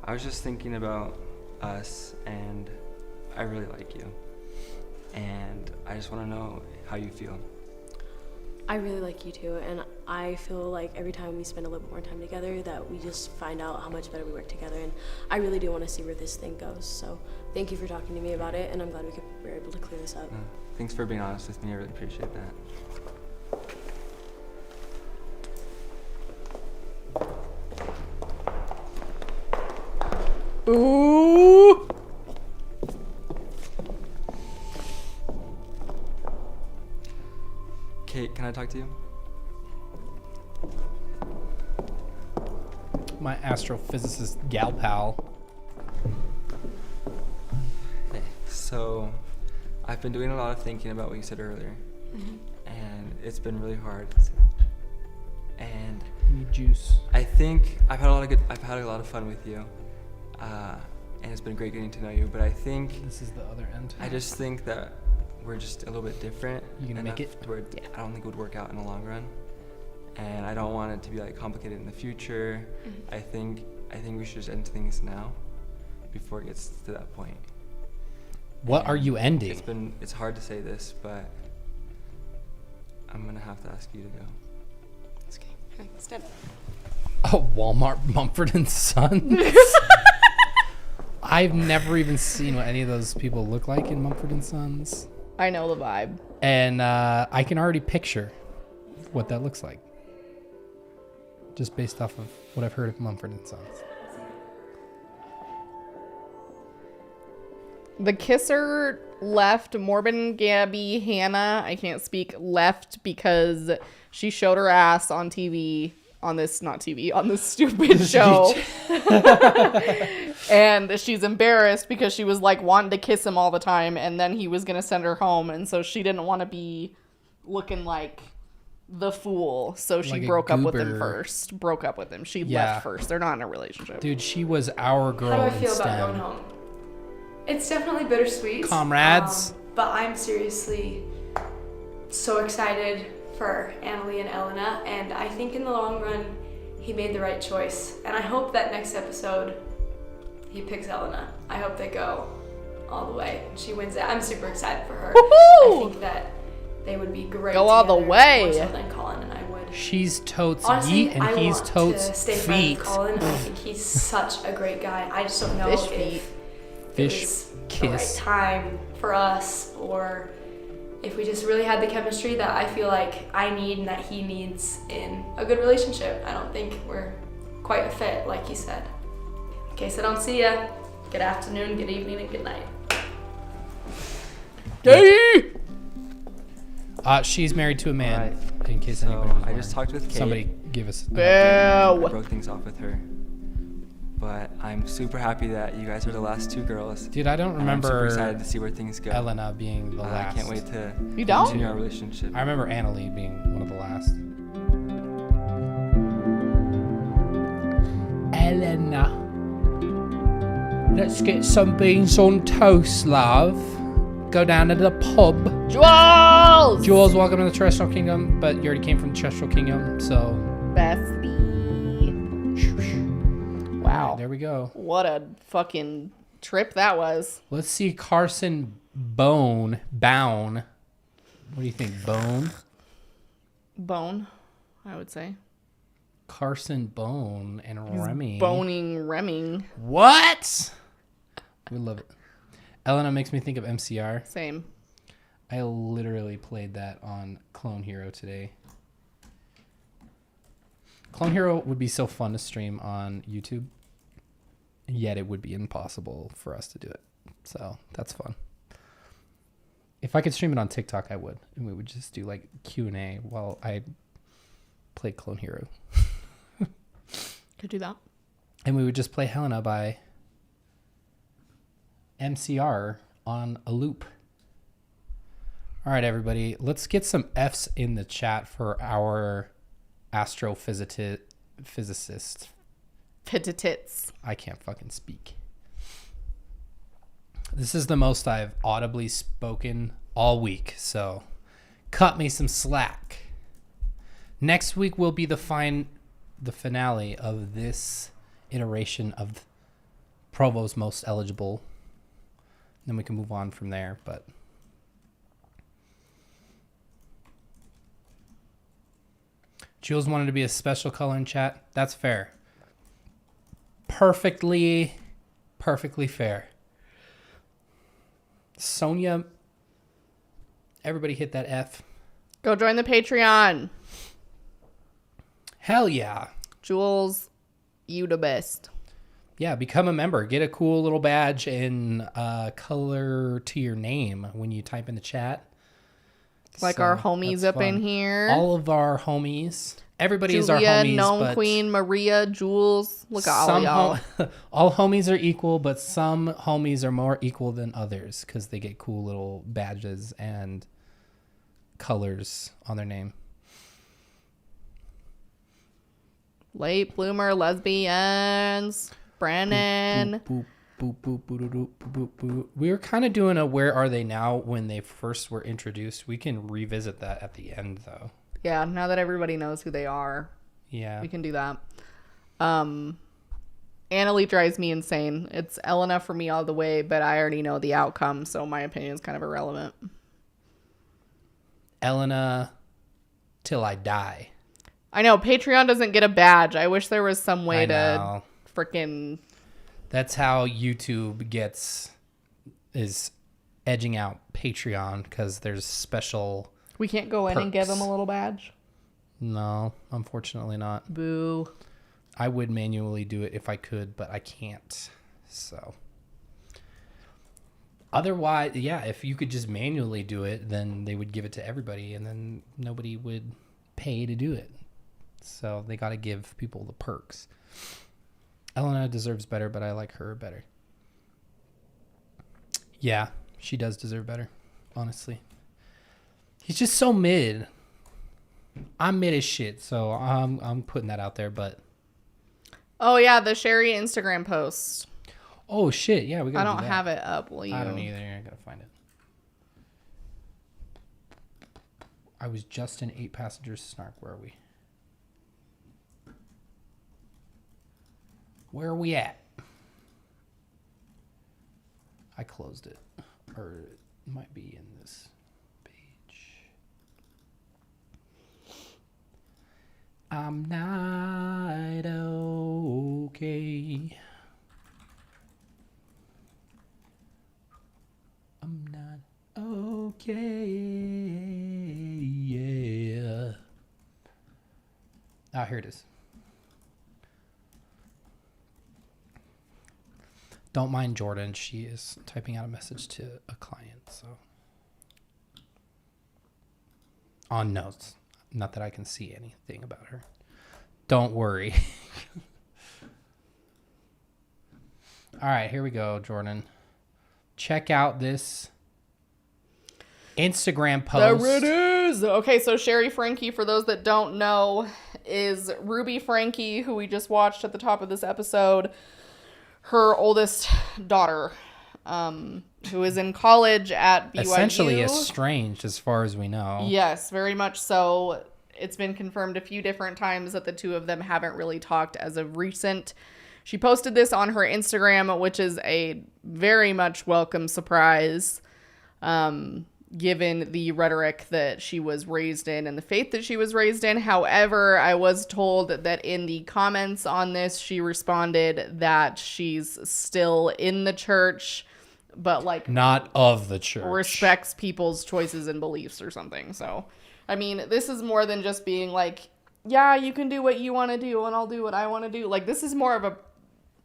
[SPEAKER 5] I was just thinking about us, and I really like you, and I just want to know how you feel.
[SPEAKER 19] I really like you too, and I feel like every time we spend a little bit more time together that we just find out how much better we work together, and I really do want to see where this thing goes. So thank you for talking to me about it, and I'm glad we were able to clear this up.
[SPEAKER 5] Thanks for being honest with me. I really appreciate that.
[SPEAKER 2] Ooh.
[SPEAKER 5] Kate, can I talk to you?
[SPEAKER 1] My astrophysicist gal pal.
[SPEAKER 5] Hey, so I've been doing a lot of thinking about what you said earlier, and it's been really hard and
[SPEAKER 1] juice.
[SPEAKER 5] I think I've had a lot of fun with you, and it's been great getting to know you. But I think
[SPEAKER 1] this is the other end.
[SPEAKER 5] I just think that we're just a little bit different.
[SPEAKER 1] You gonna make it?
[SPEAKER 5] To where I don't think it would work out in the long run, and I don't want it to be like complicated in the future. I think we should just end things now, before it gets to that point.
[SPEAKER 1] What are you ending?
[SPEAKER 5] It's hard to say this, but I'm gonna have to ask you to go.
[SPEAKER 20] It's okay. Okay, stand up.
[SPEAKER 1] Oh, Walmart, Mumford and Sons. I've never even seen what any of those people look like in Mumford and Sons.
[SPEAKER 2] I know the vibe.
[SPEAKER 1] And I can already picture what that looks like, just based off of what I've heard of Mumford and Sons.
[SPEAKER 2] The kisser left. Morbin, Gabby, Hannah, I can't speak, left because she showed her ass on TV, on this stupid show. And she's embarrassed because she was like wanting to kiss him all the time, and then he was going to send her home, and so she didn't want to be looking like the fool, so she
[SPEAKER 1] Like
[SPEAKER 2] broke
[SPEAKER 1] a
[SPEAKER 2] up with him
[SPEAKER 1] goober.
[SPEAKER 2] first. Broke up with him. She
[SPEAKER 1] Yeah.
[SPEAKER 2] left first. They're not in a relationship.
[SPEAKER 1] Dude, she was our girl.
[SPEAKER 16] How do I
[SPEAKER 1] in
[SPEAKER 16] feel about
[SPEAKER 1] STEM.
[SPEAKER 16] going home? It's definitely bittersweet.
[SPEAKER 1] Comrades.
[SPEAKER 16] But I'm seriously so excited for Annalie and Elena, and I think in the long run, he made the right choice. And I hope that next episode, he picks Elena. I hope they go all the way. She wins it. I'm super excited for her.
[SPEAKER 2] Woohoo!
[SPEAKER 16] I think that they would be great
[SPEAKER 2] Go all the
[SPEAKER 16] together,
[SPEAKER 2] way.
[SPEAKER 16] more so than Colin and I would.
[SPEAKER 1] She's totes
[SPEAKER 16] Honestly,
[SPEAKER 1] yeet and
[SPEAKER 16] I
[SPEAKER 1] he's
[SPEAKER 16] want
[SPEAKER 1] totes
[SPEAKER 16] to stay friends
[SPEAKER 1] feet.
[SPEAKER 16] with Colin. I think he's such a great guy. I just don't know
[SPEAKER 2] Fish feet.
[SPEAKER 16] if
[SPEAKER 1] Fish
[SPEAKER 16] it was the
[SPEAKER 1] kiss.
[SPEAKER 16] right time for us, or if we just really had the chemistry that I feel like I need and that he needs in a good relationship. I don't think we're quite a fit, like he said. In case I don't see ya, good afternoon, good evening, and good night.
[SPEAKER 1] She's married to a man.
[SPEAKER 5] Alright.
[SPEAKER 1] In case
[SPEAKER 5] So,
[SPEAKER 1] anybody was
[SPEAKER 5] I just talked with Kate.
[SPEAKER 1] Somebody give us.
[SPEAKER 5] I broke things off with her. But I'm super happy that you guys are the last two girls.
[SPEAKER 1] Dude, I don't
[SPEAKER 5] and
[SPEAKER 1] remember
[SPEAKER 5] I'm super excited to see where things go.
[SPEAKER 1] Elena being the last.
[SPEAKER 5] I can't wait to
[SPEAKER 2] You don't?
[SPEAKER 5] continue our relationship.
[SPEAKER 1] I remember Annalie being one of the last. Elena. Let's get some beans on toast, love. Go down to the pub.
[SPEAKER 2] Jules!
[SPEAKER 1] Jules, welcome to the Terrestrial Kingdom, but you already came from the Terrestrial Kingdom, so.
[SPEAKER 2] Bestie. Wow.
[SPEAKER 1] There we go.
[SPEAKER 2] What a fucking trip that was.
[SPEAKER 1] Let's see Carson Bown. What do you think, Bone?
[SPEAKER 2] Bone, I would say.
[SPEAKER 1] Carson Bone and Remy.
[SPEAKER 2] Boning Remming.
[SPEAKER 1] What? We love it. Elena makes me think of MCR.
[SPEAKER 2] Same.
[SPEAKER 1] I literally played that on Clone Hero today. Clone Hero would be so fun to stream on YouTube, yet it would be impossible for us to do it. So that's fun. If I could stream it on TikTok, I would. And we would just do like Q&A while I play Clone Hero.
[SPEAKER 2] Could do that.
[SPEAKER 1] And we would just play Helena by MCR on a loop. All right, everybody. Let's get some F's in the chat for our astrophysicist.
[SPEAKER 2] Pititits.
[SPEAKER 1] I can't fucking speak. This is the most I've audibly spoken all week, so cut me some slack. Next week will be the finale of this iteration of Provo's Most Eligible. Then we can move on from there, but Jules wanted to be a special color in chat. That's fair. Perfectly fair. Sonia, everybody hit that F.
[SPEAKER 2] Go join the Patreon.
[SPEAKER 1] Hell yeah.
[SPEAKER 2] Jules, you the best.
[SPEAKER 1] Yeah, become a member. Get a cool little badge and color to your name when you type in the chat.
[SPEAKER 2] Like
[SPEAKER 1] So,
[SPEAKER 2] our homies
[SPEAKER 1] that's
[SPEAKER 2] up in
[SPEAKER 1] fun.
[SPEAKER 2] here.
[SPEAKER 1] All of our homies. Everybody
[SPEAKER 2] Julia,
[SPEAKER 1] is our homies.
[SPEAKER 2] Gnome
[SPEAKER 1] but
[SPEAKER 2] Queen, Maria, Jules. Look at all
[SPEAKER 1] some
[SPEAKER 2] y'all.
[SPEAKER 1] all homies are equal, but some homies are more equal than others because they get cool little badges and colors on their name.
[SPEAKER 2] Late bloomer lesbians. Brandon.
[SPEAKER 1] Boop, boop, boop, boop, boop, boop, boop, boop. We were kind of doing a where are they now when they first were introduced. We can revisit that at the end, though.
[SPEAKER 2] Yeah, now that everybody knows who they are.
[SPEAKER 1] Yeah.
[SPEAKER 2] We can do that. Annalie drives me insane. It's Elena for me all the way, but I already know the outcome, so my opinion is kind of irrelevant.
[SPEAKER 1] Elena till I die.
[SPEAKER 2] I know, Patreon doesn't get a badge. I wish there was some way to freaking...
[SPEAKER 1] That's how YouTube is edging out Patreon, because there's special
[SPEAKER 2] We can't go in and give them a little badge?
[SPEAKER 1] No, unfortunately not.
[SPEAKER 2] Boo.
[SPEAKER 1] I would manually do it if I could, but I can't. So otherwise, yeah, if you could just manually do it, then they would give it to everybody and then nobody would pay to do it. So they got to give people the perks. Elena deserves better, but I like her better. Yeah, she does deserve better, honestly. He's just so mid. I'm mid as shit, so I'm putting that out there, but...
[SPEAKER 2] Oh, yeah, the Sherry Instagram post.
[SPEAKER 1] Oh, shit, yeah, we gotta
[SPEAKER 2] I don't have it up, will you?
[SPEAKER 1] I don't either, I gotta find it. I was just in 8 Passengers Snark, where are we? Where are we at? I closed it, or it might be in this page. I'm not okay. I'm not okay. Yeah. Ah, here it is. Don't mind Jordan. She is typing out a message to a client, so. On notes. Not that I can see anything about her. Don't worry. All right, here we go, Jordan. Check out this Instagram post.
[SPEAKER 2] There it is. Okay, so Sherry Frankie, for those that don't know, is Ruby Frankie, who we just watched at the top of this episode. Her oldest daughter, who is in college at BYU.
[SPEAKER 1] Essentially estranged, as far as we know.
[SPEAKER 2] Yes, very much so. It's been confirmed a few different times that the two of them haven't really talked as of recent. She posted this on her Instagram, which is a very much welcome surprise, given the rhetoric that she was raised in and the faith that she was raised in. However, I was told that in the comments on this, she responded that she's still in the church, but like
[SPEAKER 1] not of the church,
[SPEAKER 2] respects people's choices and beliefs or something. So, I mean, this is more than just being like, yeah, you can do what you want to do and I'll do what I want to do. Like, this is more of a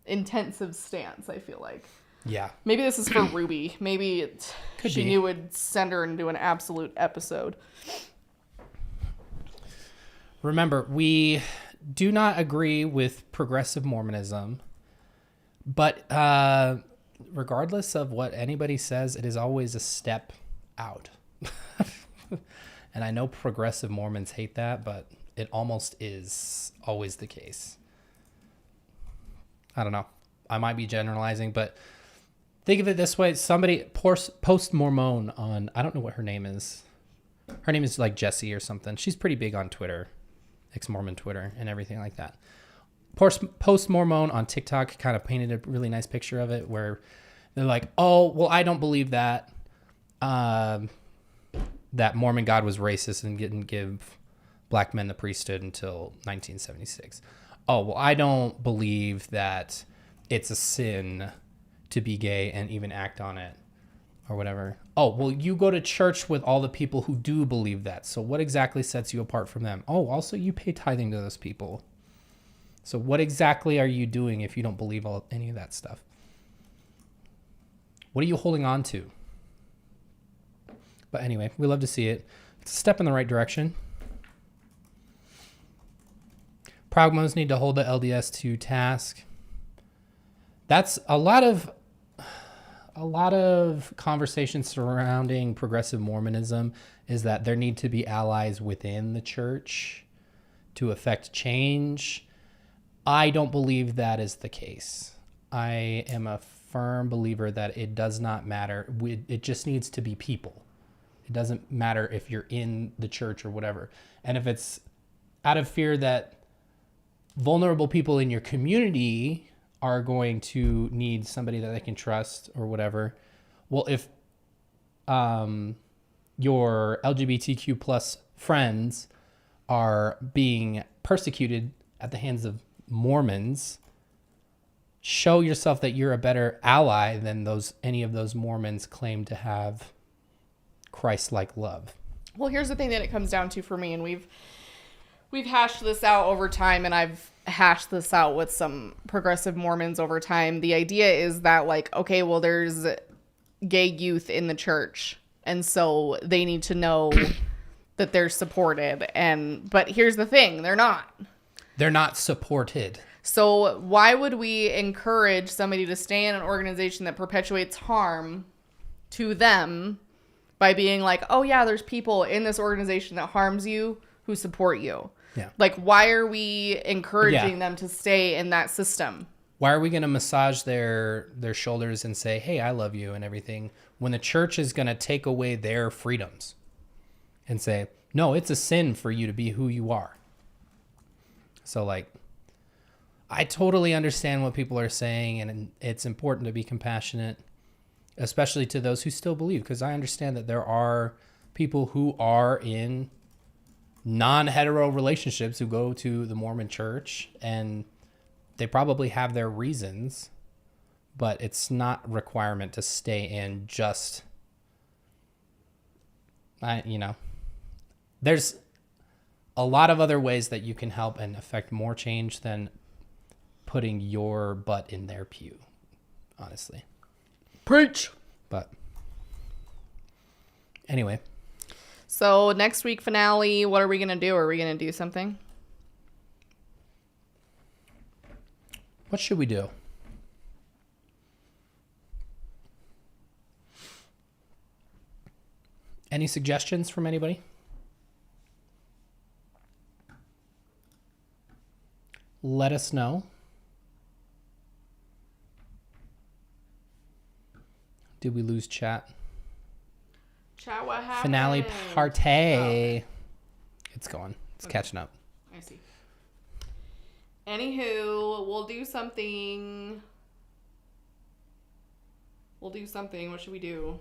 [SPEAKER 2] intensive stance, I feel like.
[SPEAKER 1] Yeah.
[SPEAKER 2] Maybe this is for Ruby. Maybe she knew it would send her into an absolute episode.
[SPEAKER 1] Remember, we do not agree with progressive Mormonism, but regardless of what anybody says, it is always a step out. And I know progressive Mormons hate that, but it almost is always the case. I don't know. I might be generalizing, but think of it this way. Somebody post Mormon on, I don't know what her name is. Her name is like Jessie or something. She's pretty big on Twitter, ex-Mormon Twitter and everything like that. Post Mormon on TikTok kind of painted a really nice picture of it where they're like, oh, well, I don't believe that. That Mormon God was racist and didn't give black men the priesthood until 1976. Oh, well, I don't believe that it's a sin to be gay and even act on it or whatever. Oh, well, you go to church with all the people who do believe that. So what exactly sets you apart from them? Oh, also you pay tithing to those people. So what exactly are you doing if you don't believe any of that stuff? What are you holding on to? But anyway, we love to see it. It's a step in the right direction. Pragmos need to hold the LDS to task. That's a lot of conversations surrounding progressive Mormonism is that there need to be allies within the church to affect change. I don't believe that is the case. I am a firm believer that it does not matter. It just needs to be people. It doesn't matter if you're in the church or whatever. And if it's out of fear that vulnerable people in your community are going to need somebody that they can trust or whatever, well, if your LGBTQ plus friends are being persecuted at the hands of Mormons, show yourself that you're a better ally than any of those Mormons claim to have Christ-like love.
[SPEAKER 2] Well, here's the thing that it comes down to for me, and we've hashed this out over time, and I've hashed this out with some progressive Mormons over time. The idea is that, like, okay, well, there's gay youth in the church, and so they need to know that they're supported. But here's the thing, they're not.
[SPEAKER 1] They're not supported.
[SPEAKER 2] So why would we encourage somebody to stay in an organization that perpetuates harm to them by being like, oh yeah, there's people in this organization that harms you who support you?
[SPEAKER 1] Yeah.
[SPEAKER 2] Like, why are we encouraging them to stay in that system?
[SPEAKER 1] Why are we going to massage their shoulders and say, hey, I love you and everything, when the church is going to take away their freedoms and say, no, it's a sin for you to be who you are? So, like, I totally understand what people are saying, and it's important to be compassionate, especially to those who still believe, because I understand that there are people who are in non-hetero relationships who go to the Mormon church, and they probably have their reasons, but it's not a requirement to stay in just, there's a lot of other ways that you can help and affect more change than putting your butt in their pew, honestly.
[SPEAKER 2] Preach.
[SPEAKER 1] But anyway.
[SPEAKER 2] So next week finale, what are we going to do? Are we going to do something?
[SPEAKER 1] What should we do? Any suggestions from anybody? Let us know. Did we lose chat?
[SPEAKER 2] Chat, what happened?
[SPEAKER 1] Finale party. It's going. It's catching up.
[SPEAKER 2] I see. Anywho, we'll do something. What should we do?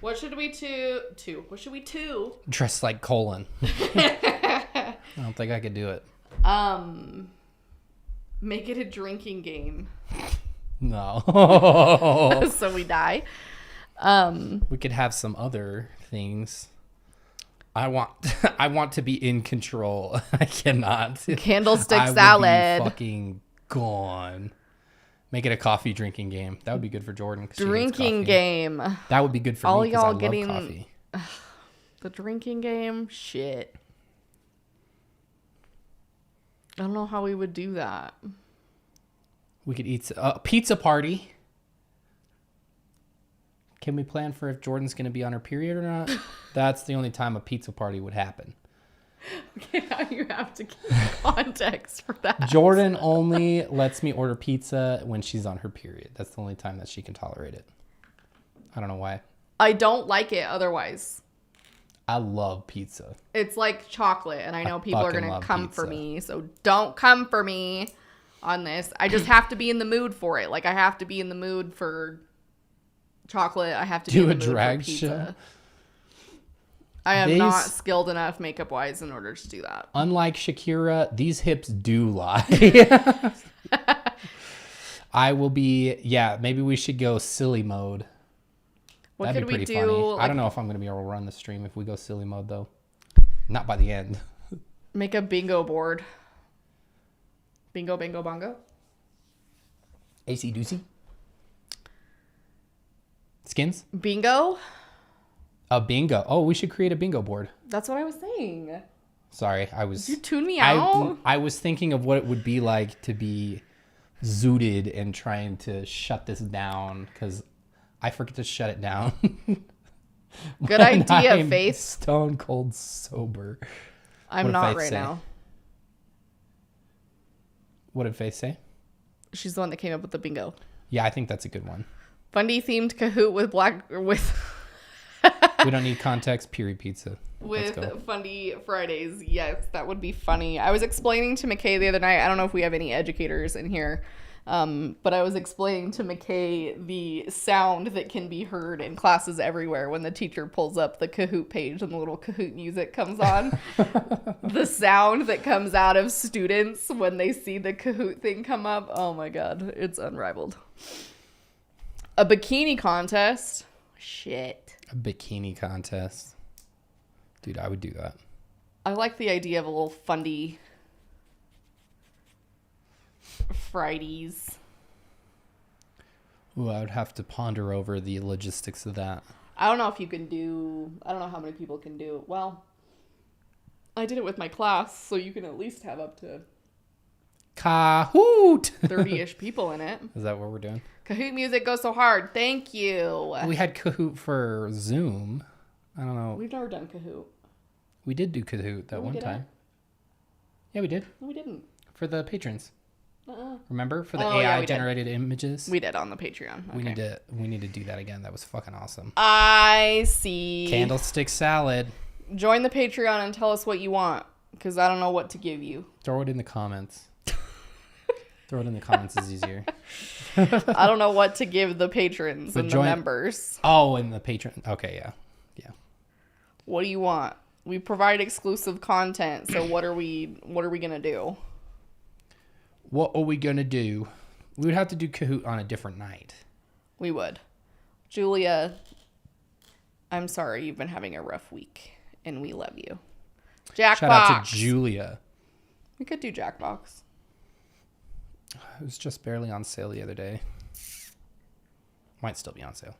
[SPEAKER 2] What should we do? What should we do?
[SPEAKER 1] Dress like Colin. I don't think I could do it.
[SPEAKER 2] Make it a drinking game.
[SPEAKER 1] No.
[SPEAKER 2] So we die.
[SPEAKER 1] We could have some other things. I want to be in control. I cannot.
[SPEAKER 2] Candlestick
[SPEAKER 1] I
[SPEAKER 2] salad.
[SPEAKER 1] Would be fucking gone. Make it a coffee drinking game. That would be good for Jordan.
[SPEAKER 2] Drinking game.
[SPEAKER 1] That would be good for me because I love coffee.
[SPEAKER 2] The drinking game? Shit. I don't know how we would do that.
[SPEAKER 1] We could eat a pizza party. Can we plan for if Jordan's going to be on her period or not? That's the only time a pizza party would happen.
[SPEAKER 2] Okay, now you have to give context for that.
[SPEAKER 1] Jordan only lets me order pizza when she's on her period. That's the only time that she can tolerate it. I don't know why.
[SPEAKER 2] I don't like it otherwise.
[SPEAKER 1] I love pizza.
[SPEAKER 2] It's like chocolate, and I know people are going to come for me, so don't come for me on this. I just have to be in the mood for it. Like, I have to be in the mood for chocolate. I have to be in the mood
[SPEAKER 1] drag
[SPEAKER 2] for pizza.
[SPEAKER 1] show.
[SPEAKER 2] I am not skilled enough makeup-wise in order to do that.
[SPEAKER 1] Unlike Shakira, these hips do lie. I will be, maybe we should go silly mode.
[SPEAKER 2] What
[SPEAKER 1] That'd
[SPEAKER 2] could
[SPEAKER 1] be pretty
[SPEAKER 2] we do?
[SPEAKER 1] funny.
[SPEAKER 2] Like,
[SPEAKER 1] I don't know if I'm going to be able to run the stream if we go silly mode, though. Not by the end.
[SPEAKER 2] Make a bingo board. Bingo, bingo, bongo.
[SPEAKER 1] AC Doocy. Skins?
[SPEAKER 2] Bingo?
[SPEAKER 1] A bingo. Oh, we should create a bingo board.
[SPEAKER 2] That's what I was saying.
[SPEAKER 1] Sorry,
[SPEAKER 2] Did you tune me out?
[SPEAKER 1] I was thinking of what it would be like to be zooted and trying to shut this down because I forget to shut it down.
[SPEAKER 2] Good idea, Faith.
[SPEAKER 1] Stone cold sober.
[SPEAKER 2] I'm not right now.
[SPEAKER 1] What did Faith say?
[SPEAKER 2] She's the one that came up with the bingo.
[SPEAKER 1] Yeah, I think that's a good one.
[SPEAKER 2] Fundy themed Kahoot with
[SPEAKER 1] We don't need context. Piri pizza.
[SPEAKER 2] With Fundy Fridays. Yes, that would be funny. I was explaining to McKay the other night. I don't know if we have any educators in here. But I was explaining to McKay the sound that can be heard in classes everywhere when the teacher pulls up the Kahoot page and the little Kahoot music comes on. The sound that comes out of students when they see the Kahoot thing come up. Oh my God, it's unrivaled. A bikini contest. Shit.
[SPEAKER 1] A bikini contest. Dude, I would do that.
[SPEAKER 2] I like the idea of a little Fundy Fridays.
[SPEAKER 1] Ooh, I would have to ponder over the logistics of that.
[SPEAKER 2] I don't know if you can do... I don't know how many people can do... Well, I did it with my class, so you can at least have up to...
[SPEAKER 1] Kahoot!
[SPEAKER 2] 30-ish people in it.
[SPEAKER 1] Is that what we're doing?
[SPEAKER 2] Kahoot music goes so hard. Thank you.
[SPEAKER 1] We had Kahoot for Zoom. I don't know.
[SPEAKER 2] We've never done Kahoot.
[SPEAKER 1] We did do Kahoot that one time. Yeah, we did.
[SPEAKER 2] No, we didn't.
[SPEAKER 1] For the patrons.
[SPEAKER 2] Uh-uh.
[SPEAKER 1] Remember? For the AI generated images?
[SPEAKER 2] We did on the Patreon. Okay.
[SPEAKER 1] We need to do that again. That was fucking awesome.
[SPEAKER 2] I see.
[SPEAKER 1] Candlestick salad.
[SPEAKER 2] Join the Patreon and tell us what you want, because I don't know what to give you.
[SPEAKER 1] Throw it in the comments. Throw it in the comments is easier.
[SPEAKER 2] I don't know what to give the patrons and the members.
[SPEAKER 1] Oh, and the patron. Okay, yeah. Yeah.
[SPEAKER 2] What do you want? We provide exclusive content, so what are we going to do?
[SPEAKER 1] What are we going to do? We would have to do Kahoot on a different night.
[SPEAKER 2] We would. Julia, I'm sorry you've been having a rough week, and we love you. Jackbox.
[SPEAKER 1] Shout out to Julia.
[SPEAKER 2] We could do Jackbox.
[SPEAKER 1] It was just barely on sale the other day. Might still be on sale.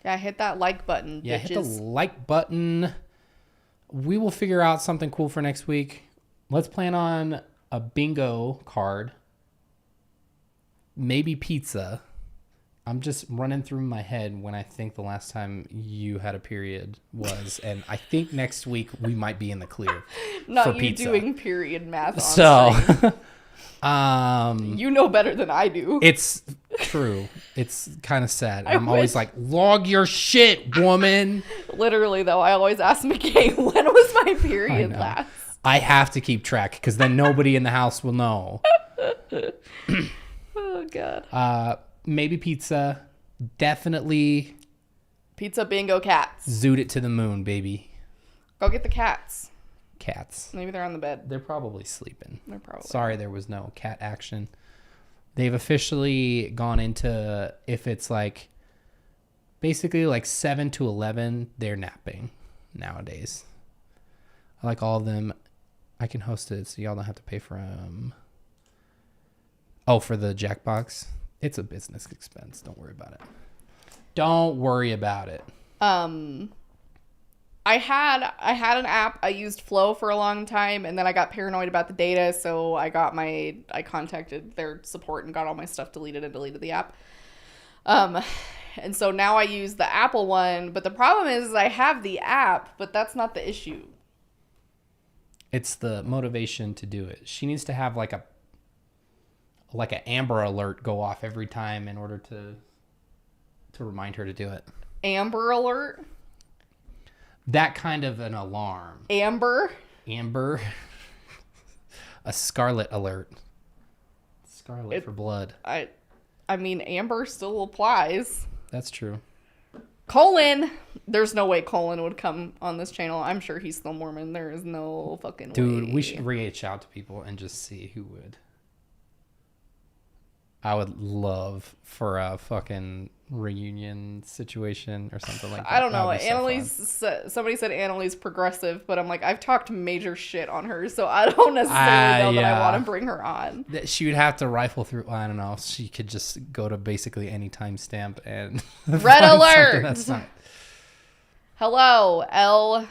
[SPEAKER 2] Yeah, hit that like button,
[SPEAKER 1] Yeah,
[SPEAKER 2] bitches.
[SPEAKER 1] hit the like button. We will figure out something cool for next week. Let's plan on a bingo card. Maybe pizza. I'm just running through my head when I think the last time you had a period was. And I think next week we might be in the clear.
[SPEAKER 2] Not
[SPEAKER 1] for
[SPEAKER 2] you
[SPEAKER 1] pizza.
[SPEAKER 2] doing period math on
[SPEAKER 1] So...
[SPEAKER 2] you know better than I do.
[SPEAKER 1] It's true. It's kind of sad. I'm always like, log your shit, woman.
[SPEAKER 2] Literally, though, I always ask McKay, when was my period last?
[SPEAKER 1] I have to keep track because then nobody in the house will know.
[SPEAKER 2] Oh, God.
[SPEAKER 1] Maybe pizza. Definitely.
[SPEAKER 2] Pizza, bingo, cats.
[SPEAKER 1] Zoot it to the moon, baby.
[SPEAKER 2] Go get the cats.
[SPEAKER 1] Cats.
[SPEAKER 2] Maybe they're on the bed.
[SPEAKER 1] They're probably sleeping.
[SPEAKER 2] They're probably.
[SPEAKER 1] Sorry there was no cat action. They've officially gone into, if it's like, basically like 7 to 11, they're napping nowadays. I like all of them. I can host it so y'all don't have to pay for them. Oh, for the Jackbox? It's a business expense. Don't worry about it. Don't worry about it.
[SPEAKER 2] I had an app. I used Flow for a long time, and then I got paranoid about the data, so I contacted their support and got all my stuff deleted and deleted the app. And so now I use the Apple one, but the problem is I have the app, but that's not the issue.
[SPEAKER 1] It's the motivation to do it. She needs to have like an Amber Alert go off every time in order to remind her to do it.
[SPEAKER 2] Amber Alert?
[SPEAKER 1] That kind of an alarm.
[SPEAKER 2] Amber?
[SPEAKER 1] A Scarlet Alert. Scarlet for blood.
[SPEAKER 2] I mean, Amber still applies.
[SPEAKER 1] That's true.
[SPEAKER 2] Colin! There's no way Colin would come on this channel. I'm sure he's still Mormon. There is no fucking way.
[SPEAKER 1] Dude, we should reach out to people and just see who would. I would love for a fucking reunion situation or something like that.
[SPEAKER 2] I don't know. Annalise, somebody said Annalise progressive, but I'm like, I've talked major shit on her, so I don't necessarily know that I want to bring her on.
[SPEAKER 1] She would have to rifle through. I don't know. She could just go to basically any timestamp and
[SPEAKER 2] Red alert. That's not... Hello, L.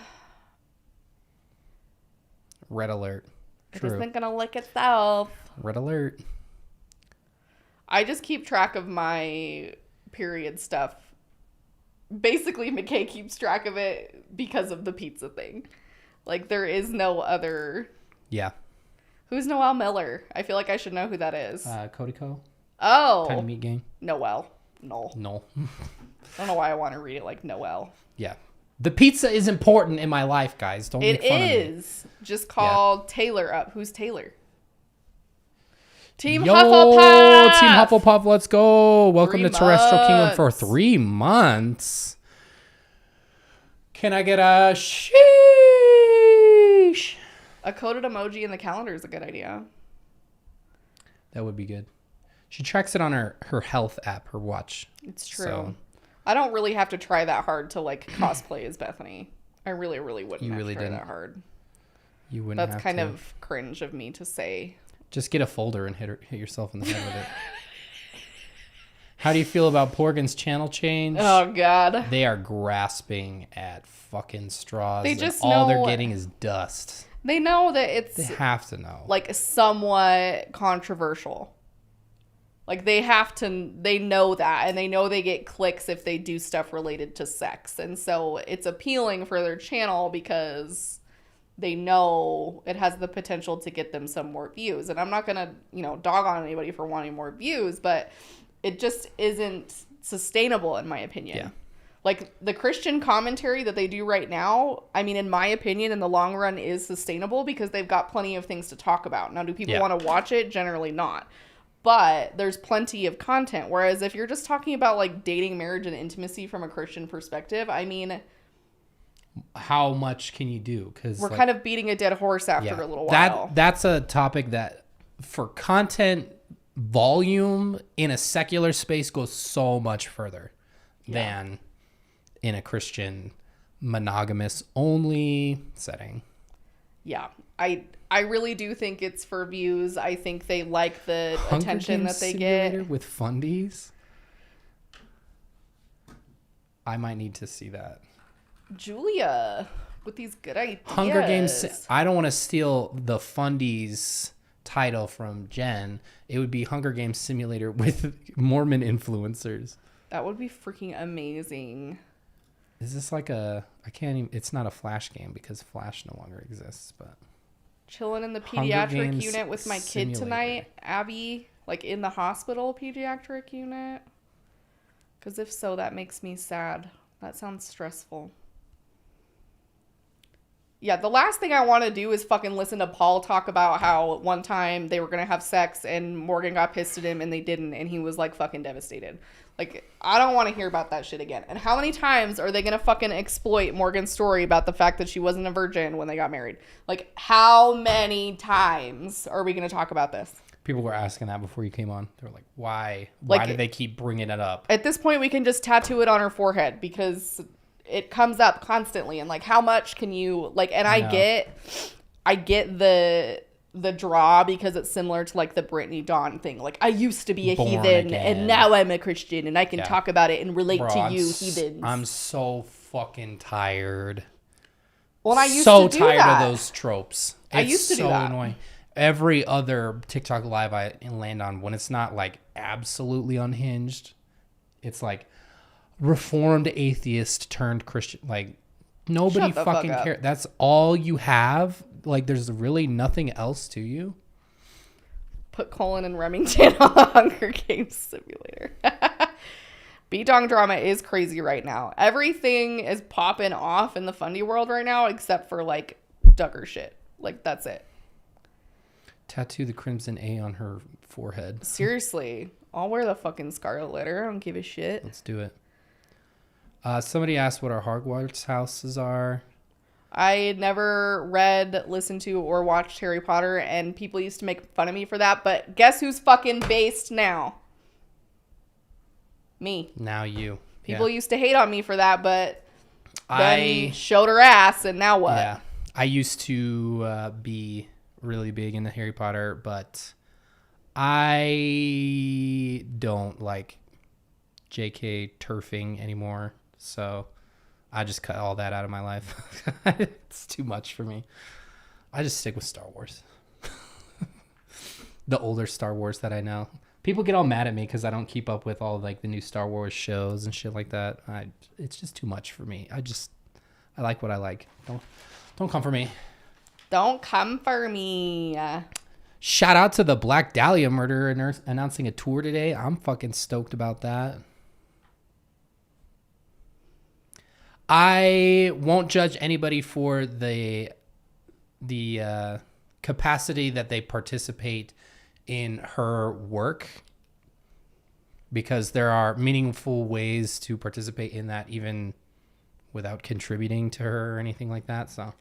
[SPEAKER 1] Red alert. True.
[SPEAKER 2] It isn't gonna lick itself.
[SPEAKER 1] Red alert.
[SPEAKER 2] I just keep track of my period stuff. Basically, McKay keeps track of it because of the pizza thing. Like, there is no other...
[SPEAKER 1] Yeah.
[SPEAKER 2] Who's Noelle Miller? I feel like I should know who that is.
[SPEAKER 1] Cody Co.
[SPEAKER 2] Oh.
[SPEAKER 1] Tiny Meat Gang.
[SPEAKER 2] Noelle. No. I don't know why I want to read it like Noelle.
[SPEAKER 1] Yeah. The pizza is important in my life, guys. Don't make fun of me.
[SPEAKER 2] It is. Just call Taylor up. Who's Taylor? Team
[SPEAKER 1] Yo,
[SPEAKER 2] Hufflepuff!
[SPEAKER 1] Team Hufflepuff, let's go. Welcome
[SPEAKER 2] 3
[SPEAKER 1] to Terrestrial Kingdom
[SPEAKER 2] months.
[SPEAKER 1] for 3 months. Can I get a sheesh?
[SPEAKER 2] A coded emoji in the calendar is a good idea.
[SPEAKER 1] That would be good. She tracks it on her health app, her watch.
[SPEAKER 2] It's true.
[SPEAKER 1] So,
[SPEAKER 2] I don't really have to try that hard to like cosplay as Bethany. I really wouldn't
[SPEAKER 1] You
[SPEAKER 2] have
[SPEAKER 1] really
[SPEAKER 2] to try
[SPEAKER 1] didn't.
[SPEAKER 2] that hard.
[SPEAKER 1] You wouldn't
[SPEAKER 2] That's
[SPEAKER 1] have
[SPEAKER 2] kind
[SPEAKER 1] to.
[SPEAKER 2] of cringe of me to say.
[SPEAKER 1] Just get a folder and hit yourself in the head with it. How do you feel about Porgan's channel change?
[SPEAKER 2] Oh, God.
[SPEAKER 1] They are grasping at fucking straws.
[SPEAKER 2] They
[SPEAKER 1] and
[SPEAKER 2] just
[SPEAKER 1] all
[SPEAKER 2] know-
[SPEAKER 1] they're getting is dust.
[SPEAKER 2] They know that it's
[SPEAKER 1] They have to know.
[SPEAKER 2] like somewhat controversial. Like they know that, and they know they get clicks if they do stuff related to sex. And so it's appealing for their channel because they know it has the potential to get them some more views. And I'm not going to, dog on anybody for wanting more views, but it just isn't sustainable in my opinion.
[SPEAKER 1] Yeah.
[SPEAKER 2] Like the Christian commentary that they do right now, I mean, in my opinion, in the long run is sustainable because they've got plenty of things to talk about. Now, do people want to watch it? Generally not. But there's plenty of content. Whereas if you're just talking about like dating, marriage, and intimacy from a Christian perspective, I mean,
[SPEAKER 1] how much can you do? Because
[SPEAKER 2] we're kind of beating a dead horse after a little while.
[SPEAKER 1] That's a topic that for content volume in a secular space goes so much further than in a Christian monogamous only setting.
[SPEAKER 2] Yeah. I really do think it's for views. I think they like the
[SPEAKER 1] Hunger
[SPEAKER 2] attention
[SPEAKER 1] Games
[SPEAKER 2] that they
[SPEAKER 1] Simulator
[SPEAKER 2] get.
[SPEAKER 1] with fundies. I might need to see that.
[SPEAKER 2] Julia with these good ideas.
[SPEAKER 1] Hunger Games. I don't want to steal the fundies title from Jen. It would be Hunger Games Simulator with Mormon influencers.
[SPEAKER 2] That would be freaking amazing.
[SPEAKER 1] Is this like a... I can't even... It's not a Flash game because Flash no longer exists, but...
[SPEAKER 2] Chilling in the
[SPEAKER 1] Hunger
[SPEAKER 2] pediatric
[SPEAKER 1] Games
[SPEAKER 2] unit with my kid
[SPEAKER 1] Simulator.
[SPEAKER 2] tonight. Abby, like in the hospital pediatric unit. Because if so, that makes me sad. That sounds stressful. Yeah, the last thing I want to do is fucking listen to Paul talk about how one time they were going to have sex and Morgan got pissed at him and they didn't and he was like fucking devastated. Like, I don't want to hear about that shit again. And how many times are they going to fucking exploit Morgan's story about the fact that she wasn't a virgin when they got married? Like, how many times are we going to talk about this?
[SPEAKER 1] People were asking that before you came on. They were like, why? Why
[SPEAKER 2] Like,
[SPEAKER 1] did they keep bringing it up?
[SPEAKER 2] At this point, we can just tattoo it on her forehead because it comes up constantly. And like, how much can you like? And I get the draw because it's similar to like the Brittany Dawn thing. Like, I used to be a
[SPEAKER 1] Born
[SPEAKER 2] heathen
[SPEAKER 1] again.
[SPEAKER 2] and now I'm a Christian and I can
[SPEAKER 1] Yeah.
[SPEAKER 2] talk about it and relate
[SPEAKER 1] Bro,
[SPEAKER 2] to
[SPEAKER 1] I'm
[SPEAKER 2] you,
[SPEAKER 1] s-
[SPEAKER 2] heathens.
[SPEAKER 1] I'm so fucking tired.
[SPEAKER 2] Well, and I used
[SPEAKER 1] so
[SPEAKER 2] to do
[SPEAKER 1] tired
[SPEAKER 2] that.
[SPEAKER 1] of those tropes.
[SPEAKER 2] I
[SPEAKER 1] It's
[SPEAKER 2] used to do
[SPEAKER 1] so
[SPEAKER 2] that.
[SPEAKER 1] annoying. Every other TikTok live I land on, when it's not like absolutely unhinged, it's like reformed atheist turned Christian. Like, nobody
[SPEAKER 2] Shut the fuck
[SPEAKER 1] fucking
[SPEAKER 2] up.
[SPEAKER 1] cares. That's all you have. Like, there's really nothing else to you.
[SPEAKER 2] Put Colin and Remington on the Hunger Games Simulator. B-Dong drama is crazy right now. Everything is popping off in the fundy world right now except for like Duggar shit. Like, that's it.
[SPEAKER 1] Tattoo the crimson A on her forehead.
[SPEAKER 2] Seriously. I'll wear the fucking scarlet letter. I don't give a shit.
[SPEAKER 1] Let's do it. Somebody asked what our Hogwarts houses are.
[SPEAKER 2] I never read, listened to, or watched Harry Potter, and people used to make fun of me for that, but guess who's fucking based now? Me.
[SPEAKER 1] Now you.
[SPEAKER 2] People
[SPEAKER 1] Yeah.
[SPEAKER 2] used to hate on me for that, but then
[SPEAKER 1] I
[SPEAKER 2] showed her ass, and now what?
[SPEAKER 1] Yeah. I used to be really big into Harry Potter, but I don't like JK turfing anymore. So I just cut all that out of my life. It's too much for me. I just stick with Star Wars. The older Star Wars that I know. People get all mad at me because I don't keep up with all like the new Star Wars shows and shit like that. It's just too much for me. I like what I like. Don't come for me.
[SPEAKER 2] Don't come for me.
[SPEAKER 1] Shout out to the Black Dahlia murderer announcing a tour today. I'm fucking stoked about that. I won't judge anybody for the capacity that they participate in her work, because there are meaningful ways to participate in that even without contributing to her or anything like that. So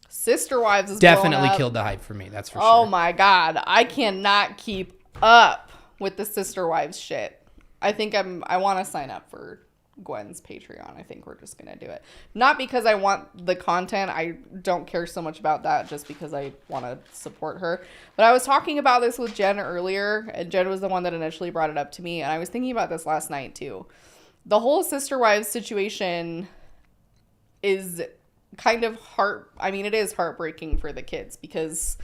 [SPEAKER 2] Sister Wives is
[SPEAKER 1] definitely killed the hype for me. That's for sure.
[SPEAKER 2] Oh my God. I cannot keep up with the Sister Wives shit. I think I want to sign up for Gwen's Patreon. I think we're just going to do it. Not because I want the content. I don't care so much about that, just because I want to support her. But I was talking about this with Jen earlier, and Jen was the one that initially brought it up to me. And I was thinking about this last night too. The whole Sister Wives situation is kind of it is heartbreaking for the kids, because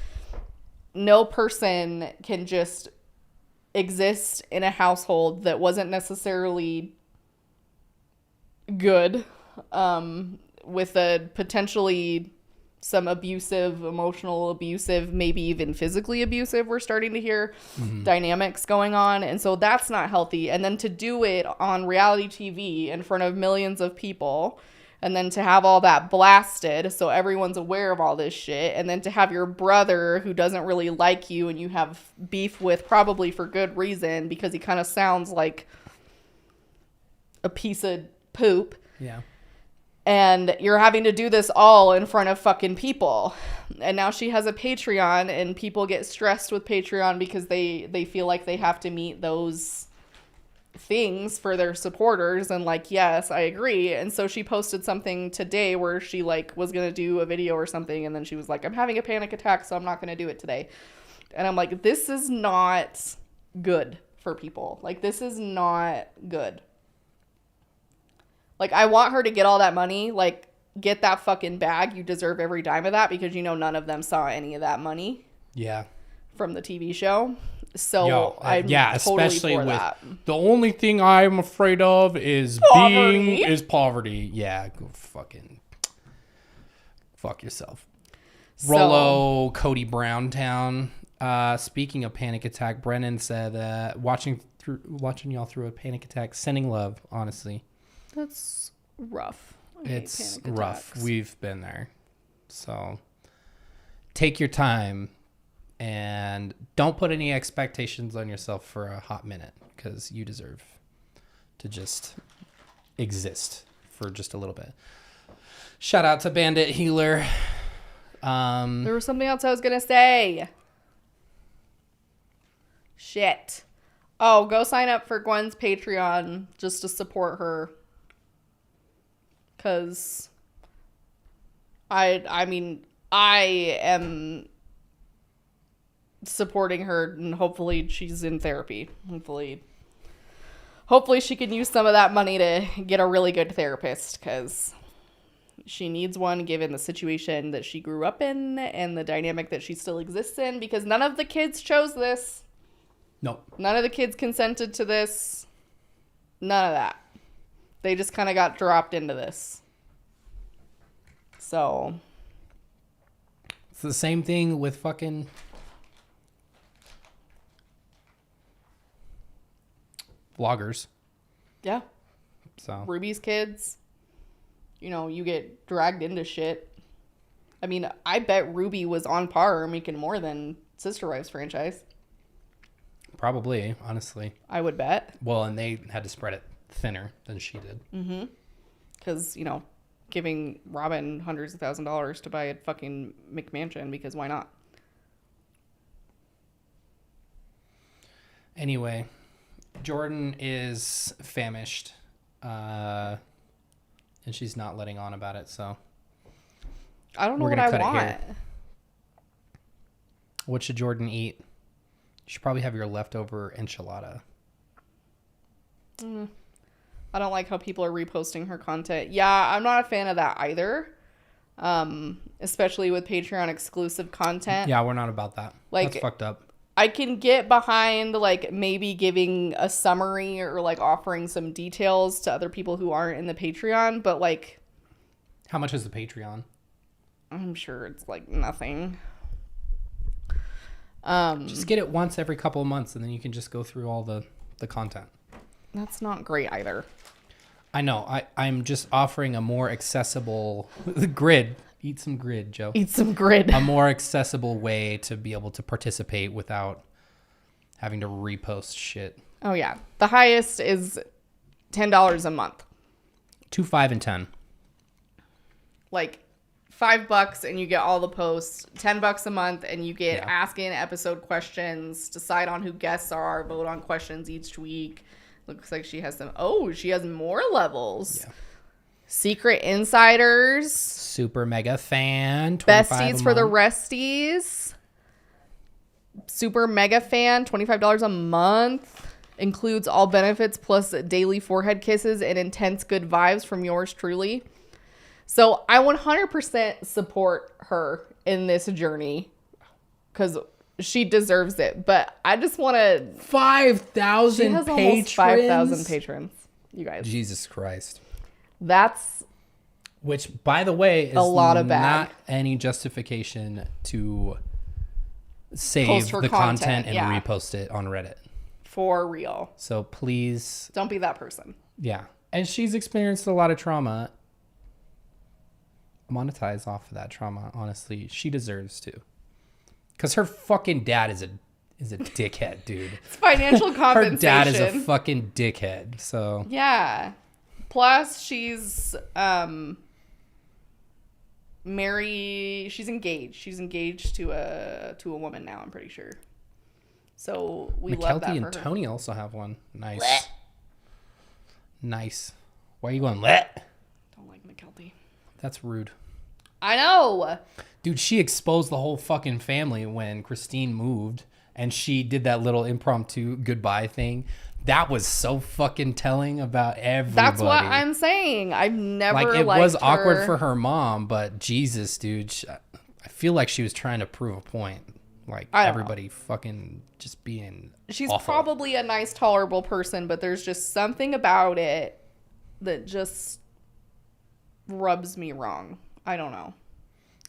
[SPEAKER 2] no person can just exist in a household that wasn't necessarily good, with a potentially some emotional abusive, maybe even physically abusive, we're starting to hear dynamics going on. And so that's not healthy. And then to do it on reality TV in front of millions of people, and then to have all that blasted so everyone's aware of all this shit, and then to have your brother who doesn't really like you and you have beef with, probably for good reason, because he kind of sounds like a piece of poop.
[SPEAKER 1] Yeah.
[SPEAKER 2] And you're having to do this all in front of fucking people. And now she has a Patreon, and people get stressed with Patreon because they feel like they have to meet those things for their supporters. And like, yes, I agree. And so she posted something today where she like was going to do a video or something. And then she was like, I'm having a panic attack, so I'm not going to do it today. And I'm like, this is not good for people. Like, this is not good. Like, I want her to get all that money. Like, get that fucking bag. You deserve every dime of that, because none of them saw any of that money.
[SPEAKER 1] Yeah.
[SPEAKER 2] From the TV show. So I'm totally
[SPEAKER 1] especially
[SPEAKER 2] for
[SPEAKER 1] with
[SPEAKER 2] that.
[SPEAKER 1] The only thing I'm afraid of is poverty. Yeah, go fuck yourself. Rollo, Cody Browntown. Speaking of panic attack, Brennan said watching y'all through a panic attack, sending love, honestly.
[SPEAKER 2] That's rough.
[SPEAKER 1] It's rough. We've been there. So take your time and don't put any expectations on yourself for a hot minute, because you deserve to just exist for just a little bit. Shout out to Bandit Healer.
[SPEAKER 2] There was something else I was going to say. Shit. Oh, go sign up for Gwen's Patreon just to support her. Because I am supporting her, and hopefully she's in therapy. Hopefully she can use some of that money to get a really good therapist, because she needs one, given the situation that she grew up in and the dynamic that she still exists in, because none of the kids chose this.
[SPEAKER 1] Nope.
[SPEAKER 2] None of the kids consented to this. None of that. They just kind of got dropped into this. So
[SPEAKER 1] it's the same thing with fucking vloggers.
[SPEAKER 2] Yeah.
[SPEAKER 1] So
[SPEAKER 2] Ruby's kids, you get dragged into shit. I mean, I bet Ruby was on par or making more than Sister Wives franchise.
[SPEAKER 1] Probably, honestly.
[SPEAKER 2] I would bet.
[SPEAKER 1] Well, and they had to spread it thinner than she did.
[SPEAKER 2] Mm-hmm. Because, giving Robin hundreds of $1,000s to buy a fucking McMansion, because why not?
[SPEAKER 1] Anyway, Jordan is famished, and she's not letting on about it, so
[SPEAKER 2] I don't know what I want.
[SPEAKER 1] What should Jordan eat? You should probably have your leftover enchilada.
[SPEAKER 2] I don't like how people are reposting her content. Yeah, I'm not a fan of that either. Especially with Patreon exclusive content.
[SPEAKER 1] Yeah, we're not about that. That's fucked up.
[SPEAKER 2] I can get behind maybe giving a summary or offering some details to other people who aren't in the Patreon, but
[SPEAKER 1] how much is the Patreon?
[SPEAKER 2] I'm sure it's nothing.
[SPEAKER 1] Just get it once every couple of months, and then you can just go through all the content.
[SPEAKER 2] That's not great either.
[SPEAKER 1] I know. I'm just offering a more accessible grid. Eat some grid, Joe.
[SPEAKER 2] Eat some grid.
[SPEAKER 1] A more accessible way to be able to participate without having to repost shit.
[SPEAKER 2] Oh, yeah. The highest is $10 a month.
[SPEAKER 1] 2, 5, and 10.
[SPEAKER 2] Like $5 and you get all the posts. $10 a month and you get asking episode questions, decide on who guests are, vote on questions each week. Looks like she has some. Oh, she has more levels. Yeah. Secret insiders.
[SPEAKER 1] Super mega fan.
[SPEAKER 2] Besties for the resties. Super mega fan. $25 a month. Includes all benefits plus daily forehead kisses and intense good vibes from yours truly. So I 100% support her in this journey because she deserves it. But I just want to...
[SPEAKER 1] 5,000 patrons?
[SPEAKER 2] Almost 5,000 patrons, you guys.
[SPEAKER 1] Jesus Christ.
[SPEAKER 2] That's...
[SPEAKER 1] Which, by the way, is
[SPEAKER 2] a lot of
[SPEAKER 1] not any justification to save the content and repost it on Reddit.
[SPEAKER 2] For real.
[SPEAKER 1] So please...
[SPEAKER 2] Don't be that person.
[SPEAKER 1] Yeah. And she's experienced a lot of trauma. Monetize off of that trauma, honestly. She deserves to. Because her fucking dad is a dickhead, dude.
[SPEAKER 2] It's financial compensation.
[SPEAKER 1] Her dad is a fucking dickhead, so...
[SPEAKER 2] Yeah. Plus, she's married. She's engaged. She's engaged to a woman now, I'm pretty sure. So we love that for her.
[SPEAKER 1] And Tony also have one. Nice. Blech. Nice. Why are you going let?
[SPEAKER 2] Don't like McKelty.
[SPEAKER 1] That's rude.
[SPEAKER 2] I know.
[SPEAKER 1] Dude, she exposed the whole fucking family when Christine moved and she did that little impromptu goodbye thing. That was so fucking telling about everybody.
[SPEAKER 2] That's what I'm saying. I've never
[SPEAKER 1] liked it
[SPEAKER 2] liked
[SPEAKER 1] was
[SPEAKER 2] her.
[SPEAKER 1] Awkward for her mom, but Jesus, dude, I feel like she was trying to prove a point. Like everybody fucking just being
[SPEAKER 2] She's
[SPEAKER 1] awful.
[SPEAKER 2] Probably a nice, tolerable person, but there's just something about it that just rubs me wrong. I don't know.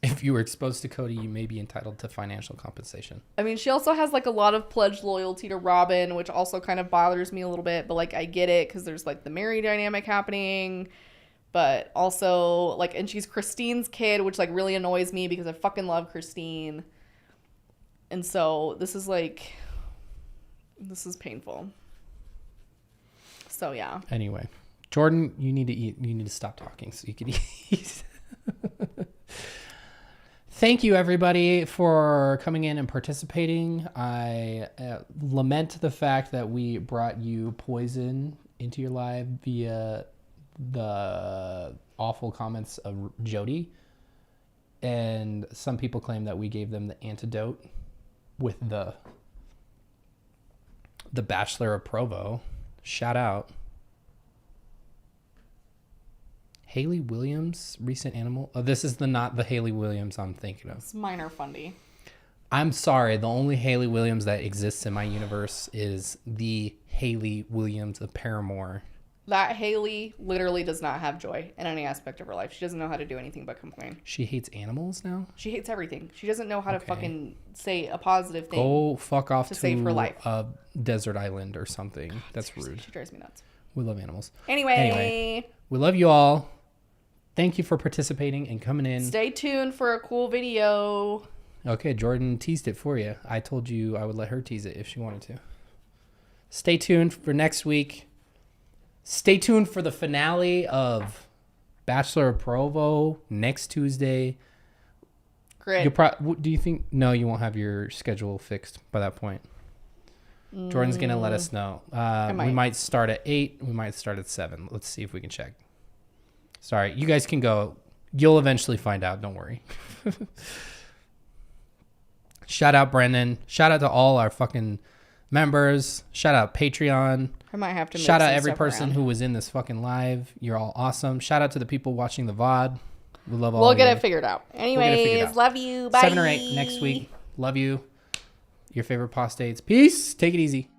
[SPEAKER 1] If you were exposed to Cody, you may be entitled to financial compensation.
[SPEAKER 2] I mean, she also has like a lot of pledged loyalty to Robin, which also kind of bothers me a little bit, but like I get it because there's like the Mary dynamic happening, but also like, and she's Christine's kid, which like really annoys me because I fucking love Christine. And so this is painful. So yeah.
[SPEAKER 1] Anyway, Jordan, you need to eat. You need to stop talking so you can eat. Thank you, everybody, for coming in and participating. I lament the fact that we brought you poison into your life via the awful comments of Jody. And some people claim that we gave them the antidote with the Bachelor of Provo. Shout out. Haley Williams, recent animal. Oh, this is not the Haley Williams I'm thinking of.
[SPEAKER 2] It's minor fundy.
[SPEAKER 1] I'm sorry. The only Haley Williams that exists in my universe is the Haley Williams of Paramore.
[SPEAKER 2] That Haley literally does not have joy in any aspect of her life. She doesn't know how to do anything but complain.
[SPEAKER 1] She hates animals now?
[SPEAKER 2] She hates everything. She doesn't know how to fucking say a positive thing.
[SPEAKER 1] Go fuck off to
[SPEAKER 2] save her life.
[SPEAKER 1] A desert island or something. God, that's
[SPEAKER 2] seriously,
[SPEAKER 1] rude.
[SPEAKER 2] She drives me nuts.
[SPEAKER 1] We love animals.
[SPEAKER 2] Anyway,
[SPEAKER 1] we love you all. Thank you for participating and coming in.
[SPEAKER 2] Stay tuned for a cool video.
[SPEAKER 1] Okay, Jordan teased it for you. I told you I would let her tease it if she wanted to. Stay tuned for next week. Stay tuned for the finale of Bachelor of Provo next Tuesday.
[SPEAKER 2] Great.
[SPEAKER 1] Do you think... No, you won't have your schedule fixed by that point. Jordan's going to let us know. We might start at 8. We might start at 7. Let's see if we can check. Sorry, you guys can go. You'll eventually find out. Don't worry. Shout out Brendan. Shout out to all our fucking members. Shout out Patreon.
[SPEAKER 2] I might have to
[SPEAKER 1] shout out every person who was in this fucking live. You're all awesome. Shout out to the people watching the VOD. We love all of you.
[SPEAKER 2] We'll get it figured out. Anyways, love you. Bye.
[SPEAKER 1] 7 or 8 next week. Love you. Your favorite Apostates. Peace. Take it easy.